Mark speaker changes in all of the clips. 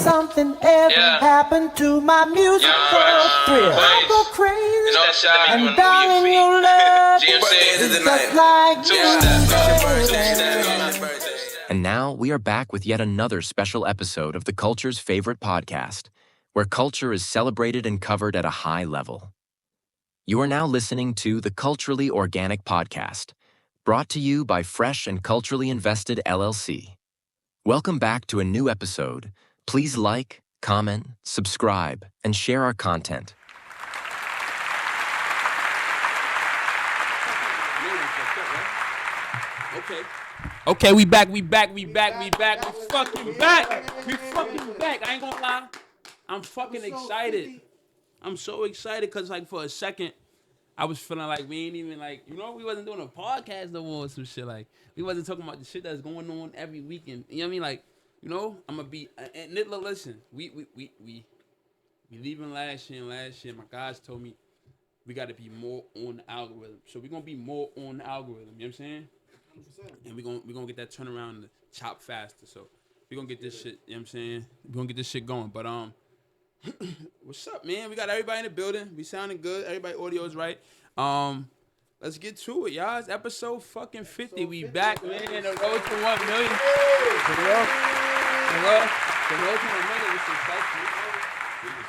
Speaker 1: something ever happened to my musical thrill, I go crazy. And darling, your love is just like
Speaker 2: And now we are back with yet another special episode of the Culture's favorite podcast, where culture is celebrated and covered at a high level. You are now listening to the Culturally Organic Podcast, brought to you by Fresh and Culturally Invested LLC. Welcome back to a new episode. Please like, comment, subscribe, and share our content.
Speaker 3: Okay, we back. We fucking back. I ain't gonna lie. I'm fucking excited. I'm so excited because, like, for a second, I was feeling like we ain't even, like, we wasn't doing a podcast no more or some shit. Like, we wasn't talking about the shit that's going on every weekend. You know what I mean? Like, I'm gonna be, and listen, we leaving last year, my guys told me we gotta be more on the algorithm. So we're gonna be more on the algorithm, you know what I'm saying? 100%. And we're gonna get that turnaround and chop faster. So we're gonna get this shit, you know what I'm saying? We're gonna get this shit going. But what's up, man? We got everybody in the building. We sounding good. Everybody audio is right. Let's get to it, y'all. It's episode fucking 50. We back, man. The road to 1 million. The road to 1 million was successful.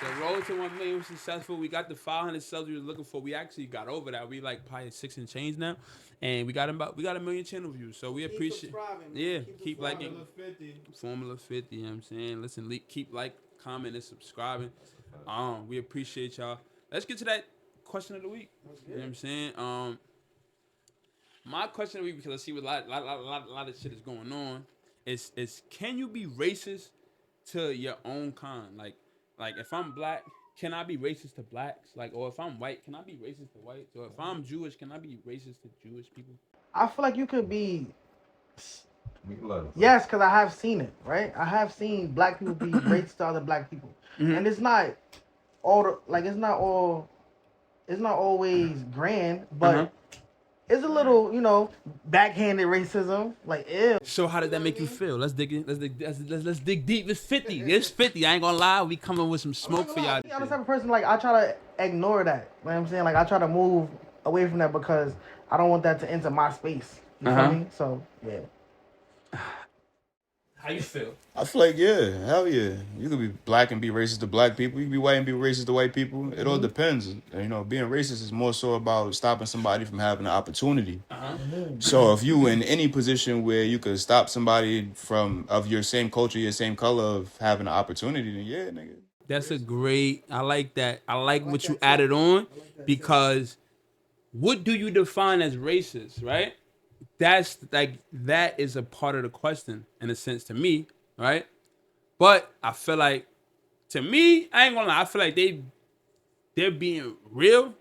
Speaker 3: The road to 1 million was successful. We got the 500 subs we were looking for. We actually got over that. We like probably 6 and change now, and we got 1 million channel views. So we appreciate. Yeah, keep liking. Formula 50. You know what I'm saying? Listen, keep commenting, subscribing. We appreciate y'all. Let's get to that question of the week. You know what I'm saying? My question of the week, because I see what a lot of shit is going on, is can you be racist to your own kind? Like if I'm black, can I be racist to blacks? Like, or if I'm white, can I be racist to whites? Or if I'm Jewish, can I be racist to Jewish people?
Speaker 4: I feel like you could be. Yes, because I have seen it, right? I have seen black people be racist to other black people, and it's not it's not always grand, but it's a little, backhanded racism. Like, ew.
Speaker 3: So how did that make you feel? Let's dig in. Let's dig deep. It's 50. It's 50. I ain't gonna lie. We coming with some smoke for y'all.
Speaker 4: I'm the type of person, like, I try to ignore that. You know what I'm saying? Like, I try to move away from that because I don't want that to enter my space. You feel me? So, yeah.
Speaker 3: How you feel?
Speaker 5: I feel like, yeah, hell yeah. You could be black and be racist to black people. You can be white and be racist to white people. It all depends. Being racist is more so about stopping somebody from having an opportunity. So if you in any position where you could stop somebody of your same culture, your same color, of having an opportunity, then yeah, nigga.
Speaker 3: That's a great. I like that. I like what you added on, because what do you define as racist, right? That's that is a part of the question in a sense to me, right? But I feel like, to me, I ain't gonna lie, I feel like they're being real,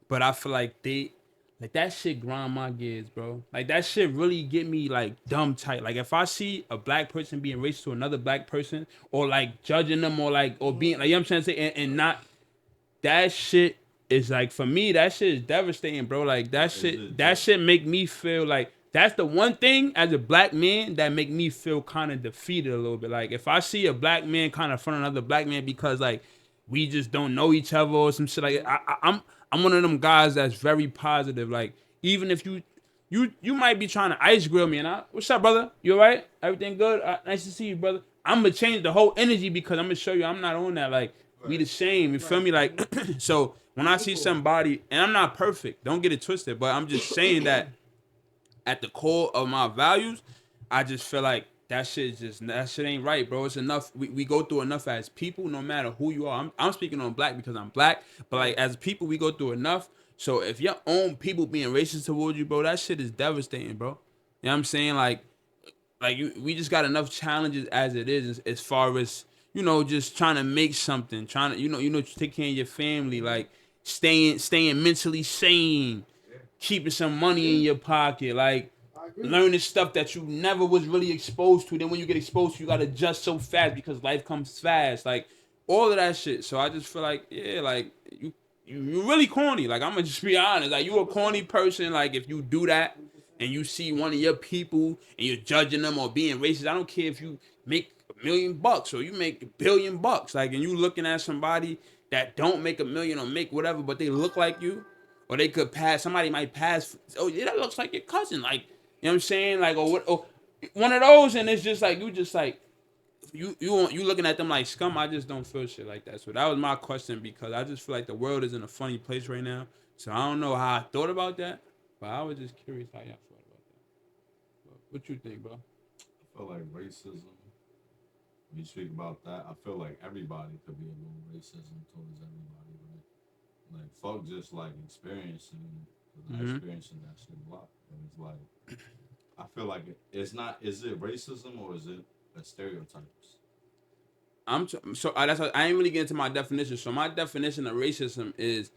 Speaker 3: but I feel like that shit grind my gears, bro. Like, that shit really get me like dumb tight. Like, if I see a black person being racist to another black person, or like judging them, or being like, you know what I'm saying, and not, that shit is like, for me, that shit is devastating, bro. Like, that shit make me feel like, that's the one thing as a black man that make me feel kind of defeated a little bit. Like, if I see a black man kind of front another black man because, like, we just don't know each other or some shit, like, I'm one of them guys that's very positive. Like, even if you might be trying to ice grill me, and what's up, brother? You all right? Everything good? Nice to see you, brother. I'm gonna change the whole energy because I'm gonna show you I'm not on that. Like, we the same. You feel me? Like, so when I see somebody, and I'm not perfect, don't get it twisted, but I'm just saying that at the core of my values, I just feel like that shit ain't right, bro. It's enough. We go through enough as people, no matter who you are. I'm speaking on black because I'm black, but like, as people, we go through enough. So if your own people being racist towards you, bro, that shit is devastating, bro. You know what I'm saying? Like we just got enough challenges as it is, as far as, just trying to make something, trying to, take care of your family, like staying mentally sane, keeping some money in your pocket, like learning stuff that you never was really exposed to. Then when you get exposed to, you gotta adjust so fast because life comes fast, like all of that shit. So I just feel like, yeah, like you really corny. Like, I'm gonna just be honest, like, you a corny person. Like, if you do that and you see one of your people and you're judging them or being racist, I don't care if you make $1 million or you make $1 billion, like, and you looking at somebody that don't make $1 million or make whatever, but they look like you, or they could pass. Somebody might pass. Oh yeah, that looks like your cousin. Like, you know what I'm saying? Like, or what? Or one of those, and it's just like you looking at them like scum. I just don't feel shit like that. So that was my question, because I just feel like the world is in a funny place right now. So I don't know how I thought about that, but I was just curious how y'all thought about that. What you think, bro?
Speaker 6: I feel like racism. When you speak about that, I feel like everybody could be a little racism towards everybody, right? Like, fuck just like experiencing, because I experiencing that shit a lot. And it's like, I feel like it's not. Is it racism or is it a stereotypes?
Speaker 3: That's why I ain't really get into my definition. So my definition of racism is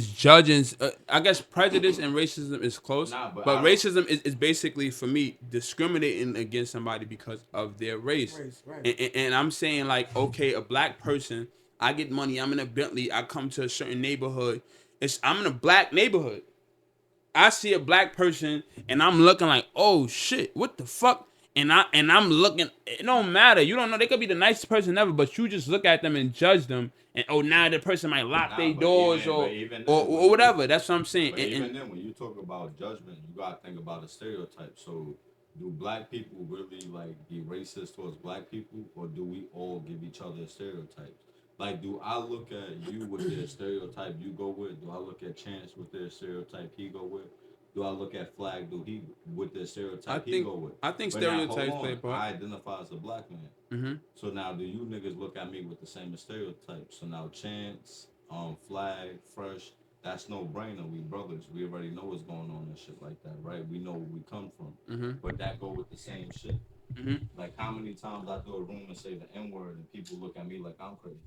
Speaker 3: judging. I guess prejudice and racism is close, but racism is basically, for me, discriminating against somebody because of their race. Right. And I'm saying, like, okay, a black person, I get money, I'm in a Bentley, I come to a certain neighborhood, I'm in a black neighborhood, I see a black person and I'm looking like, oh shit, what the fuck? And I'm looking, it don't matter. You don't know, they could be the nicest person ever, but you just look at them and judge them, and now the person might lock their doors or whatever. That's what I'm saying.
Speaker 6: But even then, when you talk about judgment, you gotta think about a stereotype. So, do black people really like be racist towards black people, or do we all give each other stereotypes? Like, do I look at you with their stereotype you go with? Do I look at Chance with their stereotype he go with? Do I look at Flag? Do he with the stereotype he go with?
Speaker 3: I think
Speaker 6: but
Speaker 3: stereotypes
Speaker 6: now,
Speaker 3: play a part.
Speaker 6: I identify as a black man. Mm-hmm. So now, do you niggas look at me with the same stereotypes? So now, Chance, Flag, Fresh, that's no brainer. We brothers. We already know what's going on and shit like that, right? We know where we come from. Mm-hmm. But that go with the same shit. Mm-hmm. Like, how many times I do a room and say the N-word and people look at me like I'm crazy?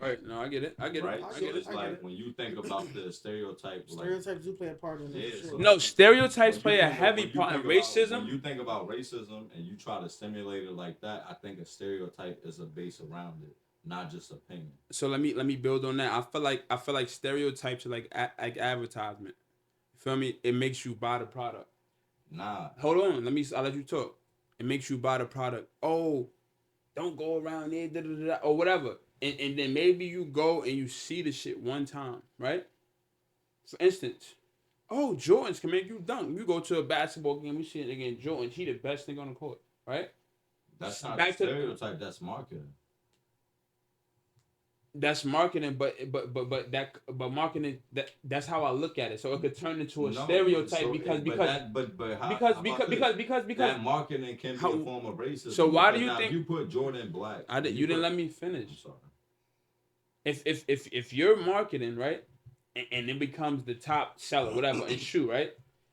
Speaker 3: Right, no, I get it. I get
Speaker 6: right?
Speaker 3: it. I
Speaker 6: So
Speaker 3: get
Speaker 6: it's
Speaker 3: it.
Speaker 6: like when you think about the stereotypes.
Speaker 4: Stereotypes do play a part in this shit.
Speaker 3: No, stereotypes play a heavy part in racism.
Speaker 6: When you think about racism and you try to simulate it like that, I think a stereotype is a base around it, not just opinion.
Speaker 3: So let me build on that. I feel like stereotypes are like advertisement. You feel me? It makes you buy the product.
Speaker 6: Nah.
Speaker 3: Hold on. I'll let you talk. It makes you buy the product. Oh, don't go around there, or whatever. And then maybe you go and you see the shit one time, right? For instance, oh, Jordans can make you dunk. You go to a basketball game, you see a nigga in Jordan, he the best nigga on the court, right?
Speaker 6: That's not a stereotype, that's marketing.
Speaker 3: That's marketing, but marketing, that's how I look at it. So it could turn into a stereotype because
Speaker 6: that marketing can be a form of racism.
Speaker 3: So why do you think
Speaker 6: you put Jordan black?
Speaker 3: You didn't let me finish.
Speaker 6: I'm sorry.
Speaker 3: If you're marketing, right, and it becomes the top seller, whatever, in shoe, right,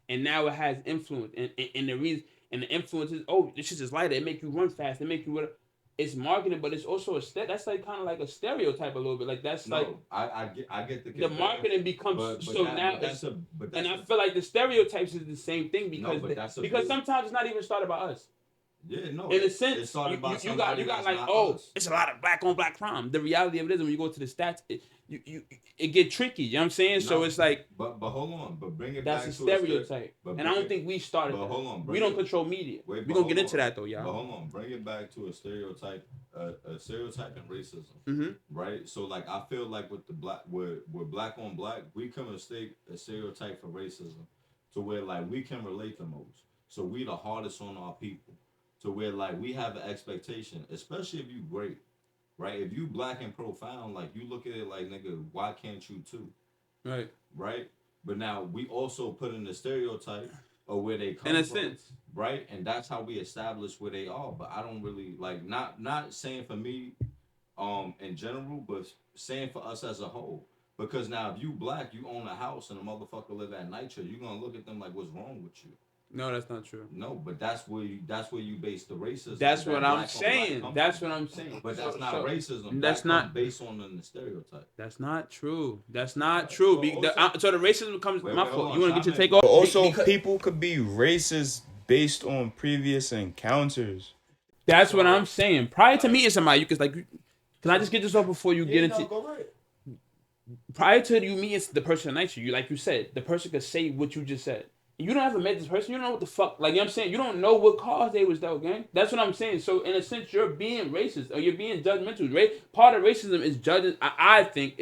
Speaker 3: and now it has influence, and the reason and the influence is, oh, this shit is lighter, it make you run fast, it make you whatever. It's marketing, but it's also that's like kind of like a stereotype a little bit. Like that's no, like
Speaker 6: I get
Speaker 3: the marketing becomes and I feel like the stereotypes is the same thing because sometimes it's not even started by us.
Speaker 6: Yeah, no.
Speaker 3: In a sense, you got like, oh, us. It's a lot of black on black crime. The reality of it is when you go to the stats, it get tricky. You know what I'm saying? No, so it's like,
Speaker 6: but hold on, but bring it
Speaker 3: that's
Speaker 6: back
Speaker 3: to a stereotype. And I don't think we started that. Hold on, we don't control media. We're gonna get into that though, y'all.
Speaker 6: But hold on, bring it back to a stereotype and racism, mm-hmm. right? So like, I feel like with the we're black on black, we can mistake a stereotype for racism to where like we can relate the most. So we the hardest on our people. To where like we have an expectation, especially if you great, right? If you black and profound, like you look at it like, nigga, why can't you too?
Speaker 3: Right.
Speaker 6: Right? But now we also put in the stereotype of where they come from.
Speaker 3: In a sense.
Speaker 6: Right? And that's how we establish where they are. But I don't really like not saying for me in general, but saying for us as a whole. Because now if you black, you own a house and a motherfucker live at Nitro, you're gonna look at them like, what's wrong with you?
Speaker 3: No, that's not true.
Speaker 6: No, but that's where you base the racism.
Speaker 3: That's what I'm saying. That's what I'm saying.
Speaker 6: But that's not racism.
Speaker 3: That's not
Speaker 6: based on the stereotype.
Speaker 3: That's not true. That's not true. So the racism comes. My fault. You want to get your take
Speaker 5: off?
Speaker 3: But
Speaker 5: also, people could be racist based on previous encounters.
Speaker 3: That's what I'm saying. Prior to meeting somebody, you could like, can I just get this off before you get into?
Speaker 4: Go right.
Speaker 3: Prior to you meeting the person next to you, like you said, the person could say what you just said. You don't ever met this person. You don't know what the fuck. Like, you know what I'm saying? You don't know what cause they was though, gang. That's what I'm saying. So, in a sense, you're being racist or you're being judgmental, right? Part of racism is judging. I think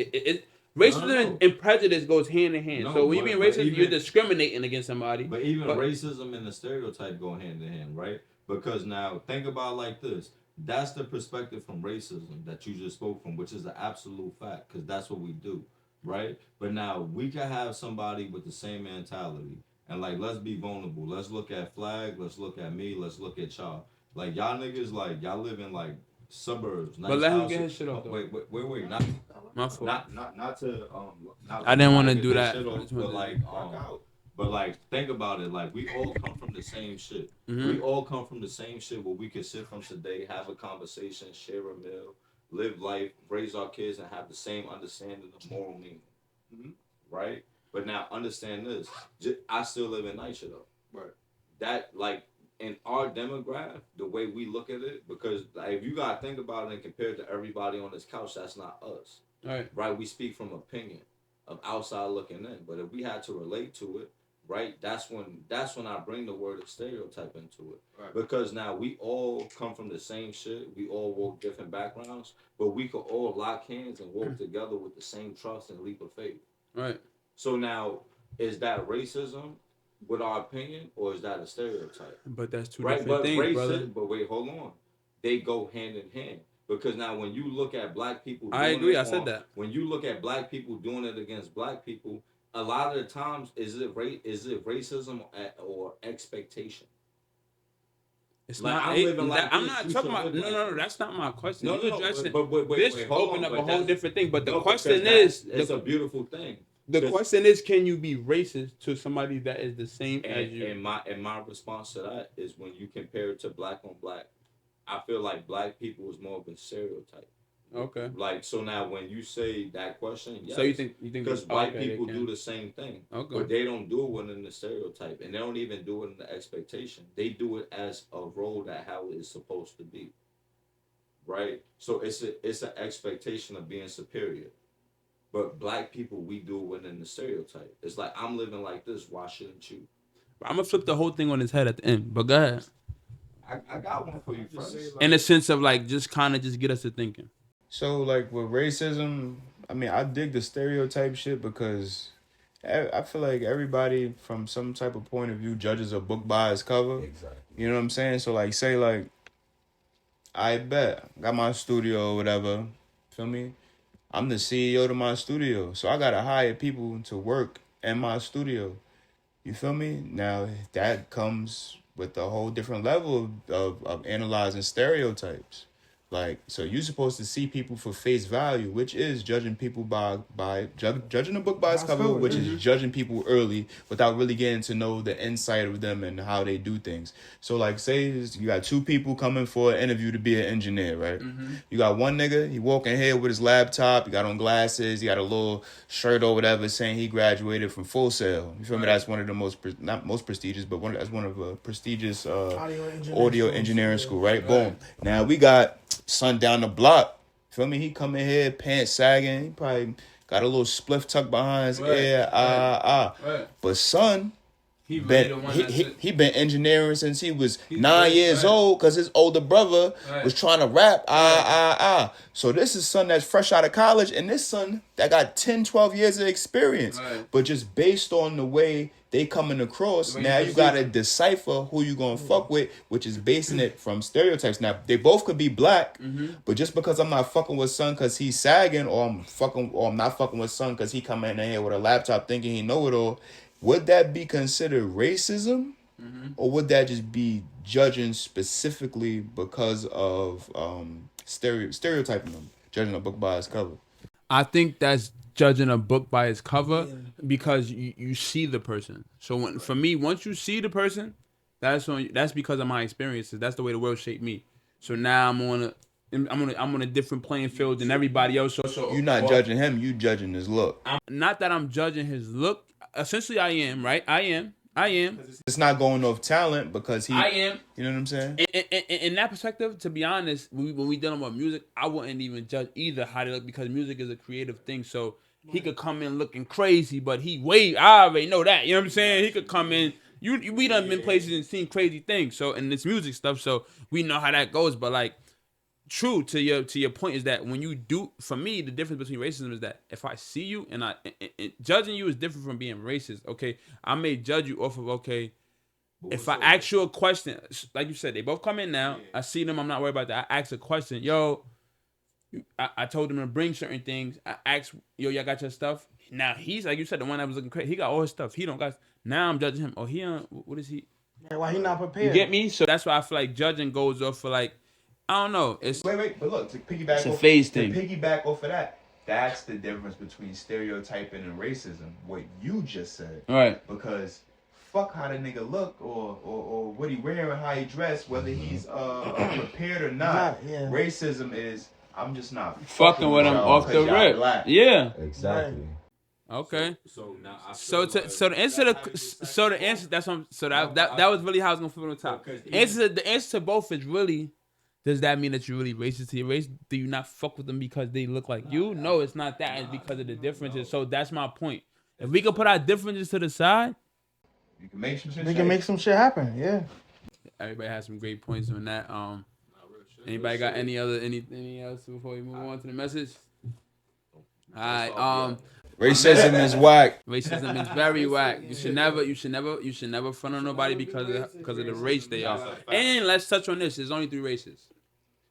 Speaker 3: racism and prejudice goes hand in hand.
Speaker 6: No,
Speaker 3: so, when you're being racist,
Speaker 6: even,
Speaker 3: you're discriminating against somebody.
Speaker 6: But even racism and the stereotype go hand in hand, right? Because now, think about it like this. That's the perspective from racism that you just spoke from, which is the absolute fact, because that's what we do, right? But now, we can have somebody with the same mentality. And like, let's be vulnerable. Let's look at Flag. Let's look at me. Let's look at y'all. Like, y'all niggas, like, y'all live in like suburbs. Nice
Speaker 3: But let him
Speaker 6: houses.
Speaker 3: get his shit off. Though.
Speaker 6: Wait.
Speaker 3: My fault.
Speaker 6: Not to
Speaker 3: I didn't want to
Speaker 6: get
Speaker 3: do
Speaker 6: this
Speaker 3: that.
Speaker 6: shit off, but like, think about it. Like, we all come from the same shit.
Speaker 3: Mm-hmm.
Speaker 6: We all come from the same shit where we can sit from today, have a conversation, share a meal, live life, raise our kids, and have the same understanding of moral meaning. Mm-hmm. Right? But now, understand this. I still live in NYCHA, though. Right. That, like, in our demographic, the way we look at it, because like, if you got to think about it and compare it to everybody on this couch, that's not us. Right? We speak from opinion of outside looking in. But if we had to relate to it, right, that's when I bring the word of stereotype into it. Right. Because now we all come from the same shit. We all walk different backgrounds, but we could all lock hands and walk together with the same trust and leap of faith. Right. So now, is that racism with our opinion, or is that a stereotype?
Speaker 3: But that's two different things, brother.
Speaker 6: But wait, hold on. They go hand in hand. Because now when you look at black people...
Speaker 3: I agree, I said that.
Speaker 6: When you look at black people doing it against black people, a lot of the times, is it racism or expectation?
Speaker 3: It's like, not. I'm not talking about. No. That's not my question.
Speaker 6: No. But
Speaker 3: this opened up a whole different thing. But the question is,
Speaker 6: it's a beautiful thing.
Speaker 3: The question is, can you be racist to somebody that is the same as you?
Speaker 6: And my response to that is, when you compare it to black on black, I feel like black people is more of a stereotype.
Speaker 3: Okay.
Speaker 6: Like, so now when you say that question, yes,
Speaker 3: so you think
Speaker 6: because white people do the same thing,
Speaker 3: okay,
Speaker 6: but they don't do it within the stereotype, and they don't even do it in the expectation. They do it as a role that how it is supposed to be. Right. So it's an expectation of being superior. But black people, we do it within the stereotype. It's like, I'm living like this. Why shouldn't you?
Speaker 3: I'm gonna flip the whole thing on his head at the end. But go ahead.
Speaker 6: I got one for you, friends.
Speaker 3: In a sense of like, just kind of just get us to thinking.
Speaker 5: So like with racism, I mean, I dig the stereotype shit because I feel like everybody from some type of point of view judges a book by its cover. Exactly. You know what I'm saying? So like, say like, I bet got my studio or whatever. Feel me? I'm the CEO to my studio, so I gotta hire people to work in my studio. You feel me? Now that comes with a whole different level of analyzing stereotypes. Like, so you're supposed to see people for face value, which is judging people by judging a book by its cover, which is judging people early without really getting to know the insight of them and how they do things. So, like, say you got two people coming for an interview to be an engineer, right? Mm-hmm. You got one nigga, he walking here with his laptop, he got on glasses, he got a little shirt or whatever saying he graduated from Full Sail. You feel me? That's one of the not most prestigious, but that's one of a prestigious audio engineering school, right? Boom. Now we got son down the block, feel me? He come in here, pants sagging. He probably got a little spliff tucked behind his ear. Right. But son, he been engineering since he was 9 years old because his older brother was trying to rap. So this is son that's fresh out of college, and this son that got 10, 12 years of experience. Right. But just based on the way they coming across, now you gotta decipher who you gonna fuck with, which is basing it from stereotypes. Now they both could be black, but just because I'm not fucking with son because he's sagging, or I'm not fucking with son because he come in here with a laptop thinking he know it all, would that be considered racism, or would that just be judging specifically because of stereotyping them, judging a book by its cover?
Speaker 3: I think that's judging a book by its cover because you see the person. So for me, once you see the person, that's because of my experiences. That's the way the world shaped me. So now I'm on a different playing field than everybody else. So
Speaker 5: you're not judging him, you judging his look.
Speaker 3: Not that I'm judging his look. Essentially, I am, right? I am.
Speaker 5: It's not going off talent because
Speaker 3: I am.
Speaker 5: You know what I'm saying?
Speaker 3: In that perspective, to be honest, when we dealing with music, I wouldn't even judge either how they look because music is a creative thing. So He could come in looking crazy, but I already know that. You know what I'm saying? He could come in. We done been places and seen crazy things. So, and it's music stuff. So we know how that goes. But like, true to your point is that when you do, for me, the difference between racism is that if I see you and judging you is different from being racist. Okay, I may judge you off of if I ask you a question, like you said, they both come in now. I see them. I'm not worried about that. I ask a question, yo. I told him to bring certain things. I asked, yo, y'all got your stuff? Now he's like you said, the one that was looking crazy. He got all his stuff. He don't got. Now I'm judging him. Oh, what is he?
Speaker 4: Yeah, why he not prepared?
Speaker 3: You get me? So that's why I feel like judging goes off for like, I don't know.
Speaker 5: Wait, but look, to piggyback
Speaker 3: It's a phase thing.
Speaker 5: To piggyback off of that, that's the difference between stereotyping and racism. What you just said.
Speaker 3: All right.
Speaker 5: Because fuck how the nigga look or what he wearing, how he dressed, whether he's prepared or not.
Speaker 4: Yeah.
Speaker 5: Racism is I'm just not
Speaker 3: fucking with him off the rip. Yeah.
Speaker 6: Exactly.
Speaker 3: Okay.
Speaker 6: So now
Speaker 3: The answer that's what that was really how I was gonna flip on the top. The answer to both is really, does that mean that you're really racist to your race? Do you not fuck with them because they look like you? No, it's not that. It's because of the differences. So that's my point. If we could put our differences to the side,
Speaker 5: you can make some shit.
Speaker 4: We can make some shit happen. Yeah.
Speaker 3: Everybody has some great points on that. Anybody got anything else before we move on to the message? All right.
Speaker 5: Racism is whack.
Speaker 3: Racism is very whack. You should never front on nobody because of the race they are. And let's touch on this. There's only 3 races.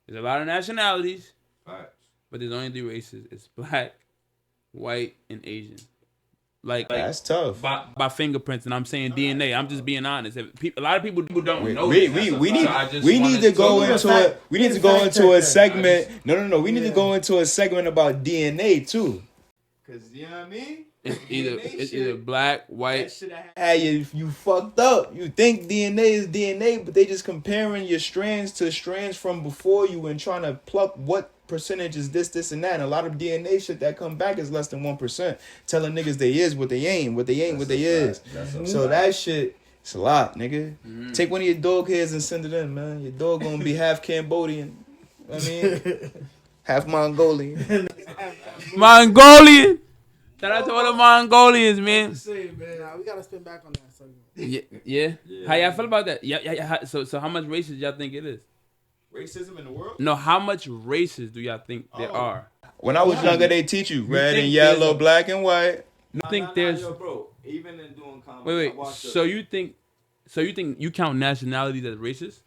Speaker 3: There's a lot of nationalities, but there's only 3 races. It's black, white, and Asian. Like
Speaker 5: that's tough.
Speaker 3: By fingerprints, and I'm saying DNA. I'm just being honest. A lot of people don't know.
Speaker 5: We need to go into a segment. No. We need to go into a segment about DNA too. Cause you know what I mean.
Speaker 3: It's either black, white.
Speaker 5: Hey, you fucked up. You think DNA is DNA, but they just comparing your strands to strands from before you and trying to pluck what percentage is this, and that. And a lot of DNA shit that come back is less than 1%. Telling niggas they is what they ain't, what they is. So that shit, it's a lot, nigga. Mm-hmm. Take one of your dog hairs and send it in, man. Your dog gonna be half Cambodian. I mean, half Mongolian.
Speaker 3: Mongolian. Shout out to all the Mongolians, man.
Speaker 4: We gotta spin back on that. So.
Speaker 3: Yeah. How y'all feel about that? Yeah. So how much racist y'all think it is?
Speaker 5: Racism in the world?
Speaker 3: No, how much racist do y'all think there are?
Speaker 5: When I was younger, they teach you red and yellow, black and white.
Speaker 3: I think there's.
Speaker 6: Yo, bro, even in doing comedy.
Speaker 3: Wait. So you think you count nationalities as racist?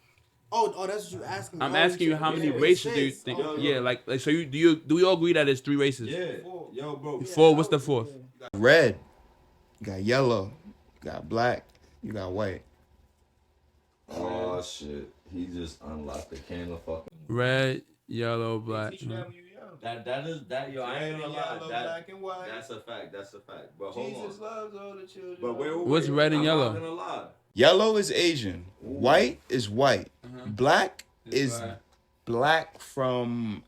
Speaker 4: Oh, that's what you asking.
Speaker 3: I'm asking you how many races do you think? Yeah, like so do we all agree that there's 3 races?
Speaker 6: Yeah. Yo, bro.
Speaker 3: 4. What's the 4th?
Speaker 5: You got red. You got yellow. You got black. You got white.
Speaker 6: Oh shit. He just unlocked the can of fucking
Speaker 3: red, yellow, black.
Speaker 6: That is yo. I ain't gonna lie.
Speaker 5: Black and white.
Speaker 6: That's a fact. But hold
Speaker 5: Jesus loves all the children.
Speaker 6: But wait,
Speaker 3: what's red and yellow?
Speaker 6: I'm not gonna lie.
Speaker 5: Yellow is Asian. White is white. Black is black from.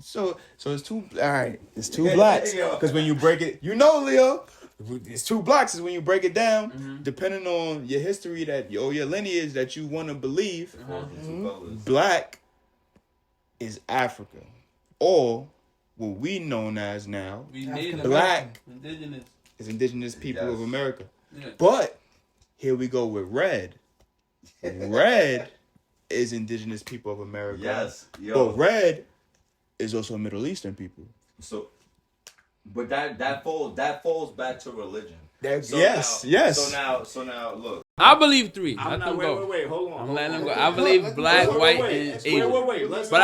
Speaker 5: So it's 2. All right, it's 2 blacks. Because when you break it, Leo. It's 2 blacks is when you break it down, depending on your history your lineage that you want to believe. Black is Africa, or what we known as now, black is indigenous people of America. Yeah. But here we go with red. Red is indigenous people of America.
Speaker 6: Yes,
Speaker 5: but red is also Middle Eastern people.
Speaker 6: So. But that falls back to religion.
Speaker 5: Yes.
Speaker 6: So now, look.
Speaker 3: I believe 3.
Speaker 6: Wait, hold on.
Speaker 3: I'm letting them go. I believe black, white, and Asian.
Speaker 6: Wait.
Speaker 3: But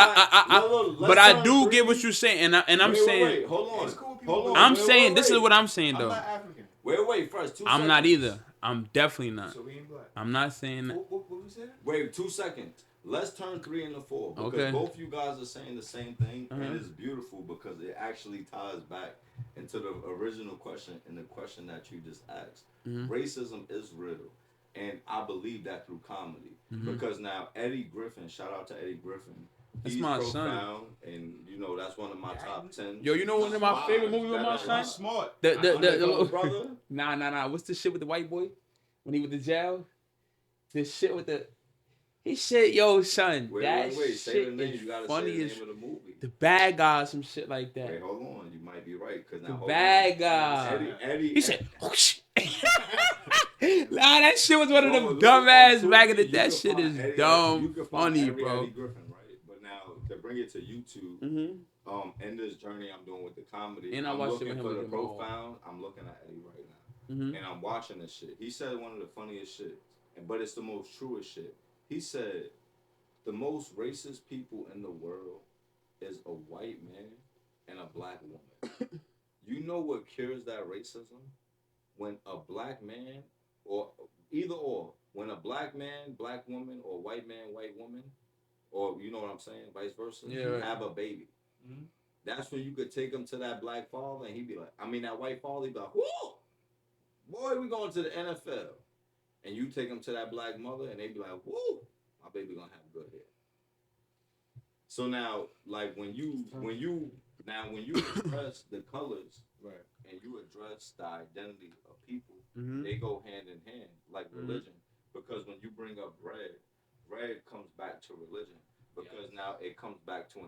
Speaker 3: I do get what you're saying, and I'm saying.
Speaker 6: Hold on.
Speaker 3: I'm saying this is what I'm saying though.
Speaker 5: I'm not African.
Speaker 6: Wait. First, 2 seconds.
Speaker 3: I'm not either. I'm definitely not.
Speaker 5: So we ain't black.
Speaker 3: I'm not saying that.
Speaker 5: What we said?
Speaker 6: Wait, 2 seconds. Let's turn 3 into 4 because both you guys are saying the same thing, and it's beautiful because it actually ties back into the original question and the question that you just asked. Racism is real, and I believe that through comedy because now Eddie Griffin, shout out to Eddie Griffin.
Speaker 3: That's
Speaker 6: He's
Speaker 3: my
Speaker 6: profound,
Speaker 3: son,
Speaker 6: and that's one of my top 10.
Speaker 3: Yo, you know one of my favorite movies with my son?
Speaker 5: Smart.
Speaker 3: The
Speaker 6: brother.
Speaker 3: Nah. What's the shit with the white boy when he was in jail? This shit with the. He said, "Yo, son, that
Speaker 6: Wait. Say the
Speaker 3: shit
Speaker 6: name.
Speaker 3: is
Speaker 6: You gotta
Speaker 3: funny
Speaker 6: say the
Speaker 3: as
Speaker 6: name of the movie.
Speaker 3: the bad guy, some shit like
Speaker 6: Wait,
Speaker 3: that.
Speaker 6: hold on. You might be right. Cause now
Speaker 3: The
Speaker 6: hold
Speaker 3: bad
Speaker 6: on.
Speaker 3: guy."
Speaker 6: Eddie.
Speaker 3: He said, "Whoosh." Nah, that shit was one of
Speaker 6: Bro,
Speaker 3: them
Speaker 6: look
Speaker 3: dumb
Speaker 6: on
Speaker 3: ass
Speaker 6: Tubi,
Speaker 3: back in the.
Speaker 6: you
Speaker 3: That
Speaker 6: can
Speaker 3: shit
Speaker 6: find
Speaker 3: is
Speaker 6: Eddie-
Speaker 3: dumb,
Speaker 6: you can find
Speaker 3: funny,
Speaker 6: every
Speaker 3: bro.
Speaker 6: Eddie Griffin, right? But now to bring it to YouTube, in this journey I'm doing with the comedy,
Speaker 3: And I
Speaker 6: I'm
Speaker 3: watched it
Speaker 6: looking
Speaker 3: with
Speaker 6: for
Speaker 3: him
Speaker 6: the
Speaker 3: with Jamal.
Speaker 6: profound. I'm looking at Eddie right now, and I'm watching this shit. He said one of the funniest shit, but it's the most truest shit. He said the most racist people in the world is a white man and a black woman. You know what cures that racism? When a black man, or either or, when a black man, black woman, or white man, white woman, or you know what I'm saying, vice versa,
Speaker 3: Yeah, right.
Speaker 6: have a baby. That's when you could take him to that black father, and he'd be like, that white father, he'd be like, whoa, boy, we going to the NFL. And you take him to that black mother, and they'd be like, whoa, my baby gonna have good hair. So now, like when you address the colors, right, and you address the identity of people, they go hand in hand, like religion. Because when you bring up red comes back to religion. Because now it comes back to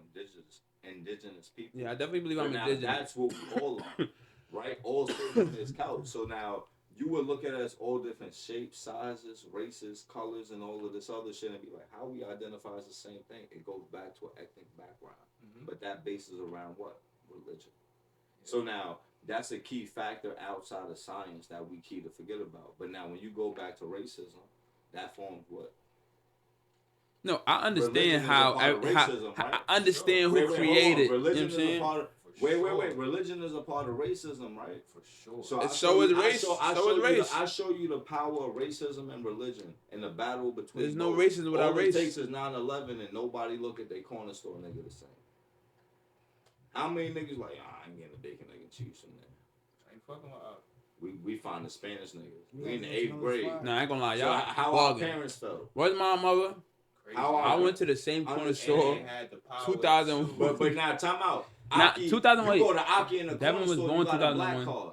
Speaker 6: indigenous people.
Speaker 3: Yeah, I definitely believe
Speaker 6: But
Speaker 3: I'm
Speaker 6: now
Speaker 3: indigenous.
Speaker 6: that's what we all are, right? All sitting on this couch. So now you would look at us all different shapes, sizes, races, colors, and all of this other shit, and be like, how we identify as the same thing? It goes back to an ethnic background, but that bases around what? Religion. So now that's a key factor outside of science that we key to forget about. But now when you go back to racism, that forms what?
Speaker 3: No, I understand
Speaker 6: Religion is a
Speaker 3: how
Speaker 6: part of racism,
Speaker 3: I
Speaker 6: right?
Speaker 3: understand who
Speaker 6: Hold on.
Speaker 3: created.
Speaker 6: Religion
Speaker 3: You know what I'm
Speaker 6: is a
Speaker 3: saying?
Speaker 6: part of. Wait. Religion is a part of racism, right? For sure.
Speaker 3: So is race.
Speaker 6: I show you the power of racism and religion and the battle between.
Speaker 3: There's no
Speaker 6: both.
Speaker 3: racism without race.
Speaker 6: All it takes is 9/11 and nobody look at their corner store nigga the same. How many niggas like, I ain't getting a bacon, egg, and cheese from there? I ain't fucking with. We find the Spanish niggas. We in the 8th grade.
Speaker 3: No, I ain't gonna lie,
Speaker 6: So
Speaker 3: y'all.
Speaker 6: how our parents felt.
Speaker 3: Where's my mother? I went to the same corner store. 2000.
Speaker 6: But now time out.
Speaker 3: Now,
Speaker 6: Aki,
Speaker 3: 2001.
Speaker 6: You go to Aki in the
Speaker 3: Devin
Speaker 6: corner
Speaker 3: was
Speaker 6: store,
Speaker 3: born
Speaker 6: you got a
Speaker 3: 2001.
Speaker 6: black card.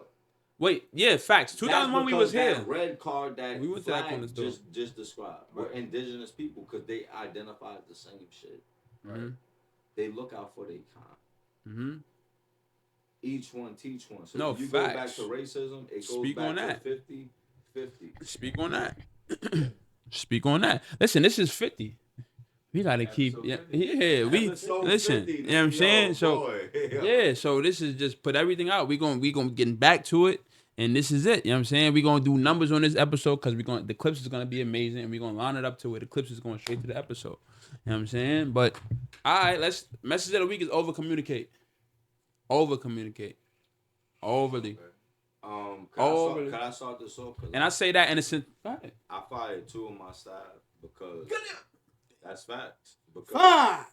Speaker 3: Wait, yeah, facts. 2001 we was here.
Speaker 6: That red card that
Speaker 3: we went to that corner
Speaker 6: flag
Speaker 3: store.
Speaker 6: just described. We're indigenous people because they identify the same shit. Right? They look out for their kind. Each one teach one. So
Speaker 3: no,
Speaker 6: if you
Speaker 3: facts.
Speaker 6: go back to racism, it goes
Speaker 3: Speak
Speaker 6: back
Speaker 3: on
Speaker 6: to
Speaker 3: that.
Speaker 6: 50-50.
Speaker 3: Speak on that. Speak on that. Listen, this is 50. We gotta keep, we listen.
Speaker 6: 50,
Speaker 3: you know what I'm saying? So yeah, so this is just put everything out. We gonna get back to it, and this is it. You know what I'm saying? We gonna do numbers on this episode because the clips is gonna be amazing, and we gonna line it up to it. The clips is going straight to the episode. You know what I'm saying? But all right, message of the week is over communicate. Over communicate. Overly.
Speaker 6: Can I start this off?
Speaker 3: And I say that in a sense. Go ahead.
Speaker 6: I fired 2 of my staff because that's facts.
Speaker 3: Fire!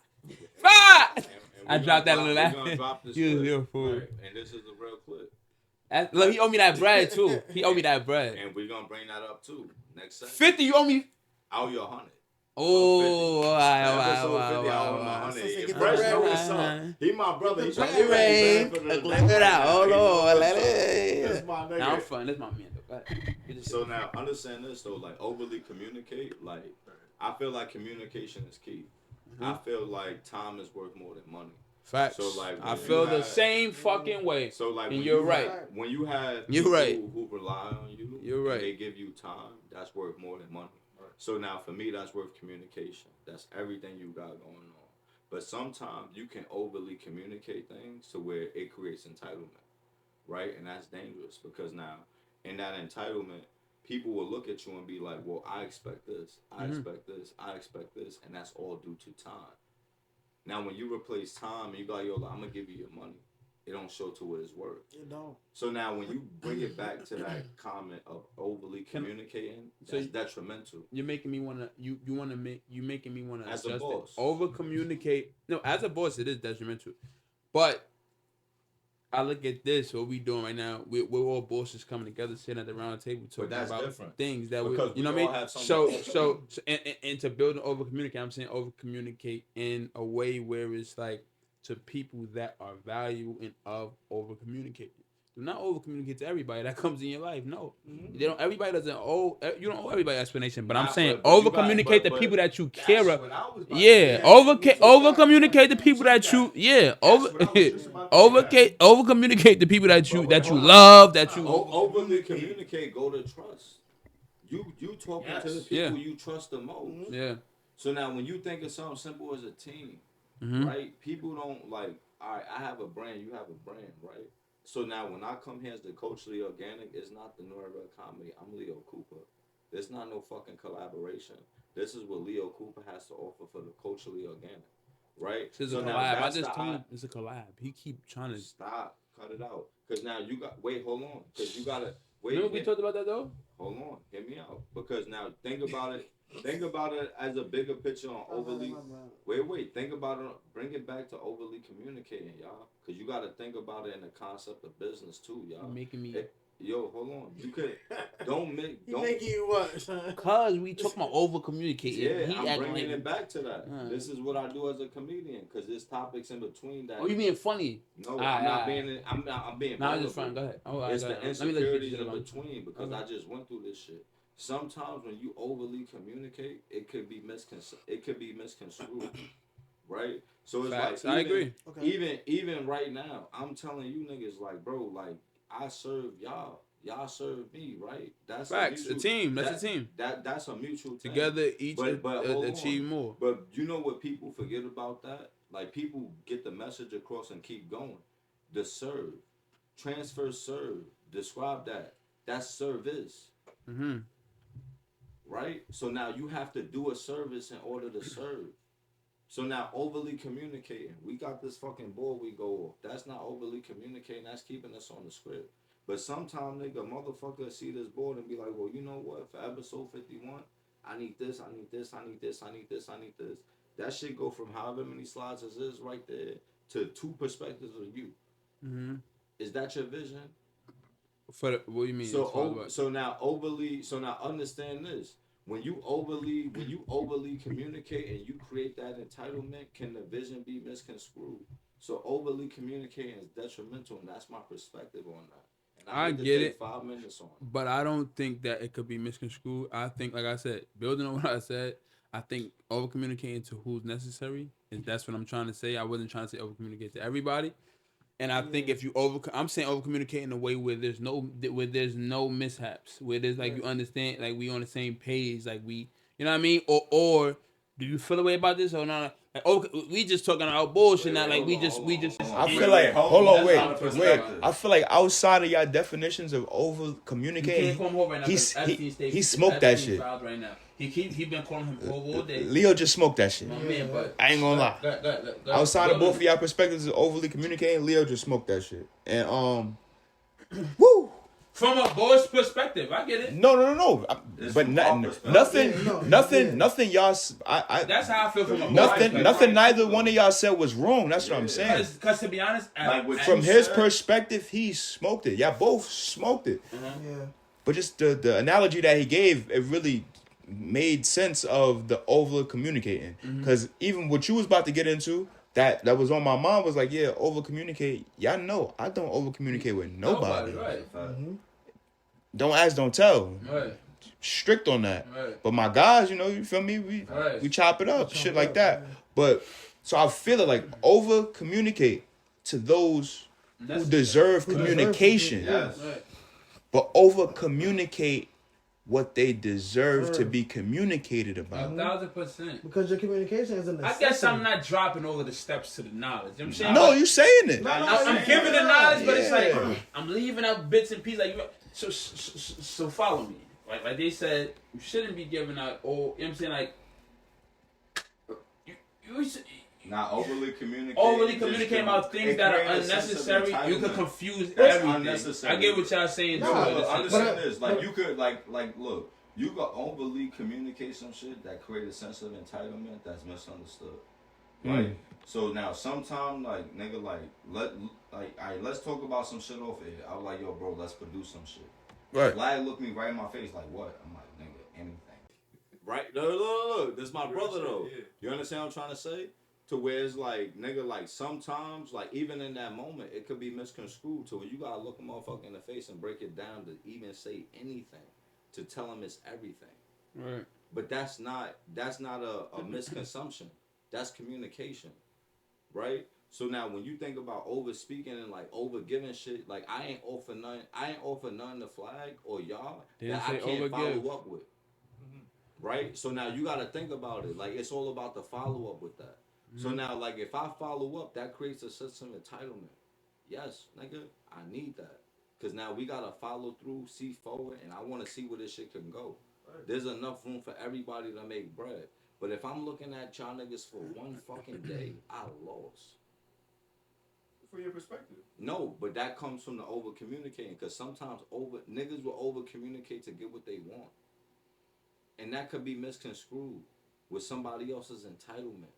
Speaker 3: I dropped that little laugh.
Speaker 6: We're gonna drop this
Speaker 3: You
Speaker 6: clip,
Speaker 3: fool.
Speaker 6: right? And this is a real clip.
Speaker 3: Look, he owe me that bread too. He owe me that bread.
Speaker 6: And we're gonna bring that up too. Next segment.
Speaker 3: 50, you owe me.
Speaker 6: I owe you 100.
Speaker 3: Oh,
Speaker 6: Episode 50, I owe him 100. If Fresh know what's up, he my brother. He's trying to
Speaker 4: Let it out. Hold on. Let it.
Speaker 6: That's my nigga.
Speaker 3: Now I'm fun. That's my man though. Go ahead.
Speaker 6: So now understand this though, like overly communicate. Like I feel like communication is key. I feel like time is worth more than money.
Speaker 3: Facts.
Speaker 6: So like
Speaker 3: I feel the same fucking way.
Speaker 6: So like,
Speaker 3: and you're right.
Speaker 6: When you have
Speaker 3: you're
Speaker 6: people
Speaker 3: right.
Speaker 6: who rely on you,
Speaker 3: you're right.
Speaker 6: They give you time. That's worth more than money. Right. So now for me, that's worth communication. That's everything you got going on. But sometimes you can overly communicate things to where it creates entitlement, right? And that's dangerous because now in that entitlement, people will look at you and be like, well, I expect this, I expect this, I expect this, and that's all due to time. Now, when you replace time and you go, yo, I'm going to give you your money, it don't show to what it's worth.
Speaker 4: It don't.
Speaker 6: So now when you bring it back to that comment of overly communicating, that's detrimental.
Speaker 3: You're making me want to, you making me want to
Speaker 6: as a boss.
Speaker 3: Over communicate. No, as a boss, it is detrimental. But I look at this, what we doing right now, we're all bosses coming together, sitting at the round table talking about
Speaker 6: different.
Speaker 3: things that
Speaker 6: because
Speaker 3: you know what I mean? So and to build and over communicate, I'm saying over communicate in a way where it's like to people that are valuable and of over communicating. Do not over communicate to everybody that comes in your life. No, they don't. Everybody doesn't owe. You don't owe everybody explanation. But I'm saying
Speaker 6: but you
Speaker 3: over
Speaker 6: got-
Speaker 3: communicate the
Speaker 6: but
Speaker 3: people that you
Speaker 6: that's
Speaker 3: care
Speaker 6: what
Speaker 3: about.
Speaker 6: I was about to
Speaker 3: Yeah,
Speaker 6: say.
Speaker 3: over communicate the people that you. Yeah, over
Speaker 6: what I was just about to say.
Speaker 3: over communicate the people that you
Speaker 6: But hold on.
Speaker 3: love that you.
Speaker 6: Overly communicate, go to trust. You talking to the people
Speaker 3: Yeah.
Speaker 6: you trust the most.
Speaker 3: Yeah.
Speaker 6: So now when you think of something simple as a team,
Speaker 3: Mm-hmm.
Speaker 6: right? People don't like, all right, I have a brand, you have a brand, right? So now when I come here as the culturally organic, it's not the Northern Comedy. I'm Leo Cooper. There's not no fucking collaboration. This is what Leo Cooper has to offer for the culturally organic, right?
Speaker 3: It's a
Speaker 6: So now
Speaker 3: collab. I
Speaker 6: that's
Speaker 3: just
Speaker 6: the
Speaker 3: told him it's a collab. He keep trying to.
Speaker 6: Stop, cut it out. Cause now you got hold on. Cause you gotta wait.
Speaker 3: Remember we talked about that though?
Speaker 6: Hold on, hear me out. Because now think about it. Think about it as a bigger picture on overly. Wait. Think about it. Bring it back to overly communicating, y'all. Cause you gotta think about it in the concept of business too, y'all.
Speaker 3: You're making me.
Speaker 6: Yo, hold on. You could don't make.
Speaker 4: He
Speaker 6: Don't.
Speaker 4: making you what, son?
Speaker 3: Cause we talking about over communicating.
Speaker 6: Yeah,
Speaker 3: he
Speaker 6: I'm
Speaker 3: acting
Speaker 6: bringing
Speaker 3: like.
Speaker 6: it back to that.
Speaker 3: Uh.
Speaker 6: This is what I do as a comedian. Cause there's topics in between that.
Speaker 3: Oh, you being funny?
Speaker 6: No,
Speaker 3: Alright,
Speaker 6: I'm not
Speaker 3: alright.
Speaker 6: being. I'm being.
Speaker 3: No, I'm just
Speaker 6: vulnerable.
Speaker 3: fine. Go ahead. Oh,
Speaker 6: It's
Speaker 3: I
Speaker 6: the
Speaker 3: got it.
Speaker 6: insecurities in
Speaker 3: Let me
Speaker 6: between because
Speaker 3: Okay.
Speaker 6: I just went through this shit. Sometimes when you overly communicate, it could be misconstrued, right? So it's
Speaker 3: Facts.
Speaker 6: like
Speaker 3: I agree.
Speaker 6: even right now, I'm telling you niggas like, bro, like I serve y'all serve me, right? That's
Speaker 3: Facts. A team. That's a team.
Speaker 6: That's a mutual thing.
Speaker 3: Together, each
Speaker 6: But hold
Speaker 3: achieve
Speaker 6: on.
Speaker 3: more.
Speaker 6: But you know what people forget about that? Like people get the message across and keep going. The serve, transfer serve. Describe that. That's service.
Speaker 3: Mm-hmm.
Speaker 6: Right? So now you have to do a service in order to serve. So now overly communicating. We got this fucking board we go off. That's not overly communicating. That's keeping us on the script. But sometimes nigga motherfucker see this board and be like, well, you know what? For episode 51, I need this, I need this, I need this, I need this, I need this. That shit go from however many slides as is right there to 2 perspectives of you.
Speaker 3: Mm-hmm.
Speaker 6: Is that your vision?
Speaker 3: For the, what do you mean?
Speaker 6: So now understand this. When you overly communicate and you create that entitlement, can the vision be misconstrued? So overly communicating is detrimental, and that's my perspective on that. And
Speaker 3: I
Speaker 6: need to
Speaker 3: get
Speaker 6: take
Speaker 3: it.
Speaker 6: 5 minutes on it.
Speaker 3: But I don't think that it could be misconstrued. I think, like I said, building on what I said, I think over communicating to who's necessary, and that's what I'm trying to say. I wasn't trying to say over communicate to everybody. And I think if you I'm saying over communicate in a way where there's no mishaps, where there's like you understand, like we on the same page, like we, you know what I mean? Or do you feel a way about this or not? Like, oh, we just talking about bullshit now. Like we just.
Speaker 5: I feel like hold on,
Speaker 6: That's not a
Speaker 5: wait.
Speaker 6: perspective.
Speaker 5: I feel like outside of y'all definitions of over communicating, he smoked that shit.
Speaker 3: Right now. He been calling him over all day.
Speaker 5: Leo just smoked that shit.
Speaker 3: My man, but
Speaker 5: I ain't gonna lie.
Speaker 3: go,
Speaker 5: Outside of both of y'all perspectives of overly communicating, Leo just smoked that shit. And woo.
Speaker 3: from a boy's perspective, I get it.
Speaker 5: No.
Speaker 6: It's
Speaker 5: But
Speaker 6: from our
Speaker 5: nothing. Nothing. Y'all.
Speaker 3: That's how I feel from a boy's
Speaker 5: Nothing.
Speaker 3: perspective.
Speaker 5: Nothing. Neither one of y'all said was wrong. That's what I'm saying.
Speaker 3: Because to be honest,
Speaker 6: Like with
Speaker 5: From
Speaker 6: you
Speaker 5: his
Speaker 6: said-
Speaker 5: perspective, he smoked it. Y'all both smoked it.
Speaker 4: Yeah.
Speaker 5: But just the analogy that he gave, it really made sense of the over communicating. Because even what you was about to get into, that was on my mind was like, yeah, over communicate. Y'all know I don't over communicate with nobody.
Speaker 3: right?
Speaker 5: Don't ask, don't tell.
Speaker 3: Right.
Speaker 5: Strict on that.
Speaker 3: Right.
Speaker 5: But my guys, you feel me? We chop it up, shit like that. But so I feel it like over communicate to those who deserve communication,
Speaker 6: Yes.
Speaker 3: Right.
Speaker 5: but over communicate what they deserve to be communicated about.
Speaker 3: 1,000%.
Speaker 4: Because your communication is a
Speaker 3: I
Speaker 4: necessity.
Speaker 3: guess I'm not dropping over the steps to the knowledge. You know what I'm saying?
Speaker 5: No, you saying it.
Speaker 3: I'm giving the knowledge, but it's
Speaker 5: Yeah.
Speaker 3: like I'm leaving out bits and pieces. Like so follow me. Like they said, you shouldn't be giving out all. You know what I'm saying? Like you
Speaker 6: Not overly communicating.
Speaker 3: overly communicating about things that are unnecessary. You could confuse everything.
Speaker 6: Unnecessary.
Speaker 3: I get what y'all saying too.
Speaker 4: Nah,
Speaker 3: in a
Speaker 6: Look,
Speaker 3: sense.
Speaker 6: understand this. Like you could like look, you could overly communicate some shit that create a sense of entitlement that's misunderstood. Right? So now sometime like nigga alright, let's talk about some shit off here. I was like, yo, bro, let's produce some shit.
Speaker 5: Right.
Speaker 6: Vlad looked me right in my face like, what? I'm like, nigga, anything. Right? Look. This is my brother though. You understand what I'm trying to say? to where it's like, nigga, like sometimes, like even in that moment, it could be misconstrued to where you gotta look a motherfucker in the face and break it down to even say anything, to tell him it's everything.
Speaker 3: Right.
Speaker 6: But that's not a misconception. That's communication, right? So now when you think about over speaking and like over giving shit, like I ain't offer none the flag or y'all that I can't follow up with. Right? So now you gotta think about it. Like it's all about the follow up with that. So now like if I follow up, that creates a system of entitlement. Yes, nigga, I need that. Cause now we gotta follow through, see forward, and I wanna see where this shit can go. There's enough room for everybody to make bread. But if I'm looking at y'all niggas for one fucking day, I lost.
Speaker 5: From your perspective.
Speaker 6: No, but that comes from the over communicating. Cause sometimes niggas will over communicate to get what they want. And that could be misconstrued with somebody else's entitlement.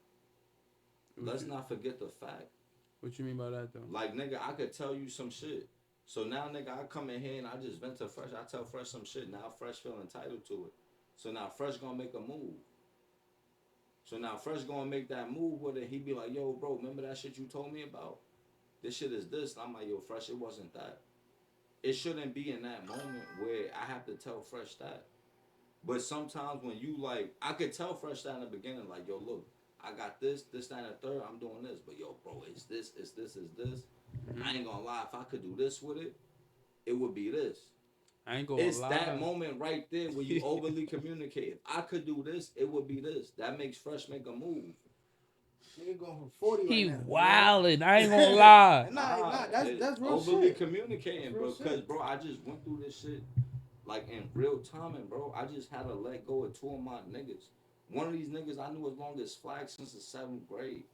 Speaker 6: Let's not forget the fact.
Speaker 3: What you mean by that though?
Speaker 6: Like nigga, I could tell you some shit. So now nigga, I come in here and I just vent to Fresh. I tell Fresh some shit. Now Fresh feel entitled to it. So now Fresh gonna make a move. So now Fresh gonna make that move with it. He be like, yo, bro, remember that shit you told me about? This shit is this. And I'm like, yo, Fresh, it wasn't that. It shouldn't be in that moment where I have to tell Fresh that. But sometimes when you like, I could tell Fresh that in the beginning, like, yo, look, I got this, that, and the third, I'm doing this. But yo, bro, it's this. I ain't gonna lie, if I could do this with it, it would be this.
Speaker 3: I ain't gonna lie.
Speaker 6: It's that moment right there where you overly communicate. If I could do this, it would be this. That makes Fresh make a move.
Speaker 4: Nigga going from 40 right
Speaker 3: He
Speaker 4: now.
Speaker 3: wildin'. I ain't gonna lie.
Speaker 4: Nah, that's real
Speaker 6: overly
Speaker 4: shit.
Speaker 6: communicating,
Speaker 4: That's
Speaker 6: bro.
Speaker 4: real
Speaker 6: Because,
Speaker 4: shit.
Speaker 6: bro, I just went through this shit, like, in real time, and, bro, I just had to let go of 2 of my niggas. One of these niggas I knew as long as Flag since the 7th grade.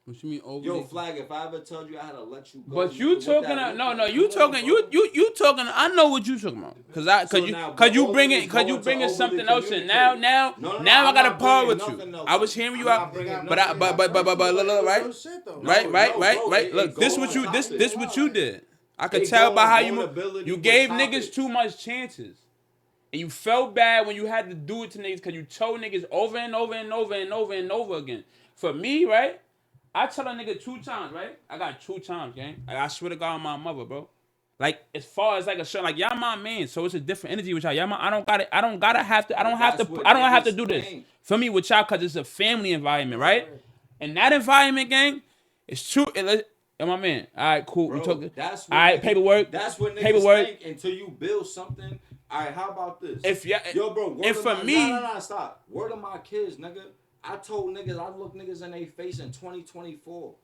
Speaker 3: What you mean over?
Speaker 6: Yo, Flag, if I ever told you I had to let you go.
Speaker 3: But you talking
Speaker 6: that
Speaker 3: no,
Speaker 6: look
Speaker 3: no,
Speaker 6: like,
Speaker 3: you
Speaker 6: come on,
Speaker 3: talking,
Speaker 6: bro.
Speaker 3: you talking. I know what you talking about, cause you bringing something else in. Now I got a part with you. I was hearing you out, but look, right. Look, this what you did. I could tell by how you gave niggas too much chances. And you felt bad when you had to do it to niggas because you told niggas over and over again. For me, right? I tell a nigga 2 times, right? I got 2 times, gang. Like, I swear to God on my mother, bro. Like, as far as like a show, like y'all my man, so it's a different energy with y'all. I don't have to do this. For me with y'all, cause it's a family environment, right? And that environment, gang, it's true. And my man, all right, cool.
Speaker 6: Bro,
Speaker 3: we talking.
Speaker 6: All
Speaker 3: right, paperwork.
Speaker 6: That's what niggas think until you build something. All right, how about this? Yo, bro, stop. Word of my kids, nigga. I told niggas, I look niggas in their face in 2024.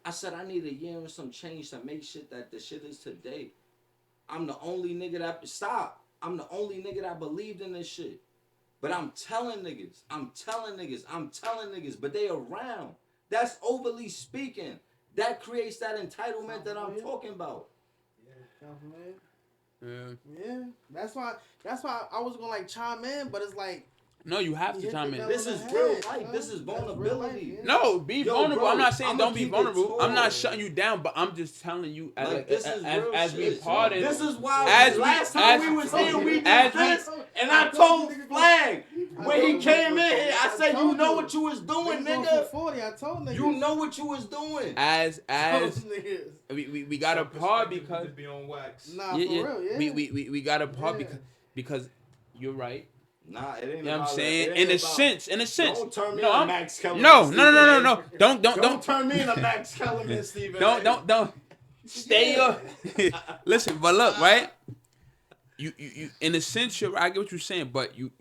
Speaker 6: I said I need a year and some change to make shit that the shit is today. I'm the only nigga that believed in this shit. But I'm telling niggas, but they around. That's overly speaking. That creates that entitlement that I'm talking about.
Speaker 4: Yeah. That's why I was gonna like chime in, but it's like,
Speaker 3: no, you have to chime in.
Speaker 6: This is real life. This is vulnerability.
Speaker 4: Life, yeah.
Speaker 3: No, be vulnerable.
Speaker 6: Bro,
Speaker 3: I'm not saying don't be
Speaker 6: keep it
Speaker 3: vulnerable. I'm not
Speaker 6: tall.
Speaker 3: shutting you down, but I'm just telling you as we
Speaker 6: shit.
Speaker 3: parted.
Speaker 6: This is why last time we was here, we did this, and I told Flag when he came in here, I said, you know what you was doing, nigga.
Speaker 4: 40, I told niggas.
Speaker 6: You know what you was doing.
Speaker 3: As we got a part because
Speaker 5: be on wax.
Speaker 4: Nah, for real, yeah.
Speaker 3: we got a part because you're right.
Speaker 6: Nah, it ain't.
Speaker 3: You know what I'm saying? In a sense.
Speaker 6: Don't turn me into Max Kellerman.
Speaker 3: No. Don't
Speaker 6: turn me into Max Kellerman, Stephen.
Speaker 3: Don't. Stay up. Listen, but look, right? You in a sense, I get what you're saying, but you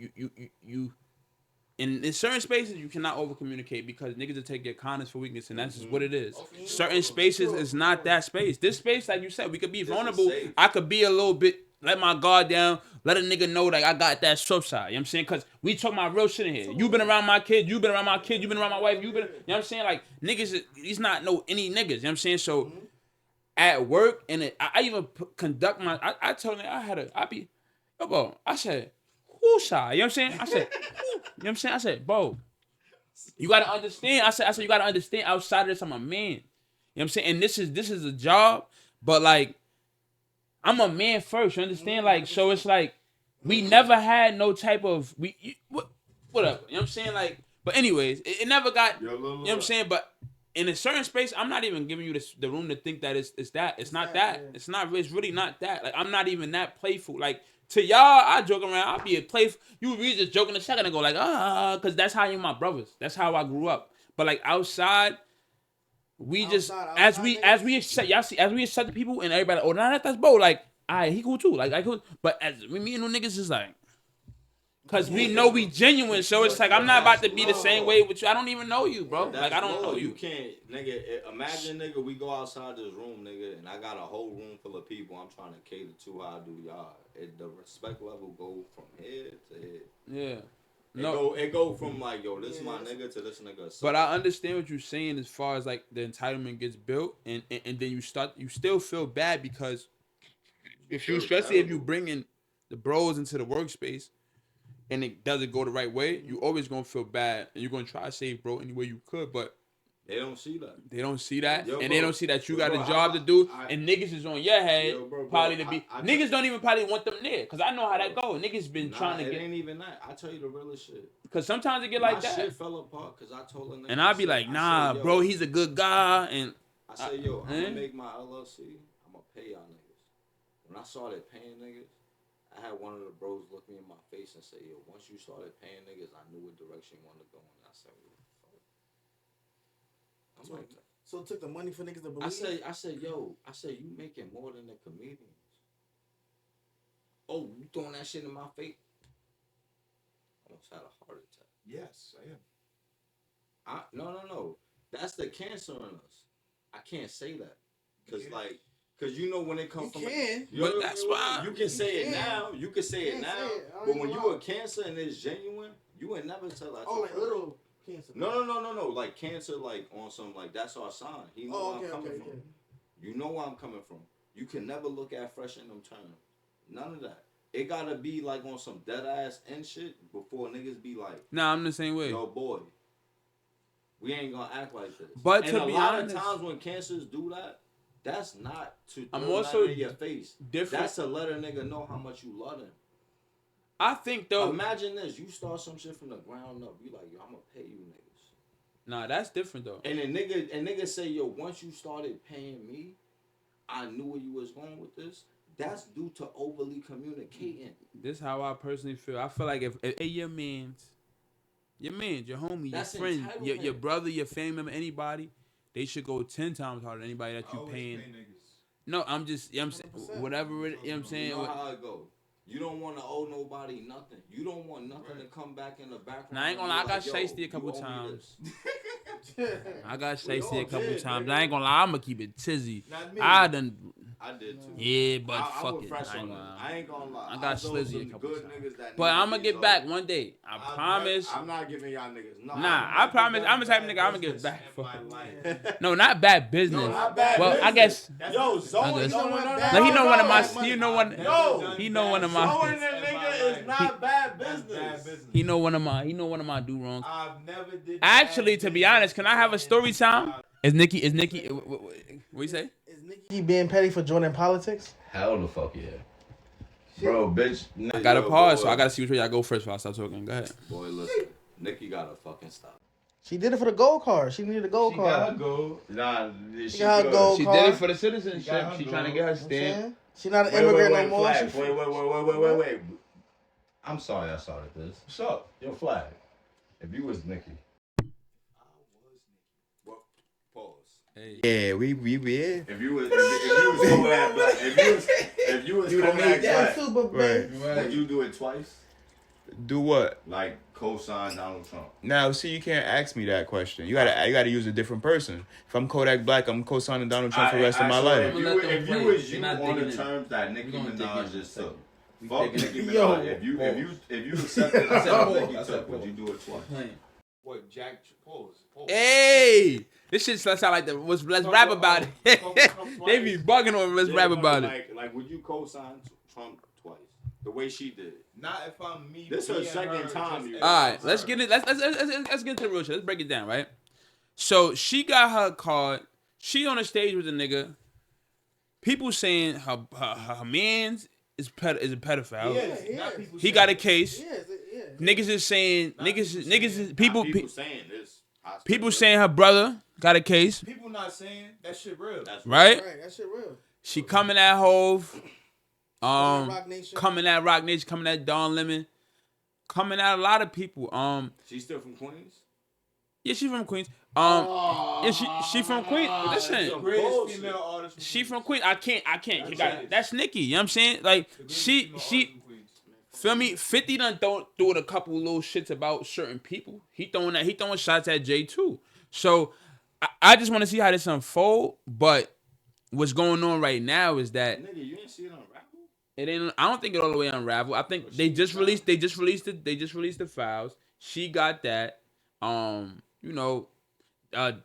Speaker 3: in certain spaces you cannot over communicate because niggas will take your kindness for weakness, and that's just what it is. Certain spaces is not that space. This space, like you said, we could be vulnerable. I could be a little bit. Let my guard down. Let a nigga know like I got that soft side. You know what I'm saying? Because we talk about real shit in here. You been around my kid. You been around my kid. You been around my wife. You know what I'm saying? Like, niggas, he's not any niggas. You know what I'm saying? So, at work, and I even conduct my, I told him I said, who shy? You know what I'm saying? I said, you know what I'm saying? I said, bro, you got to understand. I said, you got to understand outside of this, I'm a man. You know what I'm saying? And this is a job, but like, I'm a man first, you understand? Like, so it's like, we never had no type of, whatever, you know what I'm saying? Like, But anyways, it never got.
Speaker 6: Yo,
Speaker 3: You know what I'm saying? But in a certain space, I'm not even giving you the room to think that it's that. It's not that.
Speaker 4: yeah.
Speaker 3: It's not. It's really not that. Like I'm not even that playful. Like to y'all, I joke around. I'll be a playful. You would really just joking a second and go like, because that's how you my brothers. That's how I grew up. But like outside, we just as we accept y'all see as we accept the people and everybody. Oh, nah, that's bro. Like, alright, he cool too. Like I cool. But as me and them niggas is like. Cause we know we genuine, so it's like I'm not about to be the same way with you. I don't even know you, bro. Like I don't know you.
Speaker 6: You can't, nigga. Imagine, nigga, we go outside this room, nigga, and I got a whole room full of people I'm trying to cater to how I do y'all. The respect level go from head to head.
Speaker 3: Yeah.
Speaker 6: It go from like, yo, this is my nigga to this nigga.
Speaker 3: But I understand what you're saying as far as like the entitlement gets built, and then you still feel bad because if you, especially if you bring in the bros into the workspace. And it doesn't go the right way, you always gonna feel bad, and you're gonna try to save bro any way you could, but
Speaker 6: they don't see that.
Speaker 3: They don't see that,
Speaker 6: Yo,
Speaker 3: and
Speaker 6: bro,
Speaker 3: they don't see that you got
Speaker 6: bro,
Speaker 3: a job to do,
Speaker 6: I-
Speaker 3: and niggas is on your head,
Speaker 6: Bro,
Speaker 3: probably to be.
Speaker 6: I
Speaker 3: Niggas don't even probably want them there, cause I know how that go. Niggas been trying to
Speaker 6: it
Speaker 3: get,
Speaker 6: ain't even that. I tell you the realest shit.
Speaker 3: cause sometimes it get like
Speaker 6: My
Speaker 3: that,
Speaker 6: shit fell apart because I told a nigga.
Speaker 3: and I'll be like, nah,
Speaker 6: yo,
Speaker 3: bro, he's a good guy, and
Speaker 6: I said, yo, I'm
Speaker 3: eh?
Speaker 6: gonna make my LLC. I'm gonna pay y'all niggas. When I started paying niggas, I had one of the bros look me in my face and say, yo, once you started paying niggas, I knew what direction you wanted to go in. I said, what the fuck? I'm like,
Speaker 4: So it took the money for niggas to believe.
Speaker 6: I said, you making more than the comedians. Oh, you throwing that shit in my face? I almost had a heart attack.
Speaker 5: Yes, I am.
Speaker 6: No. That's the cancer in us. I can't say that. Cause you know when it comes from
Speaker 3: But that's why
Speaker 6: you can say it now. You can say it now. But when you a cancer and it's genuine, you would never tell that.
Speaker 4: Oh, like little cancer.
Speaker 6: No. Like cancer, like on some like that's our sign. He know where I'm coming from. You know where I'm coming from. You can never look at fresh in them terms. None of that. It gotta be like on some dead ass and shit before niggas be like,
Speaker 3: nah, I'm the same way.
Speaker 6: yo, boy, we ain't gonna act like this.
Speaker 3: But
Speaker 6: and
Speaker 3: to
Speaker 6: a
Speaker 3: be
Speaker 6: lot
Speaker 3: honest,
Speaker 6: of times when cancers do that, that's not to
Speaker 3: I'm
Speaker 6: throw
Speaker 3: also
Speaker 6: that in your face.
Speaker 3: different.
Speaker 6: That's to let a nigga know how much you love him.
Speaker 3: I think though.
Speaker 6: Imagine this: you start some shit from the ground up. You like, yo, I'm gonna pay you niggas.
Speaker 3: Nah, that's different though.
Speaker 6: And niggas say, yo, once you started paying me, I knew where you was going with this. That's due to overly communicating.
Speaker 3: This is how I personally feel. I feel like if your mans, your homie,
Speaker 6: That's
Speaker 3: your friend, your
Speaker 6: entitlement.
Speaker 3: brother, your family member, anybody, they should go 10 times harder than anybody that you paying. No, I'm just, you know what I'm saying, whatever it, you know what I'm saying.
Speaker 6: You know how it go. You don't want to owe nobody nothing. You don't want nothing to come back in the background.
Speaker 3: Now, I ain't gonna lie, I got shiesty a couple times. I got shiesty a couple times. I ain't gonna lie, I'm gonna keep it tizzy. I
Speaker 6: did too.
Speaker 3: Yeah, but
Speaker 6: I
Speaker 3: fuck
Speaker 6: was
Speaker 3: it.
Speaker 6: fresh
Speaker 3: I ain't
Speaker 6: on
Speaker 3: gonna
Speaker 6: that.
Speaker 3: lie.
Speaker 6: I ain't gonna lie.
Speaker 3: I got
Speaker 6: know
Speaker 3: slizzy
Speaker 6: some
Speaker 3: a couple
Speaker 6: good
Speaker 3: times.
Speaker 6: niggas that
Speaker 3: But
Speaker 6: need
Speaker 3: I'm
Speaker 6: to
Speaker 3: gonna
Speaker 6: be
Speaker 3: get back
Speaker 6: sold.
Speaker 3: one day. I promise.
Speaker 6: I'm not giving y'all niggas. No,
Speaker 3: Nah, I promise. I'm the type of nigga I'm gonna get back. No, not bad business.
Speaker 6: No, not bad
Speaker 3: well, I guess.
Speaker 6: Yo, Zoe,
Speaker 3: guess.
Speaker 6: no,
Speaker 3: No, he know one of my. He know one.
Speaker 6: Yo,
Speaker 3: He know one of
Speaker 6: Zoe
Speaker 3: my.
Speaker 6: and that nigga is not bad business.
Speaker 3: He know one of my. He know one of my do wrong.
Speaker 5: I've never did.
Speaker 3: Actually, to be honest, can I have a story time? Is Nikki? What you say?
Speaker 4: Is Nicki being petty for joining politics?
Speaker 6: Hell the fuck yeah. Bro, bitch.
Speaker 3: I gotta pause, so I gotta see which way I go first before I start talking. Go ahead.
Speaker 6: Boy, listen. Nikki gotta fucking stop.
Speaker 4: She did it for the gold card. She needed a gold card.
Speaker 5: go.
Speaker 6: Nah,
Speaker 4: She got her gold
Speaker 3: She
Speaker 4: card.
Speaker 3: did it for the citizenship. She trying to get her
Speaker 4: You know what I'm
Speaker 3: stamp.
Speaker 4: saying? She not an immigrant no more.
Speaker 6: Flag.
Speaker 4: She-
Speaker 6: Wait. I'm sorry I started this. What's up? Your flag. If you was Nikki. Pause.
Speaker 5: Yeah, we
Speaker 6: If you was Kodak Black, if you was Kodak
Speaker 4: Yeah,
Speaker 6: Black,
Speaker 4: super
Speaker 5: Right.
Speaker 4: big.
Speaker 6: would you do it twice?
Speaker 5: do what?
Speaker 6: Like co-sign Donald Trump.
Speaker 5: Now, see, you can't ask me that question. You gotta use a different person. If I'm Kodak Black, I'm co-signing Donald Trump for the rest of my
Speaker 6: so
Speaker 5: life.
Speaker 6: If you was you on the terms that Nicki Minaj just took, fuck Nicki
Speaker 4: Yo.
Speaker 6: Minaj. If you accepted the terms Nicki took, would you do it twice?
Speaker 5: What, Jack? Pause.
Speaker 3: Hey, this shit sound like the. Let's rap about it. They be bugging on. Let's rap about it.
Speaker 6: Like, would you co-sign Trump twice? The way she did.
Speaker 5: Not if I'm me.
Speaker 6: This is her second time. You
Speaker 3: All right, let's get it. Let's get into the real shit. Let's break it down, right? So she got her card. She on the stage with a nigga. People saying her man's is a pedophile.
Speaker 4: Yeah.
Speaker 3: He got a case.
Speaker 4: Yeah.
Speaker 3: Niggas is saying people
Speaker 6: saying this.
Speaker 3: people saying her brother got a case.
Speaker 5: People not saying that shit real.
Speaker 6: That's
Speaker 3: Right?
Speaker 4: Right, that shit real.
Speaker 3: She coming at Hove.
Speaker 4: Rock Nation.
Speaker 3: Coming at Rock Nation, coming at Don Lemon, coming at a lot of people.
Speaker 6: She's still from Queens.
Speaker 3: Yeah, she from Queens. Yeah, she from Queens. Listen,
Speaker 5: Greatest female artist.
Speaker 3: she from Queens. I can't. You got that's Nicki. You know what I'm saying? Like she feel me. 50 done threw a couple little shits about certain people. He throwing shots at Jay too. So I just want to see how this unfold. But what's going on right now is that
Speaker 6: Nigga, you didn't see it on Rapple?
Speaker 3: it ain't. I don't think it all the way unraveled. I think they just released the files. She got that. You know,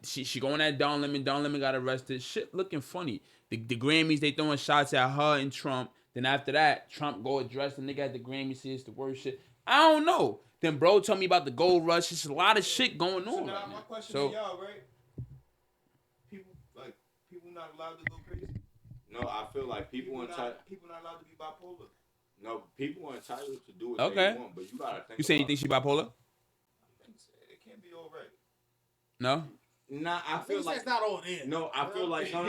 Speaker 3: she going at Don Lemon. Don Lemon got arrested. Shit looking funny. The Grammys, they throwing shots at her and Trump. Then after that, Trump go address the nigga at the Grammys. See, it's the worst shit. I don't know. Then bro told me about the gold rush. It's a lot of shit going on.
Speaker 5: So now
Speaker 3: right
Speaker 5: my
Speaker 3: now.
Speaker 5: question
Speaker 3: So
Speaker 5: to y'all, right? People not allowed to go crazy.
Speaker 6: No, I feel like people
Speaker 5: not allowed to be bipolar.
Speaker 6: No, people are entitled to do what
Speaker 3: Okay.
Speaker 6: they want, but you gotta think.
Speaker 3: you saying you
Speaker 6: about
Speaker 3: think she bipolar?
Speaker 5: It can't be all right.
Speaker 3: No.
Speaker 6: Nah, I feel like
Speaker 4: it's not all in.
Speaker 6: no. I feel like no.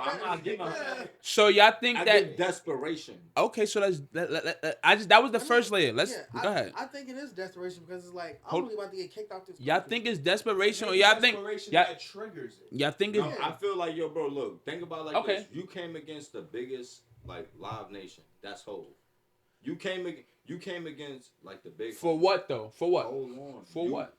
Speaker 6: I'm not giving her.
Speaker 3: So y'all think
Speaker 6: I
Speaker 3: that?
Speaker 6: give desperation.
Speaker 3: Okay, so that was the first layer. Let's go ahead.
Speaker 4: I think it is desperation because it's like I'm
Speaker 3: Hold-
Speaker 4: really about to get kicked out this.
Speaker 3: Y'all
Speaker 4: country.
Speaker 3: think it's desperation, or y'all think
Speaker 5: Desperation
Speaker 3: y'all,
Speaker 5: that triggers it.
Speaker 3: y'all think it's
Speaker 6: No, I feel like yo, bro. Look, think about it like
Speaker 3: Okay.
Speaker 6: this. You came against the biggest like Live Nation. That's Hov. You came against like the big.
Speaker 3: for what though? For what?
Speaker 6: Hold on.
Speaker 3: For what?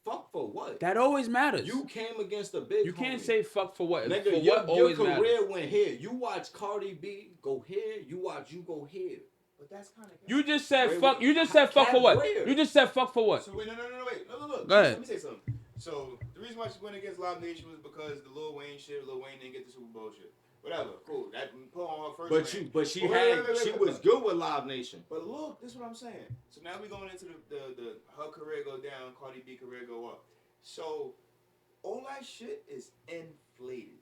Speaker 6: Fuck for what?
Speaker 3: That always matters.
Speaker 6: You came against the big.
Speaker 3: You can't
Speaker 6: homie.
Speaker 3: say fuck for what.
Speaker 6: Nigga,
Speaker 3: For
Speaker 6: your
Speaker 3: what always
Speaker 6: career
Speaker 3: matters.
Speaker 6: went here. You watch Cardi B go here. You watch you go here.
Speaker 5: But that's kind of.
Speaker 3: You just said
Speaker 6: Wait,
Speaker 3: fuck.
Speaker 6: wait,
Speaker 3: You just said fuck for what?
Speaker 6: where?
Speaker 3: You just said fuck for what?
Speaker 5: So wait, no, wait, look.
Speaker 3: Go ahead.
Speaker 5: Let me say something. So the reason why she went against Live Nation was because the Lil Wayne shit. Lil Wayne didn't get the Super Bowl shit. Whatever, cool. That put on her first.
Speaker 6: She
Speaker 5: wait,
Speaker 6: was good with Live Nation.
Speaker 5: But look, this is what I'm saying. So now we going into the her career go down, Cardi B career go up. So all that shit is inflated.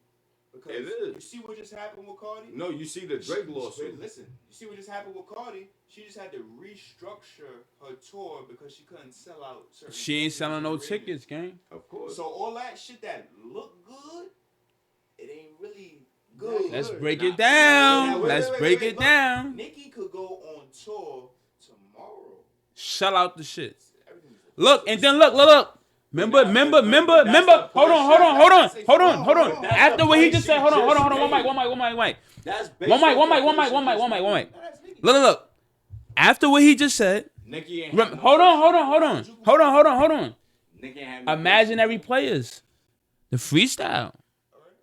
Speaker 5: Because
Speaker 6: It is.
Speaker 5: you see what just happened with Cardi?
Speaker 6: No, you see the Drake
Speaker 5: Wait,
Speaker 6: lawsuit.
Speaker 5: listen, you see what just happened with Cardi? She just had to restructure her tour because she couldn't sell out certain
Speaker 3: She ain't selling no
Speaker 5: arenas.
Speaker 3: tickets, gang.
Speaker 6: Of course.
Speaker 5: So all that shit that look good, it ain't really good.
Speaker 3: Let's
Speaker 5: Good.
Speaker 3: break
Speaker 6: Nah.
Speaker 3: it down.
Speaker 5: Yeah, wait,
Speaker 3: Let's
Speaker 5: wait,
Speaker 3: break
Speaker 5: wait,
Speaker 3: it
Speaker 5: look.
Speaker 3: down.
Speaker 5: Nicki could go on tour tomorrow.
Speaker 3: Shell out the shit.
Speaker 5: Everything's
Speaker 3: Look, and then look. Remember.
Speaker 6: that's
Speaker 3: Hold
Speaker 6: the
Speaker 3: on.
Speaker 6: push.
Speaker 3: After what he just
Speaker 6: She
Speaker 3: said, hold on.
Speaker 6: just
Speaker 3: One
Speaker 6: made.
Speaker 3: mic.
Speaker 6: That's
Speaker 3: One mic.
Speaker 5: That's Nicki.
Speaker 3: Look. After what he just said,
Speaker 6: Nicki ain't
Speaker 3: hold on.
Speaker 6: Nicki ain't have no
Speaker 3: Imaginary players, the freestyle.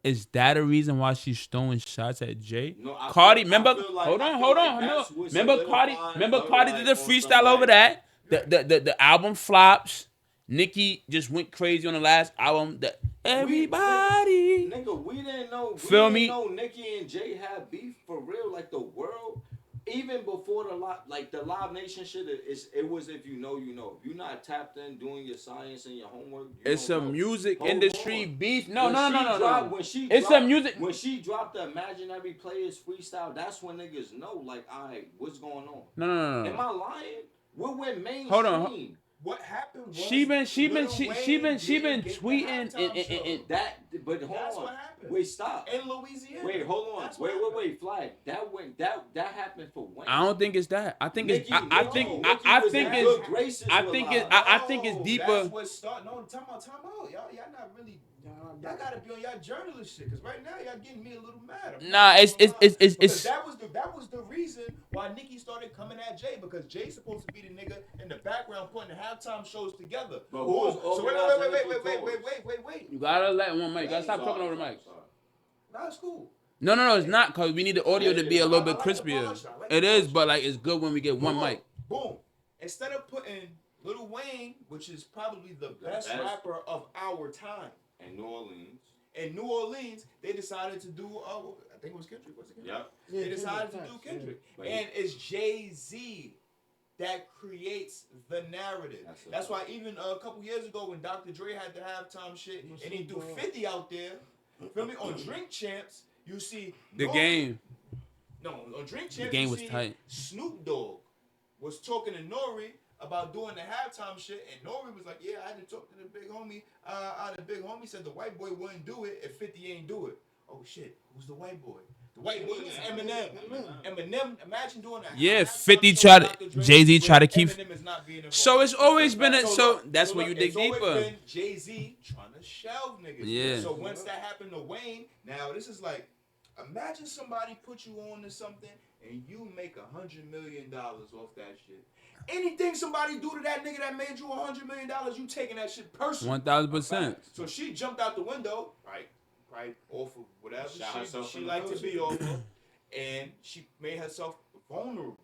Speaker 3: Is that a reason why she's throwing shots at Jay?
Speaker 6: No, I
Speaker 3: Cardi,
Speaker 6: feel- I
Speaker 3: remember?
Speaker 6: feel like-
Speaker 3: Hold
Speaker 6: I
Speaker 3: on.
Speaker 6: feel like that's what
Speaker 3: Remember Cardi?
Speaker 6: solidified
Speaker 3: Remember
Speaker 6: her,
Speaker 3: Cardi
Speaker 6: like,
Speaker 3: did the
Speaker 6: on
Speaker 3: freestyle
Speaker 6: some,
Speaker 3: over
Speaker 6: like-
Speaker 3: that. The album flops. Nicki just went crazy on the last album. Everybody.
Speaker 6: Nigga, we didn't know.
Speaker 3: Feel
Speaker 6: we
Speaker 3: me?
Speaker 6: didn't know Nicki and Jay had beef for real. Like the world, even before the Live Nation shit. It was if you know, you know. If you're not tapped in doing your science and your homework, you
Speaker 3: It's
Speaker 6: don't
Speaker 3: a
Speaker 6: know.
Speaker 3: music
Speaker 6: Hold
Speaker 3: industry
Speaker 6: on.
Speaker 3: beef. No.
Speaker 6: When she
Speaker 3: It's
Speaker 6: dropped,
Speaker 3: a music.
Speaker 6: When she dropped the Imaginary Players freestyle, that's when niggas know. Like, alright, what's going on?
Speaker 3: No.
Speaker 6: Am I lying? We went mainstream.
Speaker 3: Hold on.
Speaker 5: What happened was
Speaker 3: She been
Speaker 5: Lil
Speaker 3: tweeting
Speaker 5: Wayne didn't get the
Speaker 3: and
Speaker 5: halftime show.
Speaker 6: That, but hold
Speaker 5: That's
Speaker 6: on.
Speaker 5: what happened.
Speaker 6: Wait, stop.
Speaker 5: In Louisiana.
Speaker 6: Wait, hold on.
Speaker 5: That's what happened.
Speaker 6: Wait, Flag. That happened for when?
Speaker 3: I don't think it's that. I think it's.
Speaker 6: Nicki,
Speaker 3: I
Speaker 6: no,
Speaker 3: think.
Speaker 6: Nicki
Speaker 3: I
Speaker 6: was
Speaker 3: think
Speaker 6: in
Speaker 3: it's.
Speaker 6: good graces
Speaker 3: I
Speaker 6: with
Speaker 3: think
Speaker 6: Live.
Speaker 3: it. I think it's
Speaker 5: No,
Speaker 3: deeper.
Speaker 5: That's what started. No, time out. Y'all not really. Y'all gotta be on y'all journalist shit, cause right now y'all getting me a little mad.
Speaker 3: Nah, it's
Speaker 5: Because that was the reason why Nicki started coming at Jay, because Jay's supposed to be the nigga in the background putting the halftime shows together.
Speaker 6: But who was
Speaker 5: So wait.
Speaker 3: You gotta let one mic. You gotta stop
Speaker 5: Sorry,
Speaker 3: talking over the mic.
Speaker 5: That's cool.
Speaker 3: No, it's not, cause we need the audio to be a little bit crispier. It is, but like it's good when we get one mic.
Speaker 5: Boom. Instead of putting Lil Wayne, which is probably the best rapper of our time,
Speaker 6: In New Orleans.
Speaker 5: in New Orleans, they decided to do. I think it was Kendrick. Was it Kendrick?
Speaker 6: Yep.
Speaker 5: They decided to do Kendrick, and it's Jay-Z that creates the narrative. That's why even a couple years ago when Dr. Dre had the halftime shit and he threw 50 out there, feel me, on Drink Champs, you see
Speaker 3: The game.
Speaker 5: No, on Drink Champs,
Speaker 3: The game
Speaker 5: you
Speaker 3: was
Speaker 5: see
Speaker 3: tight.
Speaker 5: Snoop Dogg was talking to Nori about doing the halftime shit, and Nori was like, "Yeah, I had to talk to the big homie. The big homie said the white boy wouldn't do it if 50 ain't do it." Oh shit, who's the white boy? The white boy was Eminem. Eminem, imagine doing that.
Speaker 3: Yeah, 50 tried to, Jay-Z tried to keep.
Speaker 5: Eminem is not being involved.
Speaker 3: So it's always been a, so
Speaker 5: look,
Speaker 3: that's where you dig
Speaker 5: it's always
Speaker 3: deeper.
Speaker 5: been Jay-Z trying to shelve niggas.
Speaker 3: Yeah.
Speaker 5: So once that happened to Wayne, now this is like, imagine somebody put you on to something and you make $100 million off that shit. Anything somebody do to that nigga that made you $100 million, you taking that shit personal.
Speaker 3: 1000%.
Speaker 5: So she jumped out the window, right off of whatever she liked to be off of, and she made herself vulnerable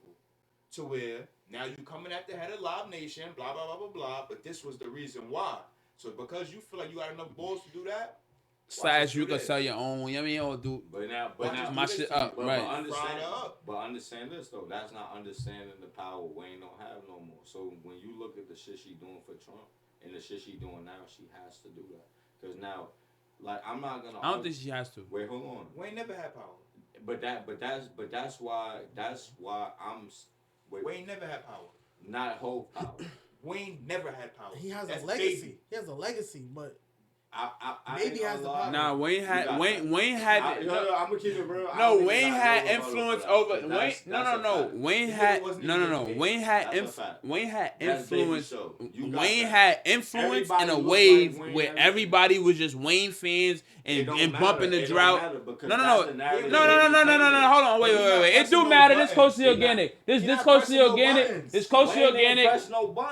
Speaker 5: to where now you coming at the head of Live Nation, blah blah blah blah blah. But this was the reason why. So because you feel like you got enough balls to do that,
Speaker 3: Slash, you can sell your own. You know what I mean? Or do
Speaker 6: But now,
Speaker 3: my shit up, right?
Speaker 6: But understand this though. That's not understanding the power Wayne don't have no more. So when you look at the shit she doing for Trump and the shit she doing now, she has to do that. Cause now, like I'm not gonna.
Speaker 3: I don't think she has to.
Speaker 6: Wait, hold on.
Speaker 5: Wayne never had power.
Speaker 6: But that's why I'm. Wait,
Speaker 5: Wayne never had power.
Speaker 6: Not whole power.
Speaker 5: Wayne never had power.
Speaker 4: He has
Speaker 5: That's
Speaker 4: a legacy.
Speaker 5: baby.
Speaker 4: He has a legacy, but
Speaker 6: I
Speaker 4: Maybe has the power.
Speaker 3: Nah, Wayne had Wayne had.
Speaker 6: I'm gonna keep it real. I
Speaker 3: No,
Speaker 6: don't
Speaker 3: Wayne
Speaker 6: even got
Speaker 3: had
Speaker 6: no
Speaker 3: influence
Speaker 6: rebuttal
Speaker 3: over
Speaker 6: for that.
Speaker 3: Wayne. No. Wayne had Wayne had Wayne had
Speaker 6: That's baby
Speaker 3: influence.
Speaker 6: show. You got
Speaker 3: Wayne
Speaker 6: that.
Speaker 3: had influence
Speaker 6: Everybody
Speaker 3: in a
Speaker 6: look
Speaker 3: wave
Speaker 6: like Wayne
Speaker 3: where
Speaker 6: every-
Speaker 3: everybody was just Wayne fans
Speaker 6: It don't
Speaker 3: and
Speaker 6: matter.
Speaker 3: bumping the
Speaker 6: It don't
Speaker 3: drought.
Speaker 6: matter because
Speaker 3: No.
Speaker 6: that's the narrative
Speaker 3: No. Hold on. Wait. It do matter. This close to organic. This close to organic. This close to organic.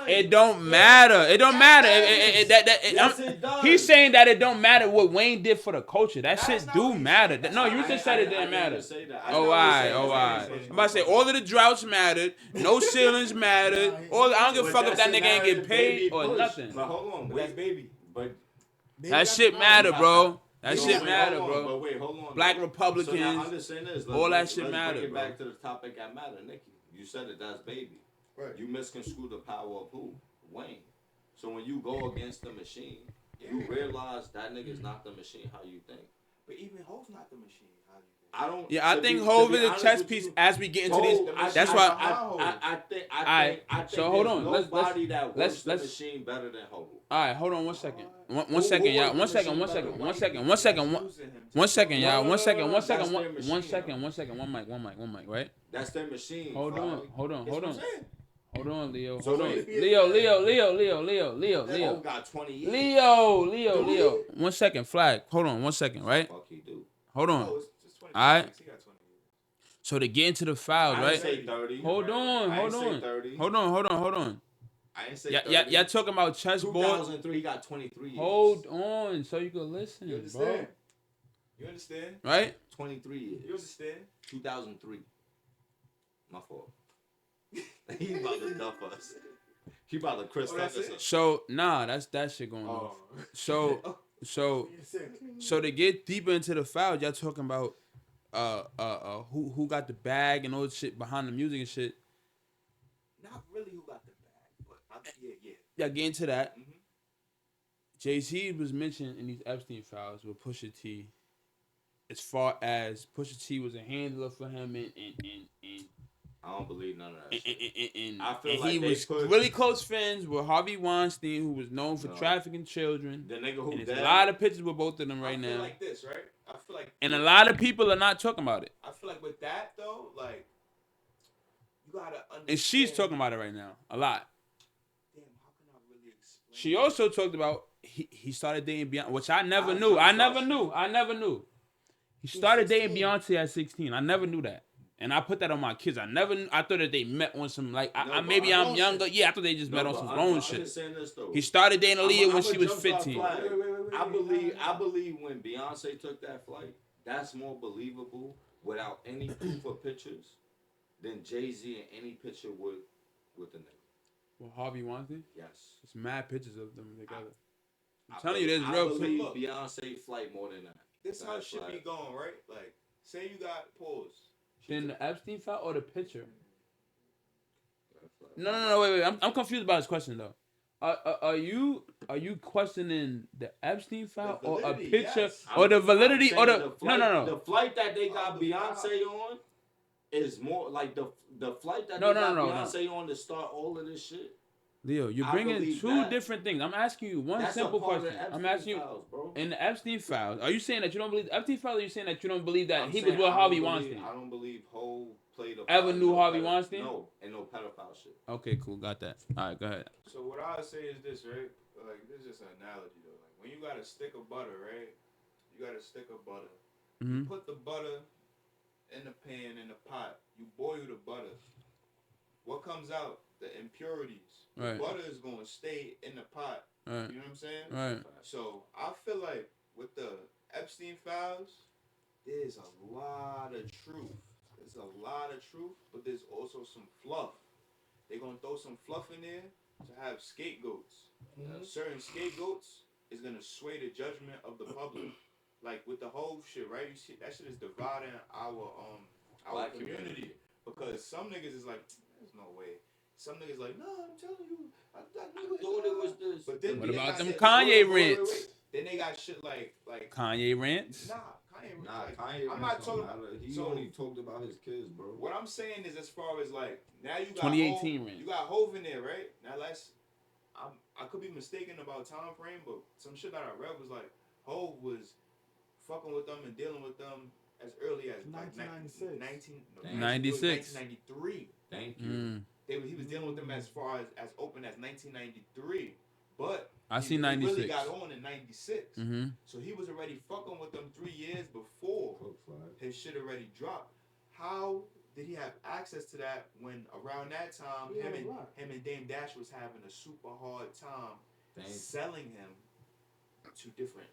Speaker 3: It don't matter. It don't matter.
Speaker 6: Yes, it does.
Speaker 3: He's saying that it don't matter what Wayne did for the culture. That shit
Speaker 5: not
Speaker 3: do
Speaker 5: what he
Speaker 3: matter.
Speaker 5: said.
Speaker 3: No, you just said it
Speaker 6: I
Speaker 3: didn't matter.
Speaker 6: say that.
Speaker 3: Oh, alright. I'm about to say all of the droughts mattered. No ceilings mattered. I don't give a fuck if that nigga ain't get paid or nothing.
Speaker 6: But hold on,
Speaker 5: That's baby.
Speaker 6: But
Speaker 3: That shit matter, bro. That
Speaker 6: hold
Speaker 3: shit
Speaker 6: on,
Speaker 3: matter,
Speaker 6: hold on,
Speaker 3: bro.
Speaker 6: But wait, hold on.
Speaker 3: Black
Speaker 6: So
Speaker 3: Republicans,
Speaker 6: now understand this.
Speaker 3: all that shit
Speaker 6: let's
Speaker 3: matter,
Speaker 6: bring it
Speaker 3: bro.
Speaker 6: back to the topic that matter, Nikki. You said it. That's baby.
Speaker 5: Right.
Speaker 6: You misconstrue the power of who? Wayne. So when you go against the machine, you realize that nigga's not the machine. How you think?
Speaker 5: But even Hope's not the machine. How do you think?
Speaker 6: I don't.
Speaker 3: Yeah, I
Speaker 6: to
Speaker 3: think
Speaker 6: be-
Speaker 3: Hov
Speaker 6: to be
Speaker 3: is a
Speaker 6: honest
Speaker 3: chess
Speaker 6: with
Speaker 3: piece
Speaker 6: you,
Speaker 3: as we get into
Speaker 6: Hov,
Speaker 3: this. That's why.
Speaker 6: I think.
Speaker 3: Alright, so hold on. Let's-
Speaker 6: Nobody that
Speaker 3: let's-
Speaker 6: works the
Speaker 3: let's-
Speaker 6: machine better than Hov.
Speaker 3: All right, hold on 1 second. One
Speaker 6: Who
Speaker 3: second, y'all.
Speaker 6: was
Speaker 3: 1
Speaker 6: the
Speaker 3: second. 1
Speaker 6: machine
Speaker 3: second.
Speaker 6: better?
Speaker 3: 1 second. 1 second. 1 second, y'all.
Speaker 6: No,
Speaker 3: 1 second. 1
Speaker 6: that's
Speaker 3: second.
Speaker 6: their
Speaker 3: 1
Speaker 6: machine,
Speaker 3: second. 1 second. One mic. Right?
Speaker 6: That's their machine.
Speaker 3: Hold
Speaker 6: bro.
Speaker 3: on. Hold on, Leo.
Speaker 6: So
Speaker 3: Hold on.
Speaker 6: wait.
Speaker 3: Leo.
Speaker 6: Hov got 20 years.
Speaker 3: Leo. 1 second. Flag. Hold on 1 second, right?
Speaker 6: Fuck he do.
Speaker 3: Hold on.
Speaker 5: Oh, it's just 20.
Speaker 3: All right.
Speaker 5: He got 20 years.
Speaker 3: So to get into the fouls,
Speaker 6: I
Speaker 3: right?
Speaker 6: ain't say 30.
Speaker 3: Hold on.
Speaker 6: I ain't say 30.
Speaker 3: Hold on.
Speaker 6: I ain't say 30.
Speaker 3: Y'all talking about chessboard?
Speaker 6: 2003, he got 23 years.
Speaker 3: Hold on, so you can listen,
Speaker 5: You
Speaker 3: bro.
Speaker 5: understand? You understand?
Speaker 3: Right?
Speaker 6: 23 years.
Speaker 5: You understand?
Speaker 6: 2003. My fault. He about to dump us. He about to Chris
Speaker 5: Oh, that's
Speaker 6: Tucker.
Speaker 5: it?
Speaker 3: So that's that shit going on. So to get deeper into the foul, y'all talking about who got the bag and all this shit behind the music and shit.
Speaker 5: Not really who got the bag, but yeah.
Speaker 3: Y'all get into that.
Speaker 5: Mhm.
Speaker 3: Jay-Z was mentioned in these Epstein files with Pusha T, as far as Pusha T was a handler for him and
Speaker 6: I don't believe none of that shit.
Speaker 3: and
Speaker 6: I feel
Speaker 3: and
Speaker 6: like
Speaker 3: he
Speaker 6: they
Speaker 3: was
Speaker 6: put-
Speaker 3: really close friends with Harvey Weinstein, who was known for
Speaker 6: No.
Speaker 3: trafficking children.
Speaker 6: The nigga who
Speaker 3: And there's
Speaker 6: dead.
Speaker 3: a lot of pictures with both of them right
Speaker 5: I feel
Speaker 3: now.
Speaker 5: like this, right? I feel like
Speaker 3: And a lot of people are not talking about it.
Speaker 5: I feel like with that though, like you gotta understand.
Speaker 3: And she's talking about it right now. A lot.
Speaker 5: Damn, how can I really explain?
Speaker 3: She also talked about he started dating Beyonce, which I never
Speaker 5: I
Speaker 3: knew.
Speaker 5: never
Speaker 3: I
Speaker 5: saw
Speaker 3: never knew. He started dating Beyonce at 16. I never knew that. And I put that on my kids. I thought that they met on some like
Speaker 6: No, but
Speaker 3: maybe
Speaker 6: I
Speaker 3: I'm
Speaker 6: don't
Speaker 3: younger.
Speaker 6: say-
Speaker 3: Yeah, I thought they just met on
Speaker 6: but
Speaker 3: some
Speaker 6: I'm-
Speaker 3: grown
Speaker 6: I'm
Speaker 3: shit.
Speaker 6: just saying this, though.
Speaker 3: He started dating Aaliyah when
Speaker 6: I'm
Speaker 3: she
Speaker 6: a
Speaker 3: was
Speaker 6: jump start
Speaker 3: 15.
Speaker 6: flag.
Speaker 5: Wait,
Speaker 6: I believe when Beyonce took that flight, that's more believable without any proof of pictures than Jay-Z in any picture with the nigga.
Speaker 3: Well, Harvey Weinstein?
Speaker 6: Yes.
Speaker 3: It's mad pictures of them together. I'm
Speaker 6: I
Speaker 3: telling you, there's
Speaker 6: I
Speaker 3: real
Speaker 6: believe
Speaker 5: Look.
Speaker 6: Beyonce flight more than that.
Speaker 5: This how
Speaker 6: That
Speaker 5: shit be
Speaker 6: flight.
Speaker 5: going, right? Like, say you got pause.
Speaker 3: In the Epstein file or the picture?
Speaker 6: That flight.
Speaker 3: No. Wait. I'm confused about his question though. Are you questioning the Epstein file
Speaker 5: The
Speaker 3: or a
Speaker 5: validity,
Speaker 3: picture
Speaker 5: yes.
Speaker 3: or the
Speaker 6: I'm
Speaker 3: validity or
Speaker 6: saying
Speaker 3: the
Speaker 6: flight,
Speaker 3: no?
Speaker 6: The flight that they got
Speaker 5: Oh, the
Speaker 6: Beyonce on, is more like the flight that
Speaker 3: No,
Speaker 6: they
Speaker 3: no,
Speaker 6: got
Speaker 3: no, no.
Speaker 6: Beyonce on to start all of this shit.
Speaker 3: Leo, you're
Speaker 6: I
Speaker 3: bringing
Speaker 6: believe
Speaker 3: two
Speaker 6: that.
Speaker 3: different things. I'm asking you one
Speaker 6: That's
Speaker 3: simple
Speaker 6: a part
Speaker 3: question.
Speaker 6: Of the
Speaker 3: I'm
Speaker 6: Epstein
Speaker 3: asking you
Speaker 6: files, bro.
Speaker 3: in the Epstein files. Are you saying that you don't believe the Epstein files? Or are you saying that you don't believe that
Speaker 6: I'm
Speaker 3: he was
Speaker 6: saying
Speaker 3: with
Speaker 6: I don't
Speaker 3: Harvey
Speaker 6: believe-
Speaker 3: Weinstein?
Speaker 6: I don't believe Hov played a
Speaker 3: Ever
Speaker 6: part in
Speaker 3: knew
Speaker 6: no
Speaker 3: Harvey Weinstein?
Speaker 6: No, and no pedophile shit.
Speaker 3: Okay, cool, got that. All right, go ahead.
Speaker 5: So what I would say is this, right? Like this is just an analogy though. Like when you got a stick of butter, right? You got a stick of butter.
Speaker 3: Mm-hmm.
Speaker 5: You put the butter in the pan in the pot. You boil the butter. What comes out? The impurities.
Speaker 3: Right.
Speaker 5: The butter is gonna stay in the pot.
Speaker 3: Right.
Speaker 5: You know what I'm saying?
Speaker 3: Right.
Speaker 5: So I feel like with the Epstein files, there's a lot of truth. There's a lot of truth, but there's also some fluff. They're gonna throw some fluff in there to have scapegoats. Certain scapegoats is gonna sway the judgment of the public. Like with the whole shit, right? You see that shit is dividing our
Speaker 6: Black
Speaker 5: community. Because some niggas is like, there's no way. Some niggas like, no, I'm telling you, I knew it.
Speaker 6: Thought it was this.
Speaker 5: But then
Speaker 3: What
Speaker 5: they
Speaker 3: about
Speaker 5: got
Speaker 3: them
Speaker 5: shit-
Speaker 3: Kanye
Speaker 5: wait.
Speaker 3: rants?
Speaker 5: Then they got shit like
Speaker 3: Kanye rants?
Speaker 5: nah, Kanye.
Speaker 6: Nah,
Speaker 5: like,
Speaker 6: Kanye.
Speaker 5: I'm not talking.
Speaker 6: He
Speaker 5: So
Speaker 6: only talked about his kids, bro.
Speaker 5: what I'm saying is, as far as like now you got
Speaker 3: 2018
Speaker 5: Hov,
Speaker 3: rant.
Speaker 5: you got Hov in there, right? Now I could be mistaken about time frame, but some shit that I read was like Hov was fucking with them and dealing with them as early as
Speaker 4: 1996.
Speaker 5: 1993.
Speaker 6: Thank you.
Speaker 3: Mm.
Speaker 5: He was dealing with them as far as open as 1993, but
Speaker 3: I
Speaker 5: he
Speaker 3: see 96.
Speaker 5: really got on in 96.
Speaker 3: Mm-hmm.
Speaker 5: So he was already fucking with them 3 years before his shit already dropped. How did he have access to that when around that time
Speaker 4: Yeah,
Speaker 5: him
Speaker 4: right.
Speaker 5: and Dame Dash was having a super hard time selling him to different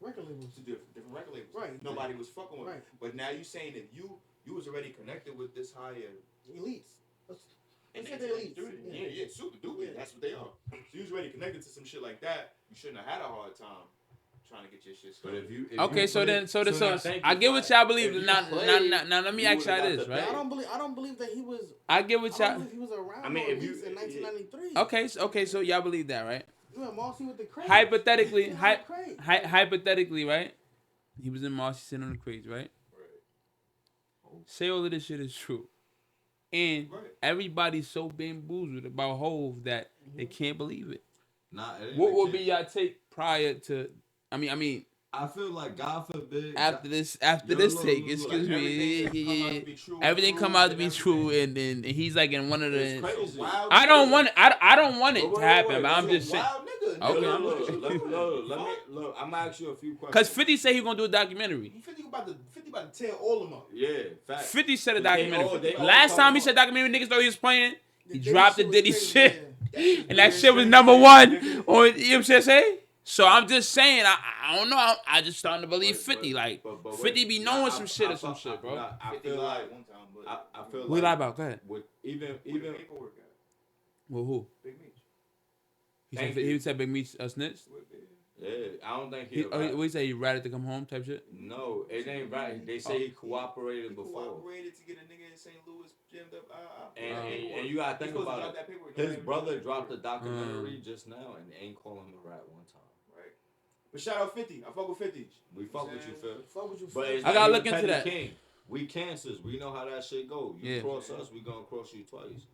Speaker 4: Record labels.
Speaker 5: to different record labels.
Speaker 4: Right.
Speaker 5: Nobody was fucking with him.
Speaker 4: Right.
Speaker 5: But now you saying that you was already connected with this higher
Speaker 4: Elites. Let's say the elites.
Speaker 5: yeah, super duper. That's what they are. So you was already connected to some shit like that. You shouldn't have had a hard time trying to get your shit
Speaker 6: But
Speaker 5: started.
Speaker 6: if
Speaker 3: Okay,
Speaker 6: you
Speaker 3: so
Speaker 6: play-
Speaker 3: then, so
Speaker 6: thank
Speaker 3: I
Speaker 6: you,
Speaker 3: get what
Speaker 6: Flash.
Speaker 3: y'all believe.
Speaker 6: If you
Speaker 3: Now,
Speaker 6: played,
Speaker 3: let me
Speaker 6: you
Speaker 3: ask y'all
Speaker 6: would've
Speaker 3: this,
Speaker 6: got the
Speaker 3: right?
Speaker 6: bag.
Speaker 4: I don't believe that he was.
Speaker 3: I get what
Speaker 4: I don't
Speaker 3: y'all.
Speaker 4: believe he was around.
Speaker 6: I mean,
Speaker 4: no
Speaker 6: if you-
Speaker 4: elites in 1993.
Speaker 3: Okay, so y'all believe that, right?
Speaker 4: You and Marcy with the crate.
Speaker 3: Hypothetically,
Speaker 4: You had a crate.
Speaker 3: hypothetically, right? He was in Marcy sitting on the crates, right? Say all of this shit is true, and
Speaker 5: Right.
Speaker 3: everybody's so bamboozled about Hov that they can't believe it.
Speaker 6: Nah, it ain't
Speaker 3: What
Speaker 6: the
Speaker 3: would
Speaker 6: kid.
Speaker 3: be y'all take prior to? I mean,
Speaker 6: I feel like God forbid.
Speaker 3: after this
Speaker 6: Yo,
Speaker 3: take,
Speaker 6: look,
Speaker 3: excuse
Speaker 5: Like,
Speaker 3: me,
Speaker 5: everything come out to be true,
Speaker 3: everything come out to be true, and he's like in one of
Speaker 6: It's
Speaker 3: the.
Speaker 6: crazy.
Speaker 3: I don't want it. I don't want it
Speaker 6: Wait,
Speaker 3: to
Speaker 6: wait,
Speaker 3: happen,
Speaker 6: wait,
Speaker 3: but I'm
Speaker 6: wait.
Speaker 3: just saying.
Speaker 5: Wild nigga.
Speaker 3: Okay,
Speaker 6: Look,
Speaker 3: I'm
Speaker 6: look,
Speaker 3: just-
Speaker 6: let me look. I'm gonna ask you a few questions.
Speaker 3: Cause 50 said he gonna do a documentary.
Speaker 5: 50 about to tear all of them up.
Speaker 6: Yeah, fact.
Speaker 3: 50 said a
Speaker 6: But they
Speaker 3: documentary.
Speaker 6: all
Speaker 3: Last
Speaker 6: talk
Speaker 3: time he
Speaker 6: about-
Speaker 3: said documentary, niggas thought he was playing. He
Speaker 4: Diddy
Speaker 3: dropped the
Speaker 4: shit was
Speaker 3: Diddy
Speaker 4: crazy,
Speaker 3: shit,
Speaker 4: yeah.
Speaker 3: and that shit was number one on. You know what I'm saying? So I'm just saying, I don't know. I just starting to believe 50. Like
Speaker 6: but
Speaker 3: 50
Speaker 6: wait.
Speaker 3: be knowing
Speaker 6: Nah,
Speaker 3: some shit or
Speaker 6: I
Speaker 3: some
Speaker 6: fuck-
Speaker 3: shit, bro.
Speaker 6: Nah, I
Speaker 5: 50
Speaker 6: feel
Speaker 5: lied
Speaker 6: like
Speaker 5: one time, but
Speaker 6: I feel
Speaker 3: Who you
Speaker 6: like
Speaker 3: lie about? Go ahead.
Speaker 6: with even
Speaker 5: even paperwork guy,
Speaker 3: Well, who?
Speaker 5: Big Meech.
Speaker 6: Thank
Speaker 3: He
Speaker 6: you.
Speaker 3: said Big Meech snitch.
Speaker 6: yeah, I don't think
Speaker 3: He,
Speaker 6: he.
Speaker 3: what he say? He ratted to come home type shit.
Speaker 6: No, it ain't right. They say he cooperated
Speaker 5: He
Speaker 6: before.
Speaker 5: cooperated to get a nigga in St. Louis jammed up.
Speaker 6: And you gotta think
Speaker 5: He's supposed to
Speaker 6: about
Speaker 5: drop
Speaker 6: it.
Speaker 5: that paperwork.
Speaker 6: His
Speaker 5: Don't even
Speaker 6: brother
Speaker 5: drop
Speaker 6: dropped a
Speaker 5: that
Speaker 6: documentary just now and ain't calling him a rat one time.
Speaker 5: paperwork. Right. But shout out 50. I fuck with 50.
Speaker 6: We fuck with you, Phil.
Speaker 4: Fuck with you.
Speaker 6: But it's
Speaker 3: I
Speaker 6: not
Speaker 3: gotta
Speaker 6: even
Speaker 3: look into
Speaker 6: Petty
Speaker 3: that.
Speaker 6: King. We cancers. We know how that shit go. You
Speaker 3: Yeah.
Speaker 6: cross us, we gonna cross you twice.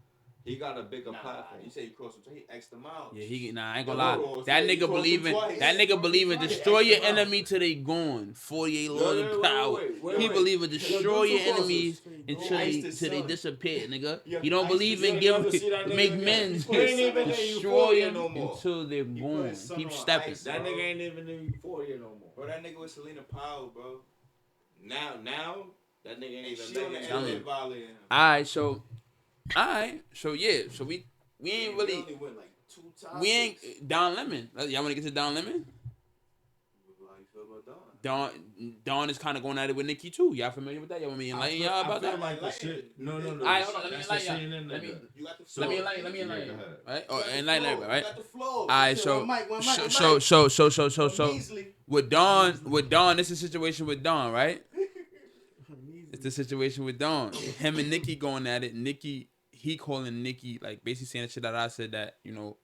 Speaker 6: He got a bigger
Speaker 5: Nah,
Speaker 6: platform.
Speaker 5: you say you crossed him. He X'd him out.
Speaker 3: Yeah, I ain't gonna
Speaker 5: Yeah,
Speaker 3: lie. That nigga believe in destroy your enemy till they gone. 48 laws
Speaker 6: Wait,
Speaker 3: of
Speaker 6: wait,
Speaker 3: power.
Speaker 6: wait,
Speaker 3: He
Speaker 6: wait.
Speaker 3: believe in destroy your enemies
Speaker 4: Yo,
Speaker 3: until
Speaker 5: iced his
Speaker 3: they
Speaker 5: son.
Speaker 3: disappear, nigga.
Speaker 5: Yeah,
Speaker 3: He don't
Speaker 5: iced
Speaker 3: believe
Speaker 5: his
Speaker 3: in
Speaker 5: son.
Speaker 6: You ever
Speaker 3: give
Speaker 6: see that nigga
Speaker 3: make
Speaker 6: again?
Speaker 3: men's.
Speaker 6: He ain't even in
Speaker 3: Destroy
Speaker 6: Euphoria
Speaker 3: them
Speaker 6: no more.
Speaker 3: until they're
Speaker 5: put
Speaker 3: gone.
Speaker 5: his son
Speaker 3: Keep
Speaker 5: on
Speaker 3: stepping.
Speaker 5: ice.
Speaker 6: That
Speaker 5: Bro.
Speaker 6: nigga ain't even in Euphoria no more.
Speaker 5: Bro, that nigga with Selena Powell, bro.
Speaker 6: Now, that nigga ain't
Speaker 5: And
Speaker 6: even
Speaker 5: she on the
Speaker 6: making
Speaker 3: Telling
Speaker 5: internet
Speaker 3: you.
Speaker 5: violating him.
Speaker 3: Alright, so yeah, so we ain't really
Speaker 5: only went like 2 times.
Speaker 3: we ain't Don Lemon. Y'all wanna get to Don Lemon?
Speaker 5: How you feel about Don?
Speaker 3: Dawn is kind of going at it with Nicki too. Y'all familiar with that? Y'all want me to enlighten y'all about that?
Speaker 6: Like the shit. No.
Speaker 3: Alright, hold on. Let me
Speaker 6: That's the
Speaker 3: enlighten
Speaker 6: CNN
Speaker 3: y'all. Let me
Speaker 6: nigga.
Speaker 5: You got the
Speaker 6: So-
Speaker 5: flow.
Speaker 3: let me
Speaker 6: Yeah,
Speaker 3: enlighten
Speaker 6: go
Speaker 3: you.
Speaker 6: ahead.
Speaker 3: Right?
Speaker 5: You
Speaker 3: Or
Speaker 5: got the
Speaker 3: enlighten
Speaker 5: flow.
Speaker 3: everybody, right?
Speaker 5: You got the flow.
Speaker 3: Alright, so
Speaker 4: One mic.
Speaker 5: Measly.
Speaker 3: with Dawn, this is a situation with Dawn, right? It's the situation with Dawn. Him and Nicki going at it. He calling Nicki, like basically saying the shit that I said, that, you know,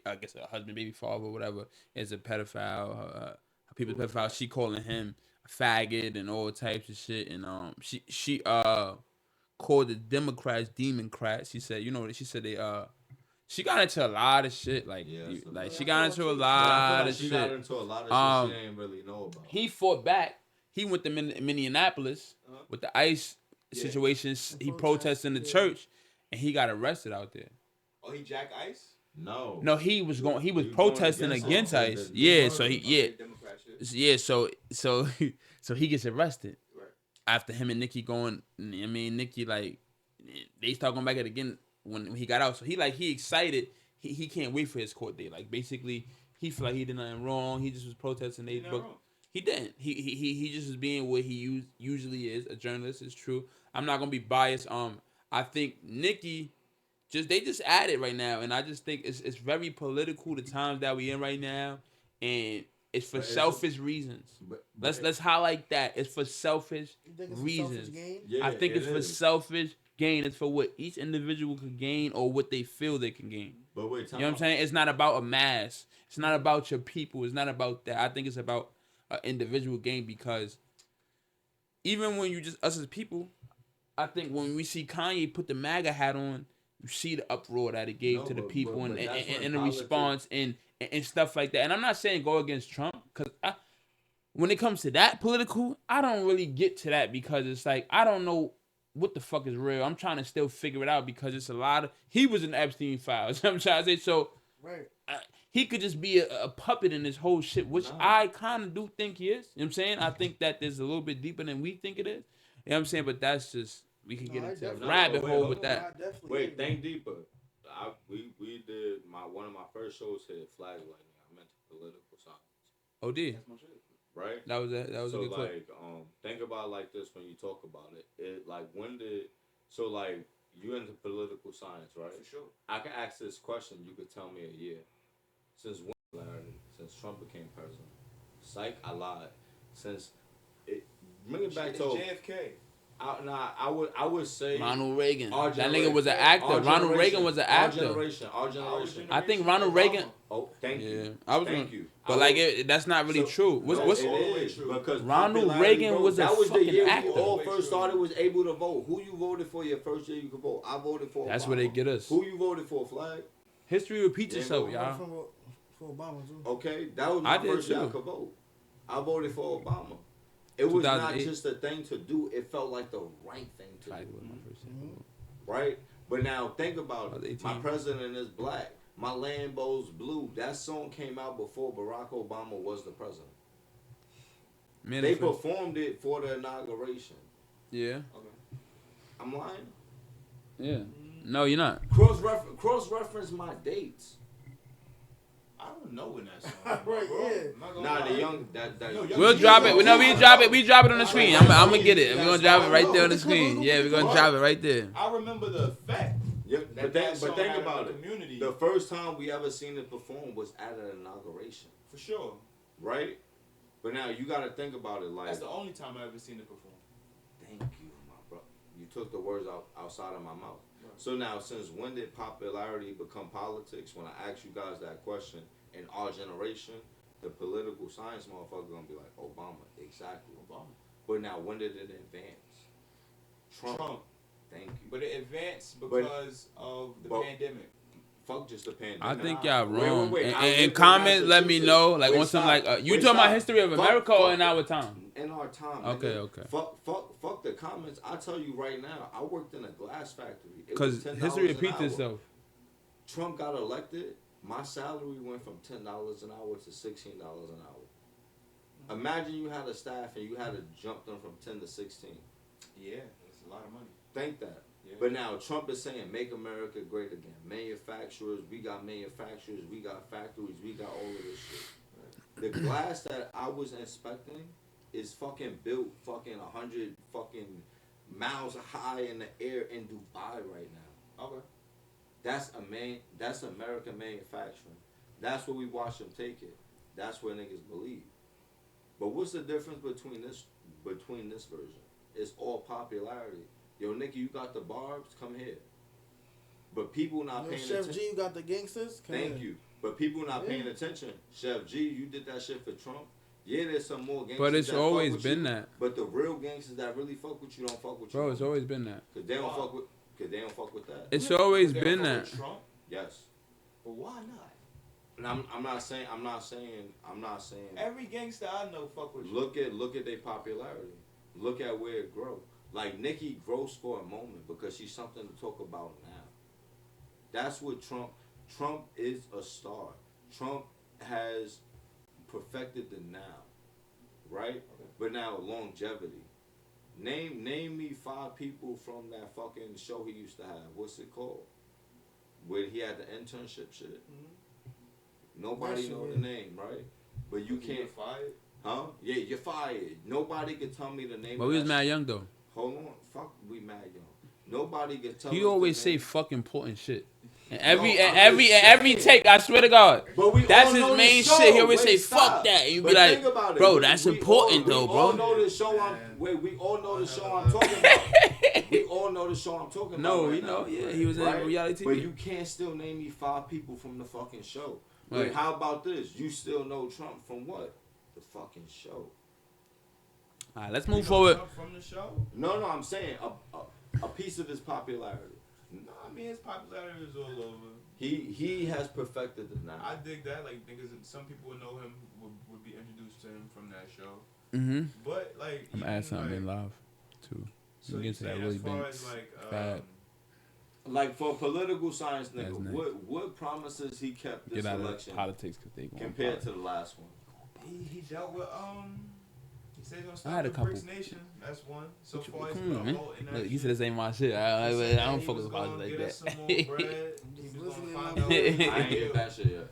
Speaker 3: I guess her husband, baby father, or whatever, is a pedophile. Her people's pedophile. She calling him a faggot and all types of shit. And she called the Democrats Democrats. She said, she said they she got into a lot of shit. Like, she got into a lot of
Speaker 6: she
Speaker 3: shit.
Speaker 6: got into a lot of shit she didn't really know about.
Speaker 3: He fought back. He went to Minneapolis with the ICE situations. He protested in the church, and he got arrested out there.
Speaker 7: Oh, he jacked ICE?
Speaker 3: No, he was protesting against ICE. Yeah, so so he gets arrested.
Speaker 7: Right.
Speaker 3: After him and Nikki going. I mean, Nikki, like, they start going back at it again when he got out. So he excited. He can't wait for his court date. Like, basically, he feel like he did nothing wrong. He just was protesting. He didn't. He just was being what he usually is, a journalist. It's true. I'm not gonna be biased. I think Nikki, they just added right now, and I just think it's very political the times that we in right now, and it's for selfish reasons. Let's highlight that. It's for selfish reasons. I think it's for selfish gain. It's for what each individual can gain or what they feel they can gain.
Speaker 6: But wait,
Speaker 3: you know what I'm saying? It's not about a mass. It's not about your people. It's not about that. I think it's about an individual gain, because even when you just us as people, I think when we see Kanye put the MAGA hat on, you see the uproar that it gave to the people and the response and stuff like that. And I'm not saying go against Trump, because when it comes to that political, I don't really get to that, because it's like, I don't know what the fuck is real. I'm trying to still figure it out, because it's a lot of, he was in Epstein files. I'm trying to say, so
Speaker 4: right.
Speaker 3: He could just be a puppet in this whole shit, which I kind of do think he is. You know what I'm saying? I think that there's a little bit deeper than we think it is. You know what I'm saying? But that's just, we can get into a rabbit hole with that.
Speaker 6: Wait, think deeper. We did one of my first shows here, Flag Lightning. I meant political science.
Speaker 3: Oh, did?
Speaker 6: Right?
Speaker 3: That was a good clip.
Speaker 6: Think about it like this when you talk about it. You into political science, right? For sure. I can ask this question. You could tell me a year. Since Trump became president. Psych, I lied. Bring it back to
Speaker 7: JFK.
Speaker 6: I would say
Speaker 3: Ronald Reagan. That nigga was an actor. Ronald Reagan was an actor.
Speaker 6: Our generation.
Speaker 3: I think Ronald Reagan.
Speaker 6: Oh, thank you.
Speaker 3: Thank you. But that's not really true. What's
Speaker 6: it is true, because
Speaker 3: Ronald Reagan was a fucking actor. That was the year
Speaker 6: we all first started was able to vote. Who you voted for your first year you could vote? I voted for Obama.
Speaker 3: That's where they get us.
Speaker 6: Who you voted for, Flag?
Speaker 3: History repeats itself, y'all.
Speaker 4: For Obama too.
Speaker 6: Okay, that was my first year I could vote. I voted for Obama. It was not just a thing to do. It felt like the right thing to do. Right? But now think about it. My president is black. My Lambo's blue. That song came out before Barack Obama was the president. They performed it for the inauguration.
Speaker 3: Yeah.
Speaker 6: Okay. I'm lying?
Speaker 3: Yeah. No, you're not.
Speaker 6: Cross-reference my dates.
Speaker 7: I don't know when that song.
Speaker 4: Right, yeah.
Speaker 6: Nah, the young that
Speaker 3: we'll drop it. No, we drop it. We drop it on the screen. I'm gonna get it. We're gonna drop it right there on the screen. Yeah, we're gonna drop it right there.
Speaker 7: I remember the effect.
Speaker 6: Yeah, but think about it. Community. The first time we ever seen it perform was at an inauguration.
Speaker 7: For sure.
Speaker 6: Right? But now you gotta think about it like
Speaker 7: that's the only time I ever seen it perform.
Speaker 6: Thank you, my bro. You took the words outside of my mouth. Right. So now, since when did popularity become politics? When I ask you guys that question, in our generation, the political science motherfucker gonna be like Obama, exactly. Obama. But now, when did it advance? Trump. Thank you.
Speaker 7: But it advanced because of the pandemic.
Speaker 6: Fuck just the pandemic.
Speaker 3: I think y'all wrong.
Speaker 6: Wait.
Speaker 3: In comments, let me know. Like on some you talking about history of America or in our time?
Speaker 6: In our time.
Speaker 3: Okay.
Speaker 6: Fuck the comments. I tell you right now, I worked in a glass factory.
Speaker 3: Because history repeats itself.
Speaker 6: Trump got elected. My salary went from $10 an hour to $16 an hour. Imagine you had a staff and you had to jump them from 10 to 16.
Speaker 7: Yeah, that's a lot of money.
Speaker 6: Think that.
Speaker 7: Yeah.
Speaker 6: But now Trump is saying, make America great again. Manufacturers, we got manufacturers, we got factories, we got all of this shit. Right. The glass that I was inspecting is fucking built fucking 100 fucking miles high in the air in Dubai right now.
Speaker 7: Okay.
Speaker 6: That's American manufacturing. That's where we watch them take it. That's where niggas believe. But what's the difference between this version? It's all popularity. Yo, Nicky, you got the barbs? Come here. But people not paying attention.
Speaker 4: Chef G, you got the gangsters?
Speaker 6: Thank you. But people not paying attention. Chef G, you did that shit for Trump. Yeah, there's some more gangsters.
Speaker 3: But it's
Speaker 6: that fuck
Speaker 3: always
Speaker 6: with
Speaker 3: been
Speaker 6: you,
Speaker 3: that.
Speaker 6: But the real gangsters that really fuck with you don't fuck with you.
Speaker 3: Bro, it's always been that.
Speaker 6: Cause they don't fuck with. Cause they don't fuck with that.
Speaker 3: It's always
Speaker 7: They
Speaker 3: been
Speaker 7: don't fuck
Speaker 3: that.
Speaker 7: with Trump,
Speaker 6: Yes.
Speaker 7: but why not?
Speaker 6: And I'm not saying.
Speaker 7: Every gangster I know fuck with you.
Speaker 6: Look at their popularity. Look at where it grows. Like Nicki grows for a moment because she's something to talk about now. That's what Trump is a star. Trump has perfected the now, right?
Speaker 7: Okay.
Speaker 6: But now longevity. Name me 5 people from that fucking show he used to have. What's it called? Where he had the internship shit. Nobody know the name, right? But you can't.
Speaker 7: fired.
Speaker 6: Huh? Yeah, you're fired. Nobody can tell me the name.
Speaker 3: But
Speaker 6: of
Speaker 3: we was
Speaker 6: that
Speaker 3: mad
Speaker 6: shit.
Speaker 3: young though.
Speaker 6: Hold on, fuck, we mad young. Nobody can tell.
Speaker 3: He
Speaker 6: us
Speaker 3: always
Speaker 6: the
Speaker 3: say
Speaker 6: name.
Speaker 3: fuck important shit. And
Speaker 6: No,
Speaker 3: every
Speaker 6: I'm
Speaker 3: every
Speaker 6: just
Speaker 3: every
Speaker 6: saying.
Speaker 3: take, I swear to God.
Speaker 6: But we
Speaker 3: That's
Speaker 6: all
Speaker 3: his
Speaker 6: know
Speaker 3: main
Speaker 6: the show.
Speaker 3: shit. He always say
Speaker 6: Wait,
Speaker 3: fuck
Speaker 6: stop.
Speaker 3: that. And you be
Speaker 6: But
Speaker 3: like,
Speaker 6: think about it.
Speaker 3: bro,
Speaker 6: We-
Speaker 3: that's
Speaker 6: we
Speaker 3: important
Speaker 6: all,
Speaker 3: though,
Speaker 6: we all
Speaker 3: bro.
Speaker 6: know the show. We all know the show I'm talking about. We all know the show I'm talking about.
Speaker 3: No,
Speaker 6: right
Speaker 3: you know,
Speaker 6: now,
Speaker 3: yeah, he was in
Speaker 6: right?
Speaker 3: reality
Speaker 6: But
Speaker 3: TV.
Speaker 6: you can't still name me 5 people from the fucking show.
Speaker 3: Right.
Speaker 6: Wait, how about this? You still know Trump from what? The fucking show.
Speaker 3: All right, let's
Speaker 7: You
Speaker 3: move
Speaker 7: know
Speaker 3: forward.
Speaker 7: Trump from the show?
Speaker 6: No, I'm saying a piece of his popularity.
Speaker 7: No, I mean his popularity is all over.
Speaker 6: He has perfected the now.
Speaker 7: I dig that. Like niggas, some people would know him, would be introduced to him from that show.
Speaker 3: Mm-hmm.
Speaker 7: But like,
Speaker 3: I'm
Speaker 7: even,
Speaker 3: add something in
Speaker 7: like,
Speaker 3: live too.
Speaker 7: So
Speaker 3: We
Speaker 7: you
Speaker 3: get to that
Speaker 7: saying
Speaker 3: really
Speaker 7: as far
Speaker 3: big
Speaker 7: as like,
Speaker 3: fat.
Speaker 6: Like for political science, nigga,
Speaker 3: That's nice.
Speaker 6: what promises he kept this
Speaker 3: Get out of
Speaker 6: election
Speaker 3: politics because they going
Speaker 6: compared to the last one?
Speaker 7: he dealt with he said he's gonna stop
Speaker 3: I had a
Speaker 7: the
Speaker 3: couple.
Speaker 7: BRICS Nation. That's one. So far he's
Speaker 3: Come
Speaker 7: put
Speaker 3: on,
Speaker 7: a
Speaker 3: man.
Speaker 7: vote in that
Speaker 3: Look, he
Speaker 7: shit.
Speaker 3: said this ain't my shit. I
Speaker 7: He said
Speaker 3: don't
Speaker 7: he
Speaker 3: fuck with
Speaker 7: was
Speaker 3: politics
Speaker 7: gonna
Speaker 3: like
Speaker 7: get us
Speaker 3: that.
Speaker 7: some more bread. He was
Speaker 4: listening
Speaker 7: gonna
Speaker 4: to
Speaker 7: find
Speaker 4: my
Speaker 7: out.
Speaker 6: I ain't get that shit yet.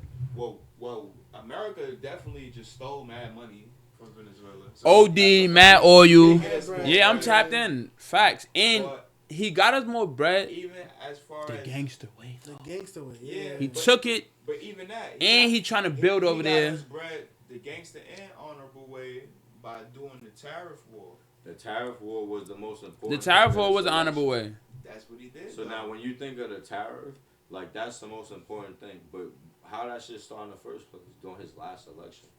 Speaker 7: Well, America definitely just stole mad money from Venezuela. So
Speaker 3: OD, mad oil.
Speaker 7: Yes,
Speaker 3: Yeah, I'm
Speaker 7: bread.
Speaker 3: tapped in. Facts. And
Speaker 7: But
Speaker 3: he got us more bread.
Speaker 7: even as far
Speaker 3: The
Speaker 7: as
Speaker 3: gangster way.
Speaker 4: The gangster way.
Speaker 7: Yeah.
Speaker 4: Yeah.
Speaker 3: He
Speaker 7: but-
Speaker 3: took it,
Speaker 7: but even that,
Speaker 3: and he trying to build over
Speaker 7: got
Speaker 3: there.
Speaker 7: us bread the gangster and honorable way by doing the tariff war.
Speaker 6: The tariff war was the most
Speaker 3: The
Speaker 6: important.
Speaker 3: tariff
Speaker 6: thing
Speaker 3: war
Speaker 6: in
Speaker 3: was
Speaker 6: this
Speaker 3: an honorable
Speaker 6: election.
Speaker 3: way.
Speaker 7: That's what he did.
Speaker 6: So
Speaker 7: though.
Speaker 6: now, when you think of the tariff, like that's the most important thing. But how that shit started in the first place during his last election.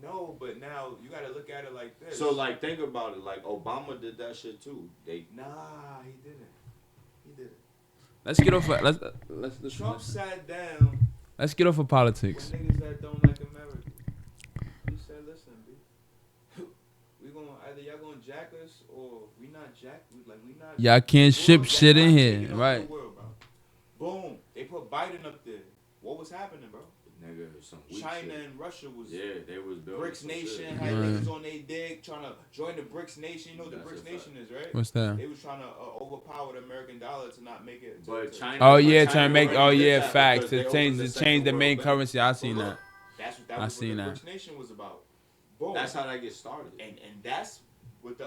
Speaker 7: No, but now you got to look at it like this.
Speaker 6: So like, think about it. Like Obama did that shit too. They
Speaker 7: nah, he didn't. He didn't.
Speaker 3: Let's get off.
Speaker 7: Trump sat down
Speaker 3: Let's get off of
Speaker 7: with
Speaker 3: politics.
Speaker 7: niggas that don't like America. He said, "Listen, B, we gonna either y'all gonna jack us or we not jack. We not.
Speaker 3: Y'all can't ship
Speaker 7: Y'all
Speaker 3: shit in
Speaker 7: not
Speaker 3: here,
Speaker 7: taking over
Speaker 3: right?
Speaker 7: the world, bro. Boom. They put Biden up there. What was happening, bro?
Speaker 6: nigga some weak
Speaker 7: China
Speaker 6: shit.
Speaker 7: and Russia was.
Speaker 6: Yeah, they was building
Speaker 7: BRICS
Speaker 6: some
Speaker 7: Nation
Speaker 6: shit.
Speaker 7: had
Speaker 3: Right.
Speaker 7: niggas on their dick trying to join the BRICS Nation. You know what the
Speaker 6: That's
Speaker 7: BRICS
Speaker 6: a fact.
Speaker 7: Nation is, right?
Speaker 3: What's that?
Speaker 7: They was trying to overpower the American dollar to not make it.
Speaker 6: But China.
Speaker 3: Oh
Speaker 6: but
Speaker 3: yeah,
Speaker 6: China
Speaker 3: trying to make. Oh
Speaker 6: already did
Speaker 3: yeah,
Speaker 6: that
Speaker 3: facts.
Speaker 6: because they
Speaker 3: To
Speaker 6: opened
Speaker 3: change
Speaker 6: second
Speaker 3: the main
Speaker 6: world bank.
Speaker 3: currency. I seen
Speaker 7: But
Speaker 3: that.
Speaker 7: look, That's what
Speaker 3: I
Speaker 7: was
Speaker 3: seen
Speaker 7: what
Speaker 3: that.
Speaker 7: the BRICS Nation was about. Boom.
Speaker 6: That's how that gets started.
Speaker 7: and that's with the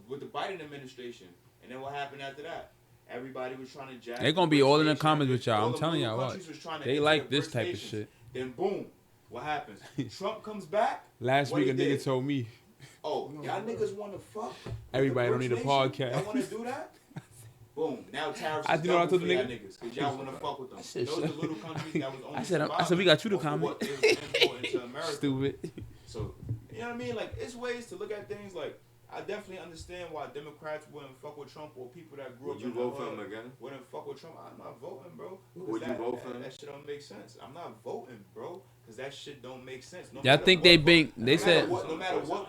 Speaker 7: with the Biden administration. And then what happened after that? Everybody was trying to jack.
Speaker 3: They gonna
Speaker 7: the
Speaker 3: be
Speaker 7: BRICS
Speaker 3: all in the
Speaker 7: Nation.
Speaker 3: comments with y'all.
Speaker 7: All
Speaker 3: I'm
Speaker 7: the
Speaker 3: telling
Speaker 7: little
Speaker 3: y'all,
Speaker 7: countries was trying to
Speaker 3: They
Speaker 7: enter
Speaker 3: like
Speaker 7: the
Speaker 3: this
Speaker 7: BRICS
Speaker 3: type of
Speaker 7: nations.
Speaker 3: shit.
Speaker 7: Then boom, what happens? Trump comes back.
Speaker 3: Last
Speaker 7: What
Speaker 3: week
Speaker 7: he
Speaker 3: a nigga
Speaker 7: did?
Speaker 3: told me.
Speaker 7: Oh, y'all niggas want to fuck? with
Speaker 3: Everybody
Speaker 7: the
Speaker 3: don't need a
Speaker 7: BRICS
Speaker 3: podcast.
Speaker 7: Nation? Y'all want to do that? Boom. Now tariffs
Speaker 3: I
Speaker 7: is
Speaker 3: do know what I
Speaker 7: double
Speaker 3: told
Speaker 7: for
Speaker 3: the
Speaker 7: y'all
Speaker 3: nigga.
Speaker 7: niggas because y'all want to fuck with them.
Speaker 3: said,
Speaker 7: Those are
Speaker 3: shut-
Speaker 7: little countries that was only
Speaker 3: I said, we got you to
Speaker 7: surviving
Speaker 3: comment.
Speaker 7: off of what they was importing to America.
Speaker 3: Stupid.
Speaker 7: So, you know what I mean? Like, it's ways to look at things. Like, I definitely understand why Democrats wouldn't fuck with Trump or people that grew
Speaker 6: Would
Speaker 7: up
Speaker 6: you
Speaker 7: in
Speaker 6: vote
Speaker 7: the
Speaker 6: for
Speaker 7: hood
Speaker 6: him again?
Speaker 7: wouldn't fuck with Trump. I'm not voting, bro. 'Cause
Speaker 6: Would you vote for him?
Speaker 7: That shit don't make sense. I'm not voting, bro, because that shit don't make sense. No
Speaker 3: Y'all
Speaker 7: matter
Speaker 3: think
Speaker 7: what
Speaker 3: they
Speaker 7: vote-
Speaker 3: been? They
Speaker 7: no matter
Speaker 3: said
Speaker 7: what,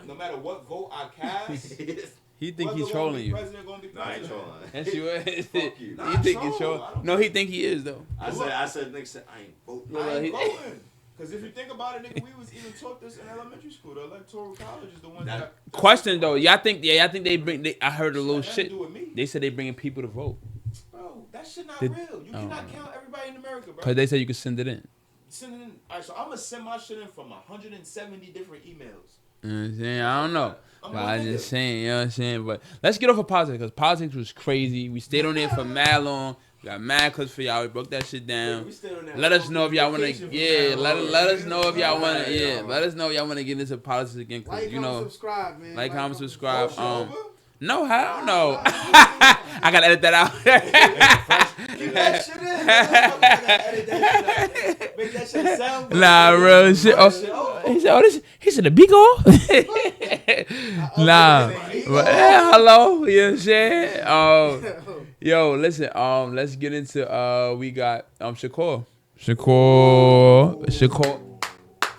Speaker 7: no matter what vote I cast.
Speaker 3: he think
Speaker 7: whether
Speaker 3: he's
Speaker 7: gonna
Speaker 3: trolling
Speaker 7: be
Speaker 3: you.
Speaker 7: President gonna be
Speaker 6: Nah, I ain't
Speaker 7: president.
Speaker 6: trolling.
Speaker 3: Yes, you is.
Speaker 6: Fuck you.
Speaker 3: He
Speaker 7: Nah,
Speaker 3: think he's
Speaker 7: troll.
Speaker 3: trolling.
Speaker 7: I don't
Speaker 3: No, he think he is though.
Speaker 6: I said, Nick said, I ain't voting.
Speaker 7: I ain't
Speaker 3: he-
Speaker 7: voting. Because if you think about it, nigga, we was even taught this in elementary school. The electoral college is the one that.
Speaker 3: Question though, y'all think they bring? I heard a little
Speaker 7: That had
Speaker 3: shit.
Speaker 7: to do with me.
Speaker 3: They said they bringing people to vote
Speaker 7: Bro, that shit not
Speaker 3: Did-
Speaker 7: real. You cannot count everybody in America, bro.
Speaker 3: because they said you could send it in.
Speaker 7: Send it in. All right, so I'm gonna send my shit in from 170 different emails.
Speaker 3: You know what I'm saying? I don't know.
Speaker 7: I'm
Speaker 3: But
Speaker 7: one
Speaker 3: I'm
Speaker 7: nigga.
Speaker 3: just saying, you know what I'm saying? But let's get off of politics because politics was crazy. We stayed on there for mad long. We got mad clips for y'all. We broke that shit down.
Speaker 7: We still on that
Speaker 3: Let us know if y'all want to,
Speaker 7: vacation from
Speaker 3: yeah.
Speaker 7: now
Speaker 3: Let
Speaker 7: on.
Speaker 3: us know if y'all want to,
Speaker 6: Yeah.
Speaker 3: yeah. Let us know if y'all want to get into politics again, cause
Speaker 4: Like,
Speaker 3: you
Speaker 4: comment,
Speaker 3: know,
Speaker 4: subscribe, man.
Speaker 3: like, comment, subscribe.
Speaker 7: Oh, shit over?
Speaker 3: No, hell no. I gotta edit that out.
Speaker 7: Keep that shit in. Edit that shit out. Make that shit sound good.
Speaker 3: Nah, real shit. Oh, he said, he said the Bigo. Nah, but, hello. You know what I'm saying? Yo, listen. Let's get into we got Shakur.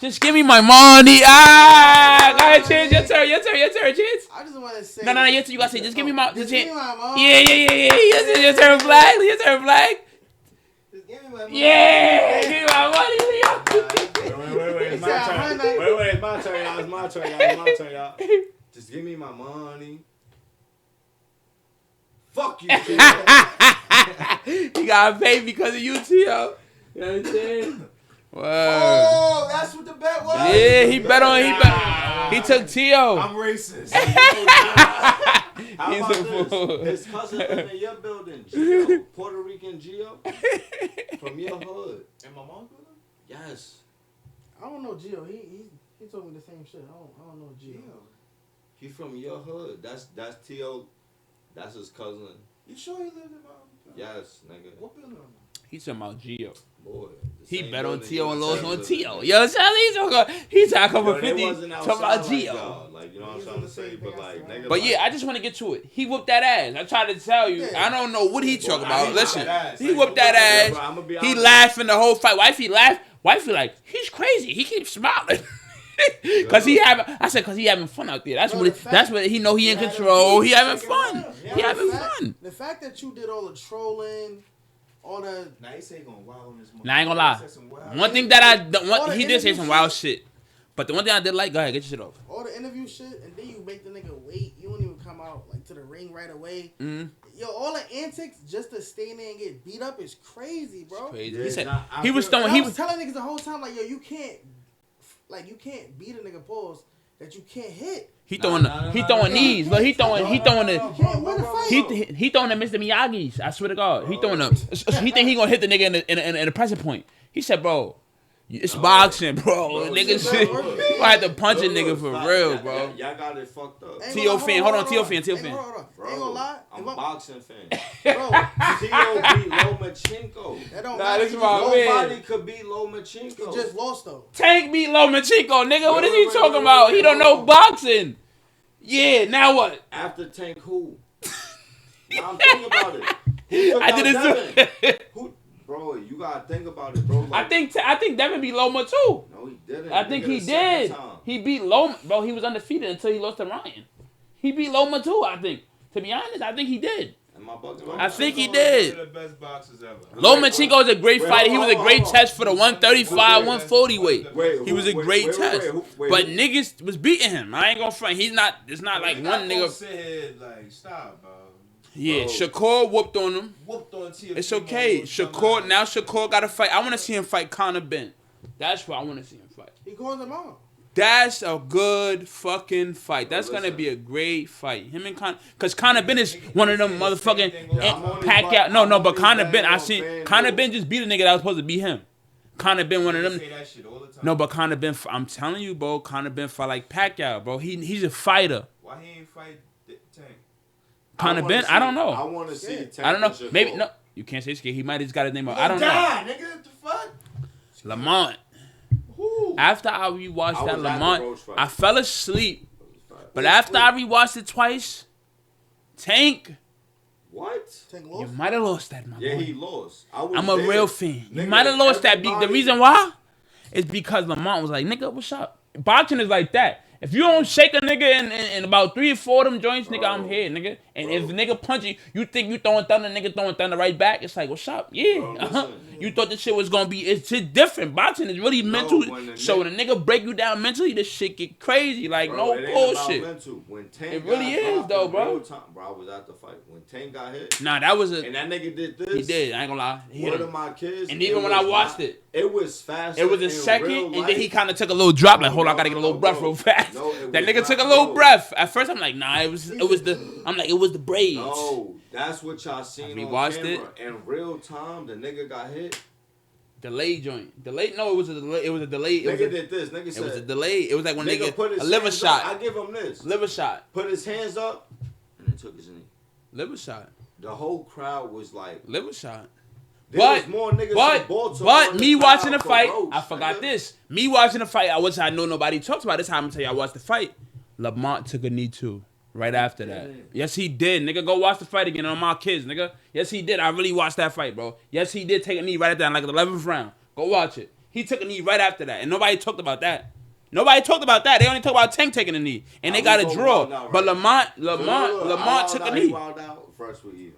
Speaker 3: Just give me my money. Go ahead, Chance. Your turn, Chance.
Speaker 4: I just want to say.
Speaker 3: No, you gotta say, just give me my.
Speaker 4: Just give me my money.
Speaker 3: Yeah. Your turn, Flag.
Speaker 4: Just give me my money.
Speaker 3: Yeah, give me my money.
Speaker 6: Wait, it's my turn. Wait, it's my turn, y'all. It's my turn, y'all. Just give me my money. Fuck you, kid.
Speaker 3: He got paid because of you, T.O. You know what I'm saying? Wow.
Speaker 6: Oh, that's what the bet was?
Speaker 3: Yeah, he took T.O.
Speaker 6: I'm racist. How
Speaker 3: He's
Speaker 6: about
Speaker 3: a
Speaker 6: this?
Speaker 3: fool.
Speaker 6: His cousin living in your building, Gio. Puerto Rican Gio. From your hood.
Speaker 7: And my mom put him?
Speaker 6: Yes.
Speaker 4: I don't know Gio. He told me the same shit. I don't know Gio.
Speaker 6: He from your hood. That's T.O. That's his cousin.
Speaker 7: You sure he lived in my
Speaker 6: Yes, nigga.
Speaker 7: What building?
Speaker 3: He's talking about Gio.
Speaker 6: Boy.
Speaker 3: He
Speaker 6: same
Speaker 3: bet on
Speaker 6: building
Speaker 3: T.O. and
Speaker 6: you
Speaker 3: lost
Speaker 6: was
Speaker 3: on
Speaker 6: in.
Speaker 3: T.O. Yo, he's trying to come for
Speaker 6: Yo, they
Speaker 3: 50.
Speaker 6: wasn't
Speaker 3: Talking about
Speaker 6: outside like
Speaker 3: Gio.
Speaker 6: y'all. Like, you know what I'm trying to say? But like, nigga.
Speaker 3: But
Speaker 6: like,
Speaker 3: yeah, I just want to get to it. He whooped that ass. I tried to tell you. I don't know what he talking about. Listen, he whooped that ass.
Speaker 6: I'ma be
Speaker 3: He
Speaker 6: honest.
Speaker 3: laughing the whole fight. Wifey laughed. Wifey like, he's crazy. He keeps smiling. Cause he having fun out there. That's what he know he in control. He having fun. He having fun.
Speaker 4: The fact that you did all the trolling, all the
Speaker 7: Nah, he say he gonna wild on this motherfucker.
Speaker 3: Now I ain't gonna lie.
Speaker 7: He said some wild
Speaker 3: One
Speaker 7: shit.
Speaker 3: thing that
Speaker 4: All the
Speaker 3: he did say
Speaker 4: interview
Speaker 3: some wild
Speaker 4: shit.
Speaker 3: shit. But the one thing I did like, go ahead, get your shit off.
Speaker 4: all the interview shit, and then you make the nigga wait. You don't even come out like to the ring right away.
Speaker 3: Mm-hmm.
Speaker 4: Yo, all the antics just to stay in there and get beat up is crazy, bro.
Speaker 3: Crazy.
Speaker 6: Yeah,
Speaker 3: He said
Speaker 6: nah, I
Speaker 3: he was
Speaker 6: feel-
Speaker 3: throwing.
Speaker 4: I
Speaker 3: He
Speaker 4: was
Speaker 3: was
Speaker 4: telling niggas the whole time, like, yo, you can't beat a nigga pause that you can't hit.
Speaker 3: he throwing knees, but he throwing the.
Speaker 4: You can't win a fight.
Speaker 3: He throwing the Mr. Miyagi's. I swear to God, he throwing them. He think he gonna hit the nigga in the pressure point. He said, "Bro, it's boxing, bro. Nigga, shit. You gonna have to punch a nigga for real, bro."
Speaker 6: Y'all got it fucked up.
Speaker 4: Ain't
Speaker 3: T.O.
Speaker 4: gonna-
Speaker 3: fan, hold on, T.O. fan.
Speaker 4: Hold on.
Speaker 6: Bro,
Speaker 4: Ain't gonna lie.
Speaker 6: I'm a boxing fan.
Speaker 4: Bro,
Speaker 6: T.O. beat Lomachenko.
Speaker 4: that don't
Speaker 3: Nah,
Speaker 4: matter.
Speaker 3: this
Speaker 4: He
Speaker 3: is my
Speaker 4: just-
Speaker 3: man.
Speaker 6: Nobody could beat Lomachenko.
Speaker 4: He just lost though.
Speaker 3: Tank beat Lomachenko, nigga. What is he
Speaker 6: Wait,
Speaker 3: talking
Speaker 6: wait,
Speaker 3: about?
Speaker 6: wait,
Speaker 3: He don't
Speaker 6: hold
Speaker 3: know
Speaker 6: on.
Speaker 3: boxing. Yeah, now what?
Speaker 6: After Tank who? Now I'm thinking about it. Who took
Speaker 3: I
Speaker 6: out
Speaker 3: didn't
Speaker 6: Devin? Who? Bro, you gotta think about it, bro. Like,
Speaker 3: I think Devin beat Loma too.
Speaker 6: no, he didn't.
Speaker 3: I think
Speaker 6: Nigga,
Speaker 3: he
Speaker 6: the second
Speaker 3: did.
Speaker 6: time.
Speaker 3: He beat Loma, bro. He was undefeated until he lost to Ryan. He beat Loma too. I think. To be honest, I think he did.
Speaker 6: Am I bugging?
Speaker 3: I think he
Speaker 7: One of
Speaker 3: did.
Speaker 7: the best boxers ever.
Speaker 3: Lomachenko is a great
Speaker 6: Wait,
Speaker 3: fighter. He
Speaker 6: hold
Speaker 3: was a
Speaker 6: on,
Speaker 3: great
Speaker 6: hold on.
Speaker 3: test for the 135, 140 weight.
Speaker 6: Wait,
Speaker 3: He was a great test.
Speaker 6: wait,
Speaker 3: But
Speaker 6: who-
Speaker 3: niggas was beating him. I ain't gonna front. He's not. It's not like
Speaker 7: We
Speaker 3: one
Speaker 7: not gonna
Speaker 3: nigga.
Speaker 7: sit here like stop, bro.
Speaker 3: Yeah,
Speaker 6: Bro.
Speaker 3: Shakur whooped on him.
Speaker 7: Whooped on TFC.
Speaker 3: It's okay. Shakur now. Shakur got to fight. I want to see him fight Conor Ben. That's what I want to see him fight.
Speaker 4: He calls him out.
Speaker 3: That's a good fucking fight. That's
Speaker 6: Bro,
Speaker 3: gonna
Speaker 6: listen.
Speaker 3: be a great fight. Him and Conor, cause Conor Ben is one of them motherfucking
Speaker 6: Yeah, I'm only
Speaker 3: Pacquiao.
Speaker 6: fight-
Speaker 3: No,
Speaker 6: I'm
Speaker 3: but
Speaker 6: only
Speaker 3: Conor Ben,
Speaker 6: fighting
Speaker 3: I
Speaker 6: on
Speaker 3: seen
Speaker 6: FanDuel.
Speaker 3: Conor Ben just beat a nigga that was supposed to beat him. Conor Ben, one of them.
Speaker 7: Say that shit all the time.
Speaker 3: No, but Conor Ben, I'm telling you, bro. Conor Ben fight like Pacquiao, bro. He's a fighter.
Speaker 7: Why he ain't fight Tank?
Speaker 3: Conor
Speaker 6: wanna
Speaker 3: Ben,
Speaker 6: see-
Speaker 3: I don't know.
Speaker 6: I want to see.
Speaker 3: I don't know.
Speaker 6: Tank and
Speaker 3: Maybe
Speaker 6: Shakur.
Speaker 3: no. You can't say scared. He might have just got his name out. I don't know.
Speaker 7: Die, nigga. What the fuck?
Speaker 3: Lamont.
Speaker 7: Who?
Speaker 3: After I rewatched
Speaker 6: I
Speaker 3: that
Speaker 6: was at the
Speaker 3: Lamont,
Speaker 6: Roach fight.
Speaker 3: I fell asleep. But after I rewatched it twice, Tank,
Speaker 6: What?
Speaker 4: Tank
Speaker 3: you
Speaker 4: lost.
Speaker 3: might have lost that, my
Speaker 6: Yeah,
Speaker 3: boy.
Speaker 6: he lost. I was
Speaker 3: I'm a
Speaker 6: there.
Speaker 3: real fan. You
Speaker 6: Nigga,
Speaker 3: might have lost that. The
Speaker 6: everybody-
Speaker 3: reason why is because Lamont was like, nigga, what's up? Boxing is like that. If you don't shake a nigga in about 3 or 4 of them joints, nigga, I'm
Speaker 6: Bro.
Speaker 3: here, nigga. And
Speaker 6: Bro.
Speaker 3: if the nigga punch you think you throwing thunder, nigga throwing thunder right back. It's like, what's up? Yeah.
Speaker 6: Bro,
Speaker 3: Uh-huh.
Speaker 6: listen.
Speaker 3: You thought this shit was gonna be, it's just different. Boxing is really mental.
Speaker 6: when the
Speaker 3: So when a nigga break you down mentally, this shit get crazy. Like,
Speaker 6: Bro,
Speaker 3: no
Speaker 6: it ain't about
Speaker 3: bullshit.
Speaker 6: mental. When Tank
Speaker 3: It really
Speaker 6: got
Speaker 3: is,
Speaker 6: dropped
Speaker 3: though,
Speaker 6: in
Speaker 3: bro.
Speaker 6: real time- bro, I was at the fight. When Tank got hit,
Speaker 3: Nah, that was a,
Speaker 6: and that nigga did this.
Speaker 3: he did. I ain't gonna lie. He hit
Speaker 6: One
Speaker 3: him.
Speaker 6: of my kids.
Speaker 3: And even
Speaker 6: it
Speaker 3: when I
Speaker 6: was
Speaker 3: watched
Speaker 6: not-
Speaker 3: it,
Speaker 6: it was fast.
Speaker 3: it was a second, and then he kind of took a little drop. Like, hold on, I gotta get a little breath real fast.
Speaker 6: No, it
Speaker 3: That
Speaker 6: was
Speaker 3: nigga took a
Speaker 6: not,
Speaker 3: little
Speaker 6: bro.
Speaker 3: breath. At first, I'm like, nah, it was the. I'm like, it was the braids.
Speaker 6: No, that's what y'all seen on
Speaker 3: rewatched
Speaker 6: camera. In real time, the nigga got hit.
Speaker 3: Delay joint. Delay. No, it was a delay. It was a delay. It was
Speaker 6: Nigga
Speaker 3: a,
Speaker 6: did this. Nigga
Speaker 3: it was a
Speaker 6: said,
Speaker 3: delay. It was like when
Speaker 6: nigga put his
Speaker 3: a liver
Speaker 6: hands up. I
Speaker 3: shot.
Speaker 6: give him this.
Speaker 3: Liver shot.
Speaker 6: Put his hands up, and then took his knee.
Speaker 3: Liver shot.
Speaker 6: The whole crowd was like,
Speaker 3: Liver shot.
Speaker 6: was more niggas from Baltimore
Speaker 3: but
Speaker 6: on
Speaker 3: me
Speaker 6: the
Speaker 3: watching the
Speaker 6: side
Speaker 3: fight,
Speaker 6: for roast,
Speaker 3: I forgot
Speaker 6: nigga.
Speaker 3: this. Me watching the fight, I know nobody talks about this. How I'm gonna tell you, I watched the fight. Lamont took a knee too. Right after that. Yes, he did. Nigga, go watch the fight again on my kids, nigga. Yes, he did. I really watched that fight, bro. Yes, he did take a knee right after that, like the 11th round. Go watch it. He took a knee right after that, and nobody talked about that. Nobody talked about that. They only talk about Tank taking a knee, and they got a draw.
Speaker 6: Now, right?
Speaker 3: But Lamont
Speaker 6: I
Speaker 3: took a
Speaker 6: found out
Speaker 3: knee.
Speaker 6: he wound out. First we even.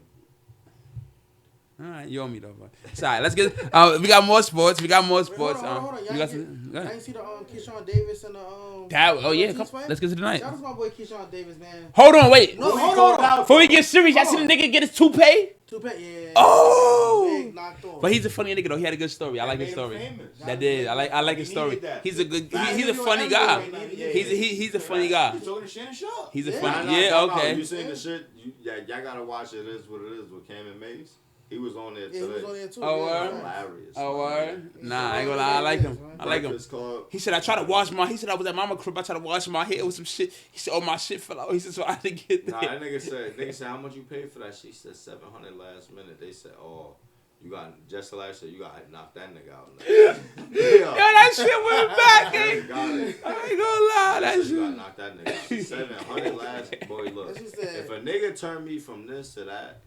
Speaker 3: All right, you owe me though. But. Sorry, let's get. We got more sports.
Speaker 4: Wait, hold on.
Speaker 3: You
Speaker 4: Y'all
Speaker 3: got
Speaker 4: ain't
Speaker 3: some. Go
Speaker 4: I
Speaker 3: ahead.
Speaker 4: ain't see the Keyshawn Davis and the
Speaker 3: Oh yeah,
Speaker 4: Ortiz
Speaker 3: come,
Speaker 4: fight?
Speaker 3: let's get to the night.
Speaker 4: Shout out to my boy Keyshawn Davis, man.
Speaker 3: Hold on, wait.
Speaker 4: No, hold on.
Speaker 3: Before we get serious, I
Speaker 4: Hold
Speaker 3: seen
Speaker 4: on.
Speaker 3: the nigga get his toupee.
Speaker 4: Yeah.
Speaker 3: Oh!
Speaker 4: Big knocked off.
Speaker 3: But he's a funny nigga though. He had a good story. I like his
Speaker 6: made him
Speaker 3: story.
Speaker 6: famous.
Speaker 3: That did. I like his
Speaker 6: He
Speaker 3: story.
Speaker 6: needed that.
Speaker 3: He's a good.
Speaker 4: Nah,
Speaker 3: He's a
Speaker 4: he
Speaker 3: funny
Speaker 4: was
Speaker 3: guy.
Speaker 4: everywhere, man.
Speaker 3: He's a funny guy.
Speaker 6: You talking to Shannon Sharp?
Speaker 3: He's a
Speaker 4: Yeah.
Speaker 3: funny. Yeah. Okay.
Speaker 6: You seen the shit? Y'all gotta watch it. It is what it is with Cam and Mace. He was on there
Speaker 4: Yeah, he
Speaker 6: today.
Speaker 4: was on there too.
Speaker 3: Oh,
Speaker 4: yeah,
Speaker 3: word?
Speaker 4: man.
Speaker 6: Hilarious.
Speaker 3: Oh, word? Nah, I ain't gonna lie. I like him. I like him.
Speaker 6: Breakfast Club.
Speaker 3: He said I tried to wash my. He said I was at Mama crib. I tried to wash my hair with some shit. He said, "Oh, my shit fell out." He said, "So I didn't get
Speaker 6: Nah,
Speaker 3: that."
Speaker 6: that nigga said, how much you paid for that? She said $700 last minute. They said, oh, you got just last year. You got to knock that nigga out.
Speaker 3: Yo, that shit went back. Eh?
Speaker 6: Got it.
Speaker 3: I ain't gonna lie. That
Speaker 6: You
Speaker 3: shit.
Speaker 6: got to knock that nigga out. $700 last. Boy, look.
Speaker 4: That's what he said.
Speaker 6: If a nigga turn me from this to that,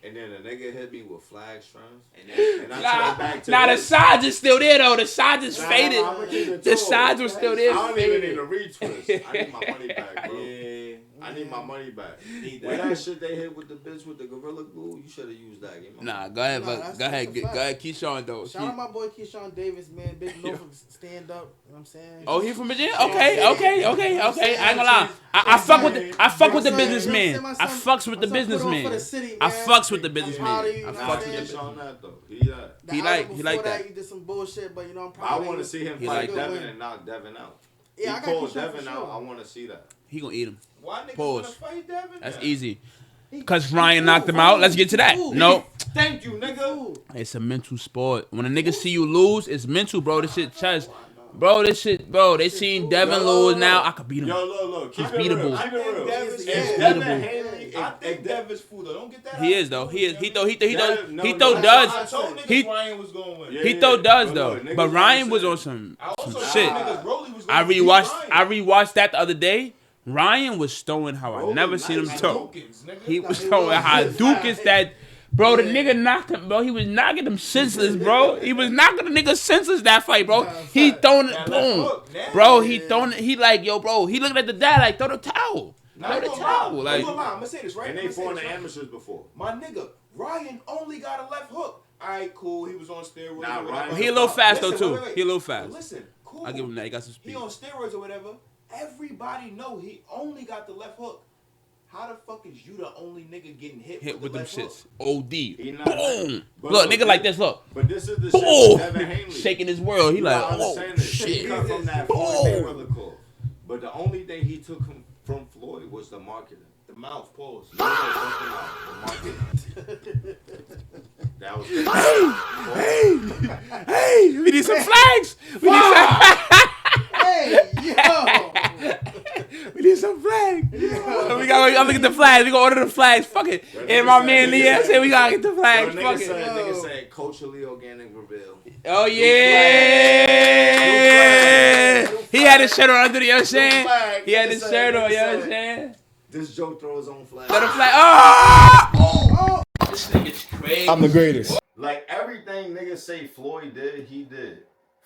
Speaker 6: and then a nigga hit me with flag strands, and I turn back to
Speaker 3: Nah, the
Speaker 6: this,
Speaker 3: sides is still there though. The sides is faded.
Speaker 6: I'ma keep it
Speaker 3: The
Speaker 6: too.
Speaker 3: sides were still
Speaker 6: I
Speaker 3: there.
Speaker 6: don't even need
Speaker 3: faded.
Speaker 6: a retwist. I need my money back, bro.
Speaker 7: Yeah.
Speaker 6: I need my money back.
Speaker 7: Need
Speaker 6: When
Speaker 7: that.
Speaker 6: that shit they hit with the bitch with the Gorilla Glue, you should have used that. Get my
Speaker 3: Nah, go ahead,
Speaker 4: Nah,
Speaker 3: but
Speaker 4: that's-
Speaker 3: go ahead,
Speaker 4: that's a
Speaker 3: go
Speaker 4: fact.
Speaker 3: ahead, Keyshawn though.
Speaker 4: Shout out my boy Keyshawn Davis, man. Big Norfolk stand up. You know what I'm saying?
Speaker 3: Oh, he from Virginia? Okay. I ain't gonna lie. I fuck with the businessman. I fucks with the businessman. I fucks with the businessman. I fucks with the
Speaker 6: on that though. He
Speaker 3: He like that.
Speaker 4: You did some bullshit, but you know I'm
Speaker 6: I
Speaker 4: proud of
Speaker 6: want to
Speaker 4: you.
Speaker 6: see him
Speaker 3: He
Speaker 6: fight
Speaker 3: like
Speaker 6: Devin
Speaker 4: that.
Speaker 6: and knock Devin out.
Speaker 4: Yeah, I
Speaker 6: he
Speaker 4: got
Speaker 6: pulled
Speaker 4: Keyshawn for
Speaker 6: Devin
Speaker 4: sure.
Speaker 6: out. I want to see that.
Speaker 3: He gonna eat him.
Speaker 7: Why niggas
Speaker 3: Pause.
Speaker 7: wanna fight Devin?
Speaker 3: That's
Speaker 7: then?
Speaker 3: easy. Cause Ryan knocked him out. Let's get to that. No,
Speaker 6: Thank you, nigga.
Speaker 3: it's a mental sport. When a nigga see you lose, it's mental, bro. This shit chest. Bro, this shit, bro. They seen Devin lose now. I could beat him.
Speaker 6: Yo, look. Keep
Speaker 3: He's
Speaker 6: it real.
Speaker 3: beatable.
Speaker 6: Keep it real.
Speaker 7: Devin's
Speaker 6: If
Speaker 7: good.
Speaker 6: Devin
Speaker 3: beatable.
Speaker 6: Hanley,
Speaker 7: I think Devin's fool though. Don't get that.
Speaker 3: He
Speaker 7: out.
Speaker 3: is though. He is. He throw
Speaker 6: No,
Speaker 3: duds.
Speaker 7: I told niggas
Speaker 3: He-
Speaker 7: Ryan was going to win.
Speaker 6: Yeah.
Speaker 3: He throw duds
Speaker 6: But
Speaker 3: though.
Speaker 6: look, niggas
Speaker 3: But Ryan was
Speaker 6: saying-
Speaker 3: on some
Speaker 7: I also
Speaker 3: shit.
Speaker 7: told niggas Broly was
Speaker 3: I
Speaker 7: gonna beat
Speaker 3: rewatched.
Speaker 7: Ryan.
Speaker 3: I rewatched that the other day. Ryan was throwing how I
Speaker 6: Broly
Speaker 3: never seen him
Speaker 6: nice.
Speaker 3: throw.
Speaker 7: Hadouken, nigga.
Speaker 3: He was throwing how Dukas that. Bro, the nigga knocked him, bro. He was knocking him senseless, bro. He was knocking the nigga senseless that fight, bro. He throwing it,
Speaker 7: That left
Speaker 3: boom.
Speaker 7: hook, nasty.
Speaker 3: Bro, he throwing it. He like, yo, bro. He looking at the dad like, throw the towel.
Speaker 7: Nah,
Speaker 3: Throw
Speaker 7: I'm
Speaker 3: the
Speaker 7: gonna
Speaker 3: towel.
Speaker 7: lie.
Speaker 3: Like,
Speaker 7: I'm gonna say this right.
Speaker 6: And
Speaker 7: I'm
Speaker 6: they
Speaker 7: gonna say
Speaker 6: fought in
Speaker 7: this
Speaker 6: the
Speaker 7: right.
Speaker 6: amateurs before.
Speaker 7: My nigga, Ryan only got a left hook. Alright, cool. He was on steroids.
Speaker 6: Nah,
Speaker 7: or whatever.
Speaker 6: Ryan-
Speaker 3: he a little fast though
Speaker 7: Listen,
Speaker 3: too.
Speaker 7: wait.
Speaker 3: He a little
Speaker 7: But
Speaker 3: fast.
Speaker 7: listen, cool.
Speaker 3: I give him that. He got some
Speaker 7: He
Speaker 3: speed.
Speaker 7: on steroids or whatever. Everybody know he only got the left hook. How the fuck is you the only nigga getting hit
Speaker 3: Hit with
Speaker 7: the
Speaker 3: them
Speaker 7: left hook?
Speaker 3: shits. OD.
Speaker 6: He not-
Speaker 3: Boom.
Speaker 6: But
Speaker 3: Look,
Speaker 6: look,
Speaker 3: nigga like this. Look.
Speaker 6: But this is the shit
Speaker 3: Boom.
Speaker 6: with Devin Hanley.
Speaker 3: Shaking his world. He
Speaker 6: You
Speaker 3: like,
Speaker 6: gotta
Speaker 3: oh
Speaker 6: understand this. He
Speaker 3: shit.
Speaker 6: come from that
Speaker 3: Boom.
Speaker 6: Floyd Mayweather call. But the only thing he took from Floyd was the marketing.
Speaker 7: The mouth pause.
Speaker 6: No, fucking out. The marketing. That was
Speaker 3: Hey, we need some flags. We need some.
Speaker 4: Hey, yo.
Speaker 3: We need some flags. We gotta I'm gonna get the flags. We gonna order the flags. Fuck it. And my man Leah said we gotta get the flags. Fuck it.
Speaker 6: Nigga said culturally organic reveal.
Speaker 3: Oh yeah. He had his shirt on under the. You know what I'm saying? He had his shirt on. You know what I'm saying?
Speaker 6: This Joe throws his own flag.
Speaker 3: Let the flag. Oh! This nigga's crazy.
Speaker 5: I'm the greatest.
Speaker 6: Like everything niggas say Floyd did, he did.